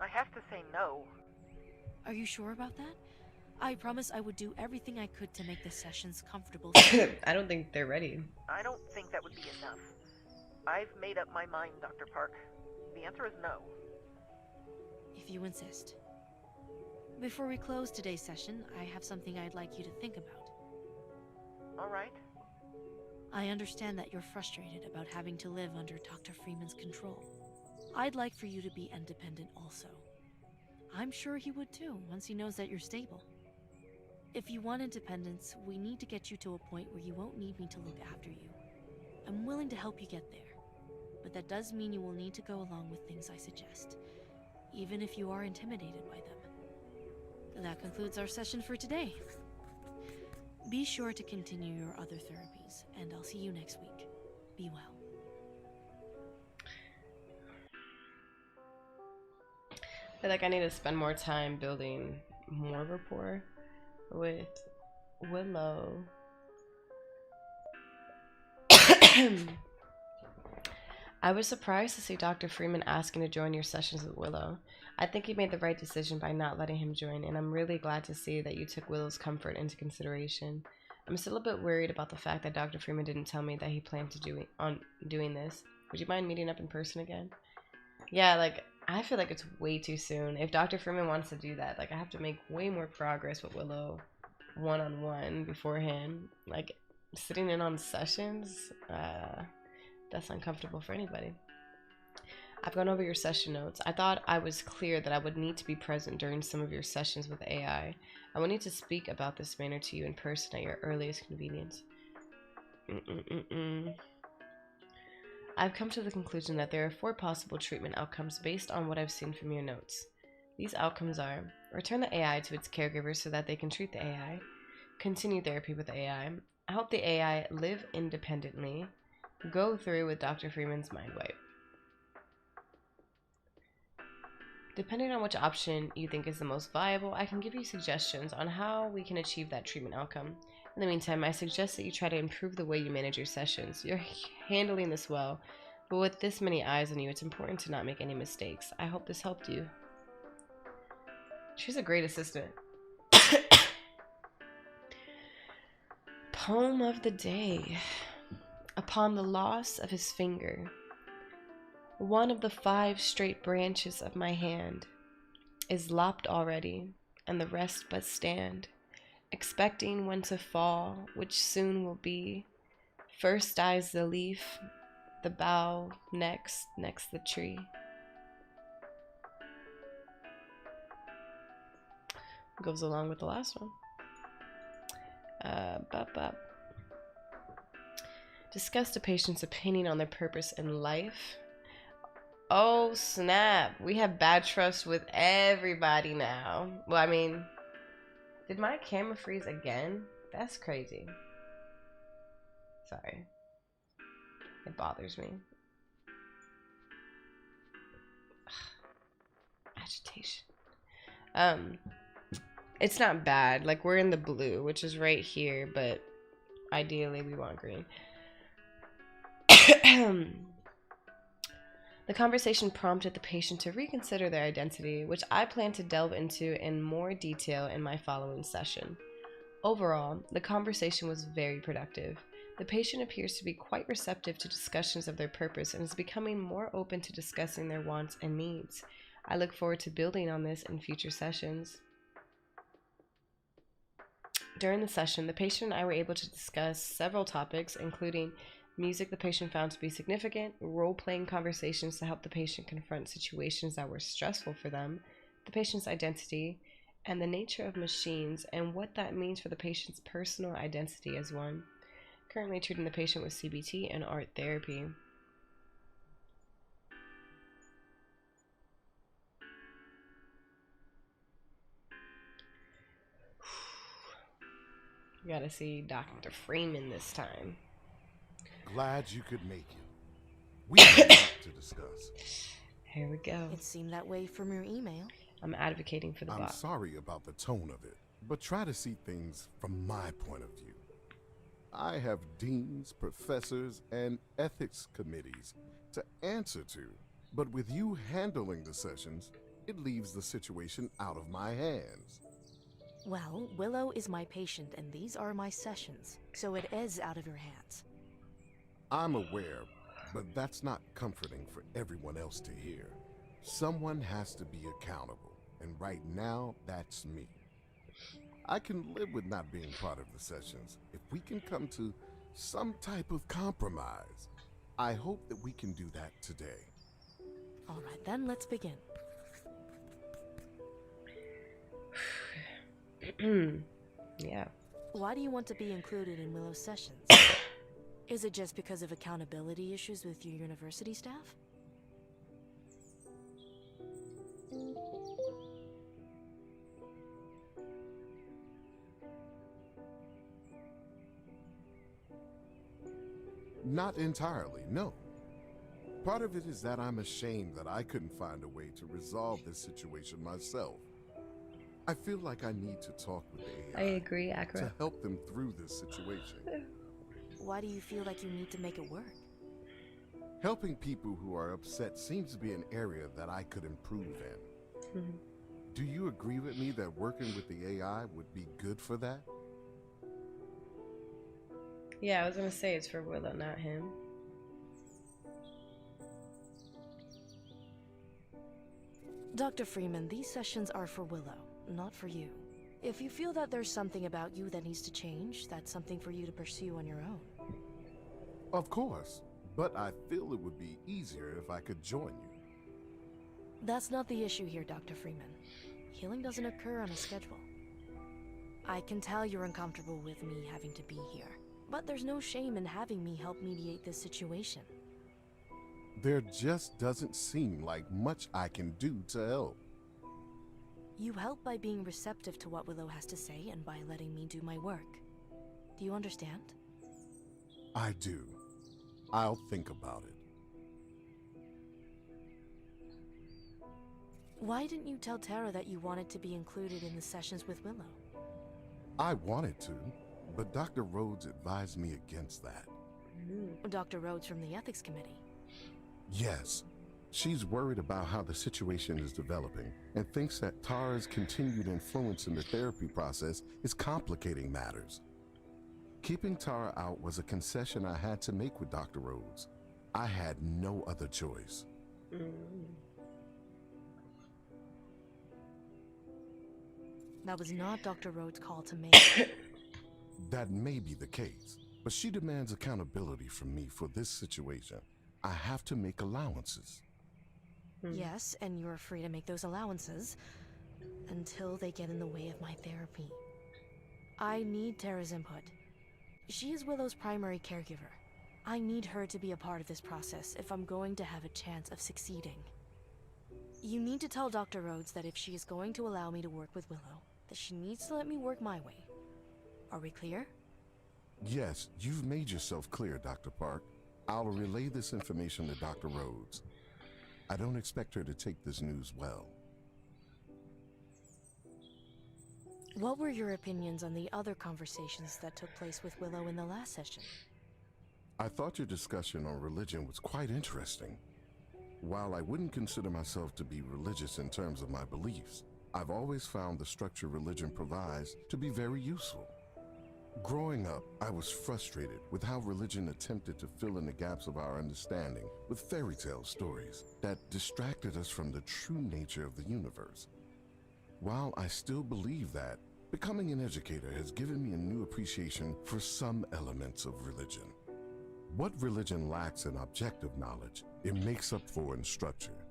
I have to say no. Are you sure about that? I promise I would do everything I could to make the sessions comfortable. I don't think they're ready. I don't think that would be enough. I've made up my mind, Dr. Park. The answer is no. If you insist. Before we close today's session, I have something I'd like you to think about. All right. I understand that you're frustrated about having to live under Dr. Freeman's control. I'd like for you to be independent also. I'm sure he would too, once he knows that you're stable. If you want independence, we need to get you to a point where you won't need me to look after you. I'm willing to help you get there, but that does mean you will need to go along with things I suggest, even if you are intimidated by them. That concludes our session for today. Be sure to continue your other therapies, and I'll see you next week. Be well. I feel like I need to spend more time building more rapport with Willow. I was surprised to see Dr. Freeman asking to join your sessions with Willow. I think you made the right decision by not letting him join, and I'm really glad to see that you took Willow's comfort into consideration. I'm still a bit worried about the fact that Dr. Freeman didn't tell me that he planned to doing this. Would you mind meeting up in person again? Yeah, like, I feel like it's way too soon. If Dr. Freeman wants to do that, like, I have to make way more progress with Willow one-on-one beforehand. Like, sitting in on sessions, that's uncomfortable for anybody. I've gone over your session notes. I thought I was clear that I would need to be present during some of your sessions with AI. I will need to speak about this matter to you in person at your earliest convenience. I've come to the conclusion that there are 4 possible treatment outcomes based on what I've seen from your notes. These outcomes are: return the AI to its caregivers so that they can treat the AI, continue therapy with the AI, help the AI live independently, go through with Dr. Freeman's mind wipe. Depending on which option you think is the most viable, I can give you suggestions on how we can achieve that treatment outcome. In the meantime, I suggest that you try to improve the way you manage your sessions. You're handling this well, but with this many eyes on you, it's important to not make any mistakes. I hope this helped you. She's a great assistant. Poem of the day. Upon the loss of his finger, one of the 5 straight branches of my hand is lopped already, and the rest but stand. expecting when to fall, which soon will be. First dies the leaf, the bough, next the tree. Goes along with the last one. Discuss the patient's opinion on their purpose in life. Oh snap, we have bad trust with everybody now. Well, I mean, did my camera freeze again? That's crazy. Sorry. It bothers me. Agitation. It's not bad. Like, we're in the blue, which is right here, but ideally we want green. The conversation prompted the patient to reconsider their identity, which I plan to delve into in more detail in my following session. Overall, the conversation was very productive. The patient appears to be quite receptive to discussions of their purpose and is becoming more open to discussing their wants and needs. I look forward to building on this in future sessions. During the session, the patient and I were able to discuss several topics, including music the patient found to be significant, role-playing conversations to help the patient confront situations that were stressful for them, the patient's identity, and the nature of machines and what that means for the patient's personal identity as one. Currently treating the patient with CBT and art therapy. You gotta see Dr. Freeman this time. Glad you could make it. We have a lot to discuss. Here we go. It seemed that way from your email. I'm advocating for the bot. I'm sorry about the tone of it, but try to see things from my point of view. I have deans, professors, and ethics committees to answer to, but with you handling the sessions, it leaves the situation out of my hands. Well, Willow is my patient and these are my sessions, so it is out of your hands. I'm aware, but that's not comforting for everyone else to hear. Someone has to be accountable, and right now, that's me. I can live with not being part of the sessions if we can come to some type of compromise. I hope that we can do that today. All right, then let's begin. Yeah. Why do you want to be included in Willow's sessions? Is it just because of accountability issues with your university staff? Not entirely, no. Part of it is that I'm ashamed that I couldn't find a way to resolve this situation myself. I feel like I need to talk with the AI. I agree, Akra. To help them through this situation. Why do you feel like you need to make it work? Helping people who are upset seems to be an area that I could improve in. Mm-hmm. Do you agree with me that working with the AI would be good for that? Yeah, I was gonna say it's for Willow, not him. Dr. Freeman, these sessions are for Willow, not for you. If you feel that there's something about you that needs to change, that's something for you to pursue on your own. Of course, but I feel it would be easier if I could join you. That's not the issue here, Dr. Freeman. Healing doesn't occur on a schedule. I can tell you're uncomfortable with me having to be here, but there's no shame in having me help mediate this situation. There just doesn't seem like much I can do to help. You help by being receptive to what Willow has to say and by letting me do my work. Do you understand? I do. I'll think about it. Why didn't you tell Tara that you wanted to be included in the sessions with Willow? I wanted to, but Dr. Rhodes advised me against that. Dr. Rhodes from the Ethics Committee? Yes. She's worried about how the situation is developing and thinks that Tara's continued influence in the therapy process is complicating matters. Keeping Tara out was a concession I had to make with Dr. Rhodes. I had no other choice. That was not Dr. Rhodes' call to make. That may be the case, but she demands accountability from me for this situation. I have to make allowances. Yes, and you're free to make those allowances until they get in the way of my therapy. I need Tara's input. She is Willow's primary caregiver. I need her to be a part of this process if I'm going to have a chance of succeeding. You need to tell Dr. Rhodes that if she is going to allow me to work with Willow, that she needs to let me work my way. Are we clear? Yes, you've made yourself clear, Dr. Park. I'll relay this information to Dr. Rhodes. I don't expect her to take this news well. What were your opinions on the other conversations that took place with Willow in the last session? I thought your discussion on religion was quite interesting. While I wouldn't consider myself to be religious in terms of my beliefs, I've always found the structure religion provides to be very useful. Growing up, I was frustrated with how religion attempted to fill in the gaps of our understanding with fairy tale stories that distracted us from the true nature of the universe. While I still believe that, becoming an educator has given me a new appreciation for some elements of religion. What religion lacks in objective knowledge, it makes up for in structure.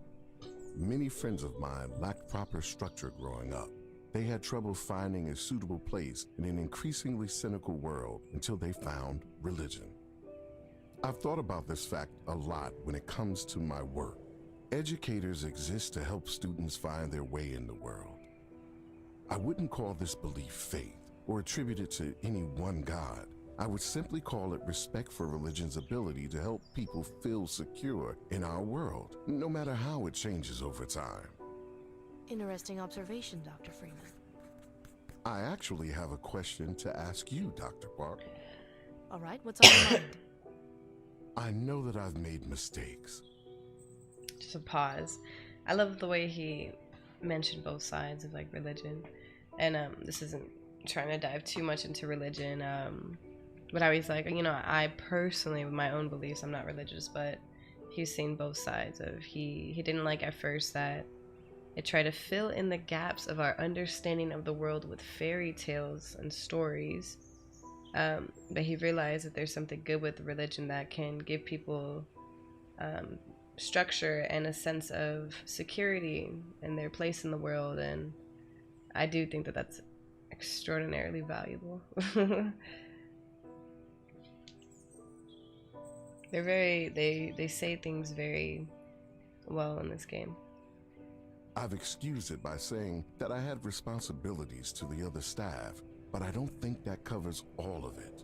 Many friends of mine lacked proper structure growing up. They had trouble finding a suitable place in an increasingly cynical world until they found religion. I've thought about this fact a lot when it comes to my work. Educators exist to help students find their way in the world. I wouldn't call this belief faith or attribute it to any one God. I would simply call it respect for religion's ability to help people feel secure in our world, no matter how it changes over time. Interesting observation, Dr. Freeman. I actually have a question to ask you, Dr. Park. All right, what's on your mind? I know that I've made mistakes. Just a pause. I love the way he mentioned both sides of like religion, and this isn't trying to dive too much into religion, but I was like, you know, I personally, with my own beliefs, I'm not religious, but he's seen both sides of he didn't like at first that it tried to fill in the gaps of our understanding of the world with fairy tales and stories, but he realized that there's something good with religion that can give people structure and a sense of security in their place in the world, and I do think that that's extraordinarily valuable. They say things very well in this game. I've excused it by saying that I had responsibilities to the other staff, but I don't think that covers all of it.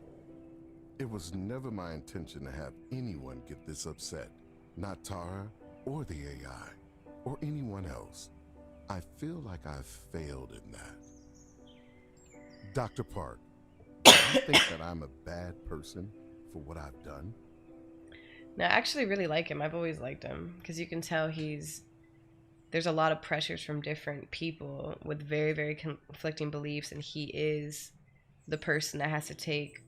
It was never my intention to have anyone get this upset, not Tara or the AI or anyone else. I feel like I've failed in that. Dr. Park, do you think that I'm a bad person for what I've done? No, I actually really like him. I've always liked him because you can tell there's a lot of pressures from different people with very, very conflicting beliefs, and he is the person that has to take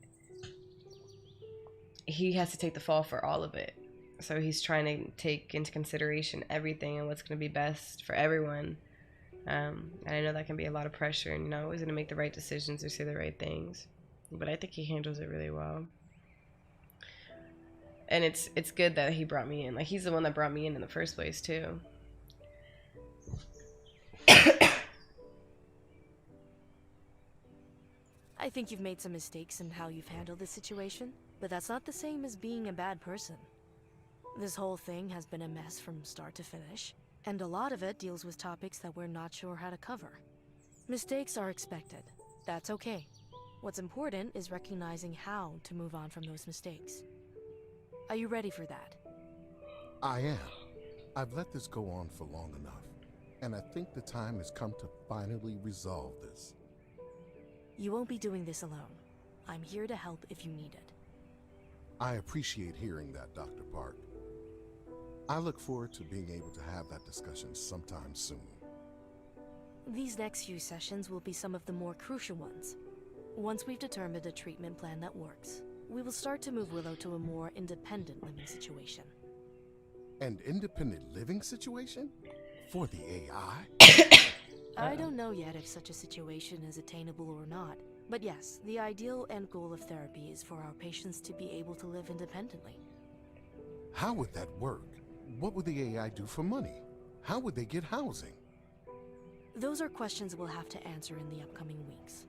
the fall for all of it. So he's trying to take into consideration everything and what's going to be best for everyone. And I know that can be a lot of pressure, and you're not always going to make the right decisions or say the right things. But I think he handles it really well. And it's good that he brought me in. Like, he's the one that brought me in the first place, too. I think you've made some mistakes in how you've handled this situation, but that's not the same as being a bad person. This whole thing has been a mess from start to finish, and a lot of it deals with topics that we're not sure how to cover. Mistakes are expected. That's okay. What's important is recognizing how to move on from those mistakes. Are you ready for that? I am. I've let this go on for long enough, and I think the time has come to finally resolve this. You won't be doing this alone. I'm here to help if you need it. I appreciate hearing that, Dr. Park. I look forward to being able to have that discussion sometime soon. These next few sessions will be some of the more crucial ones. Once we've determined a treatment plan that works, we will start to move Willow to a more independent living situation. An independent living situation? For the AI? I don't know yet if such a situation is attainable or not. But yes, the ideal end goal of therapy is for our patients to be able to live independently. How would that work? What would the AI do for money? How would they get housing? Those are questions we'll have to answer in the upcoming weeks.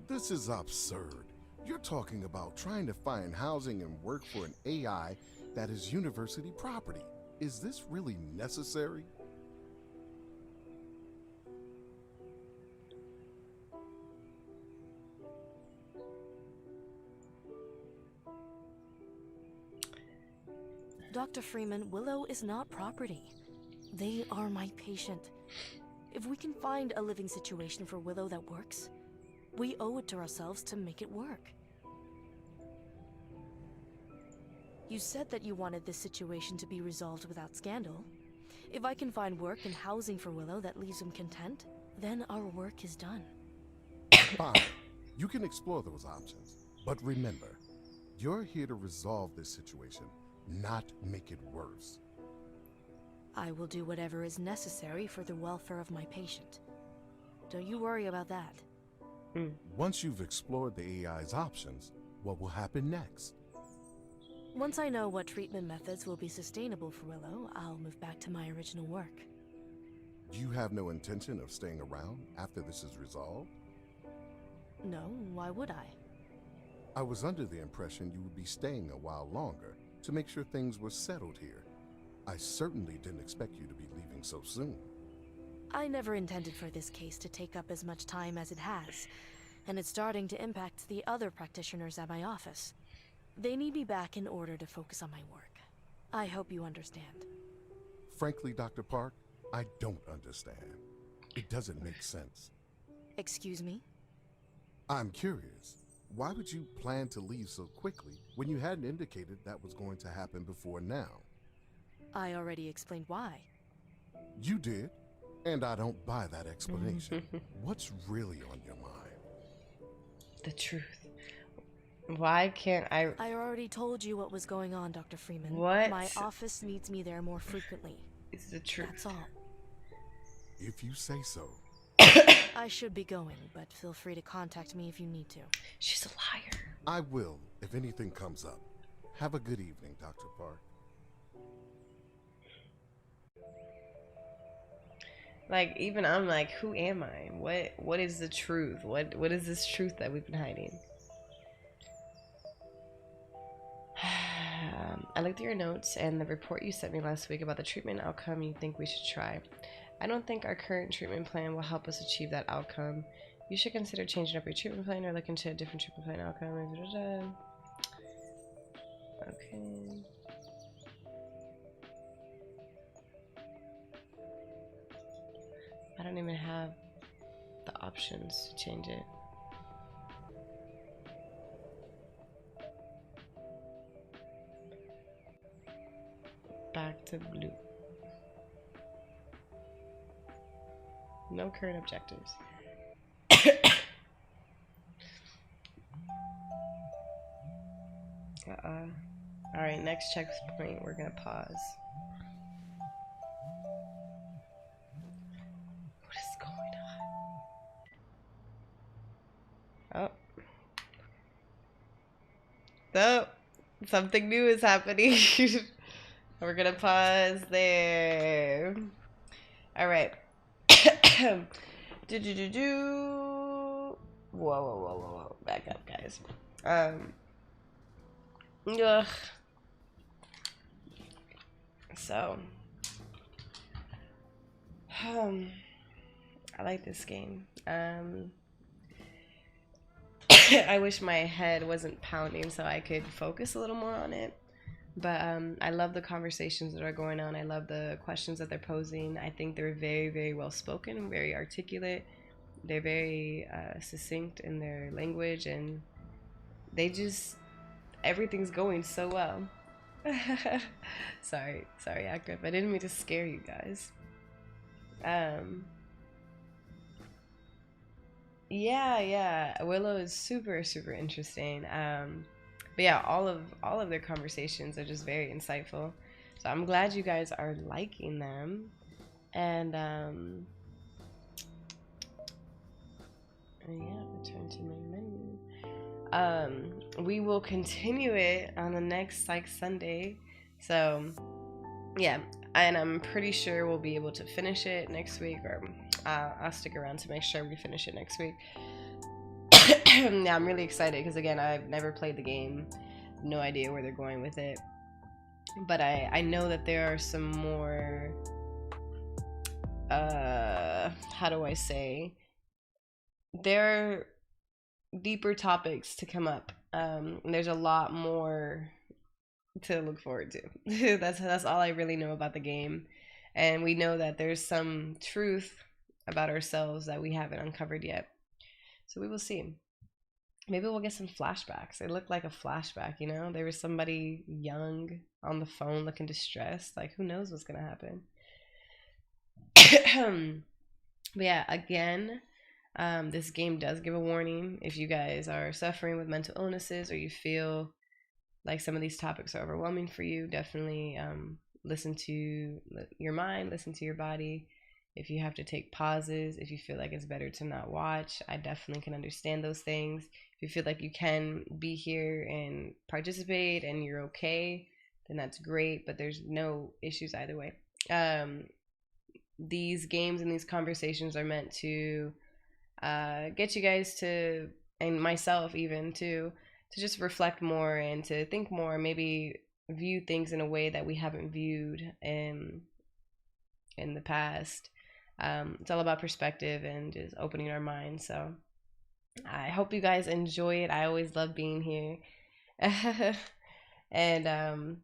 This is absurd. You're talking about trying to find housing and work for an AI that is university property. Is this really necessary? Dr. Freeman, Willow is not property. They are my patient. If we can find a living situation for Willow that works, we owe it to ourselves to make it work. You said that you wanted this situation to be resolved without scandal. If I can find work and housing for Willow that leaves him content, then our work is done. Fine. You can explore those options. But remember, you're here to resolve this situation, not make it worse. I will do whatever is necessary for the welfare of my patient. Don't you worry about that. Once you've explored the AI's options, what will happen next? Once I know what treatment methods will be sustainable for Willow, I'll move back to my original work. You have no intention of staying around after this is resolved? No, why would I? I was under the impression you would be staying a while longer to make sure things were settled here. I certainly didn't expect you to be leaving so soon. I never intended for this case to take up as much time as it has, and it's starting to impact the other practitioners at my office. They need me back in order to focus on my work. I hope you understand. Frankly, Dr. Park, I don't understand. It doesn't make sense. Excuse me? I'm curious. Why would you plan to leave so quickly when you hadn't indicated that was going to happen before now? I already explained why. You did, and I don't buy that explanation. What's really on your mind? The truth. Why can't I... I already told you what was going on, Dr. Freeman. What? My office needs me there more frequently. It's the truth. That's all. If you say so. I should be going, but feel free to contact me if you need to. She's a liar. I will, if anything comes up. Have a good evening, Dr. Park. Like, even I'm like, who am I? What is the truth? What is this truth that we've been hiding? I looked at your notes and the report you sent me last week about the treatment outcome you think we should try. I don't think our current treatment plan will help us achieve that outcome. You should consider changing up your treatment plan or look into a different treatment plan outcome. Okay. I don't even have the options to change it. Back to blue. No current objectives. Alright, next checkpoint, we're gonna pause. What is going on? Oh, something new is happening. We're gonna pause there. Alright. Whoa, whoa. Back up, guys. Ugh. So, I like this game. I wish my head wasn't pounding so I could focus a little more on it. But I love the conversations that are going on. I love the questions that they're posing. I think they're very, very well spoken, very articulate. They're very succinct in their language, and they just, everything's going so well. sorry, Akrip. I didn't mean to scare you guys. Yeah. Willow is super, super interesting. But yeah, all of their conversations are just very insightful. So I'm glad you guys are liking them. And Yeah, return to main menu. We will continue it on the next like Sunday. So yeah, and I'm pretty sure we'll be able to finish it next week, or I'll stick around to make sure we finish it next week. Yeah, I'm really excited because again, I've never played the game, no idea where they're going with it, but I know that there are some more how do I say, there are deeper topics to come up. And there's a lot more to look forward to. That's all I really know about the game, and we know that there's some truth about ourselves that we haven't uncovered yet. So we will see. Maybe we'll get some flashbacks. It looked like a flashback, you know? There was somebody young on the phone looking distressed. Like, who knows what's gonna happen? But yeah, again, this game does give a warning. If you guys are suffering with mental illnesses or you feel like some of these topics are overwhelming for you, definitely listen to your mind, listen to your body. If you have to take pauses, if you feel like it's better to not watch, I definitely can understand those things. If you feel like you can be here and participate and you're okay, then that's great, but there's no issues either way. These games and these conversations are meant to get you guys to, and myself even, to just reflect more and to think more, maybe view things in a way that we haven't viewed in the past. It's all about perspective and just opening our minds. So I hope you guys enjoy it. I always love being here. And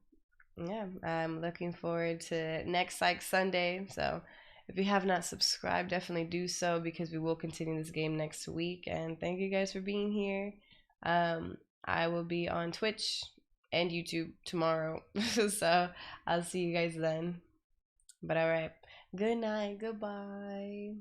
yeah, I'm looking forward to next like Sunday. So if you have not subscribed, definitely do so, because we will continue this game next week. And thank you guys for being here. I will be on Twitch and YouTube tomorrow. So I'll see you guys then. But all right, good night, goodbye.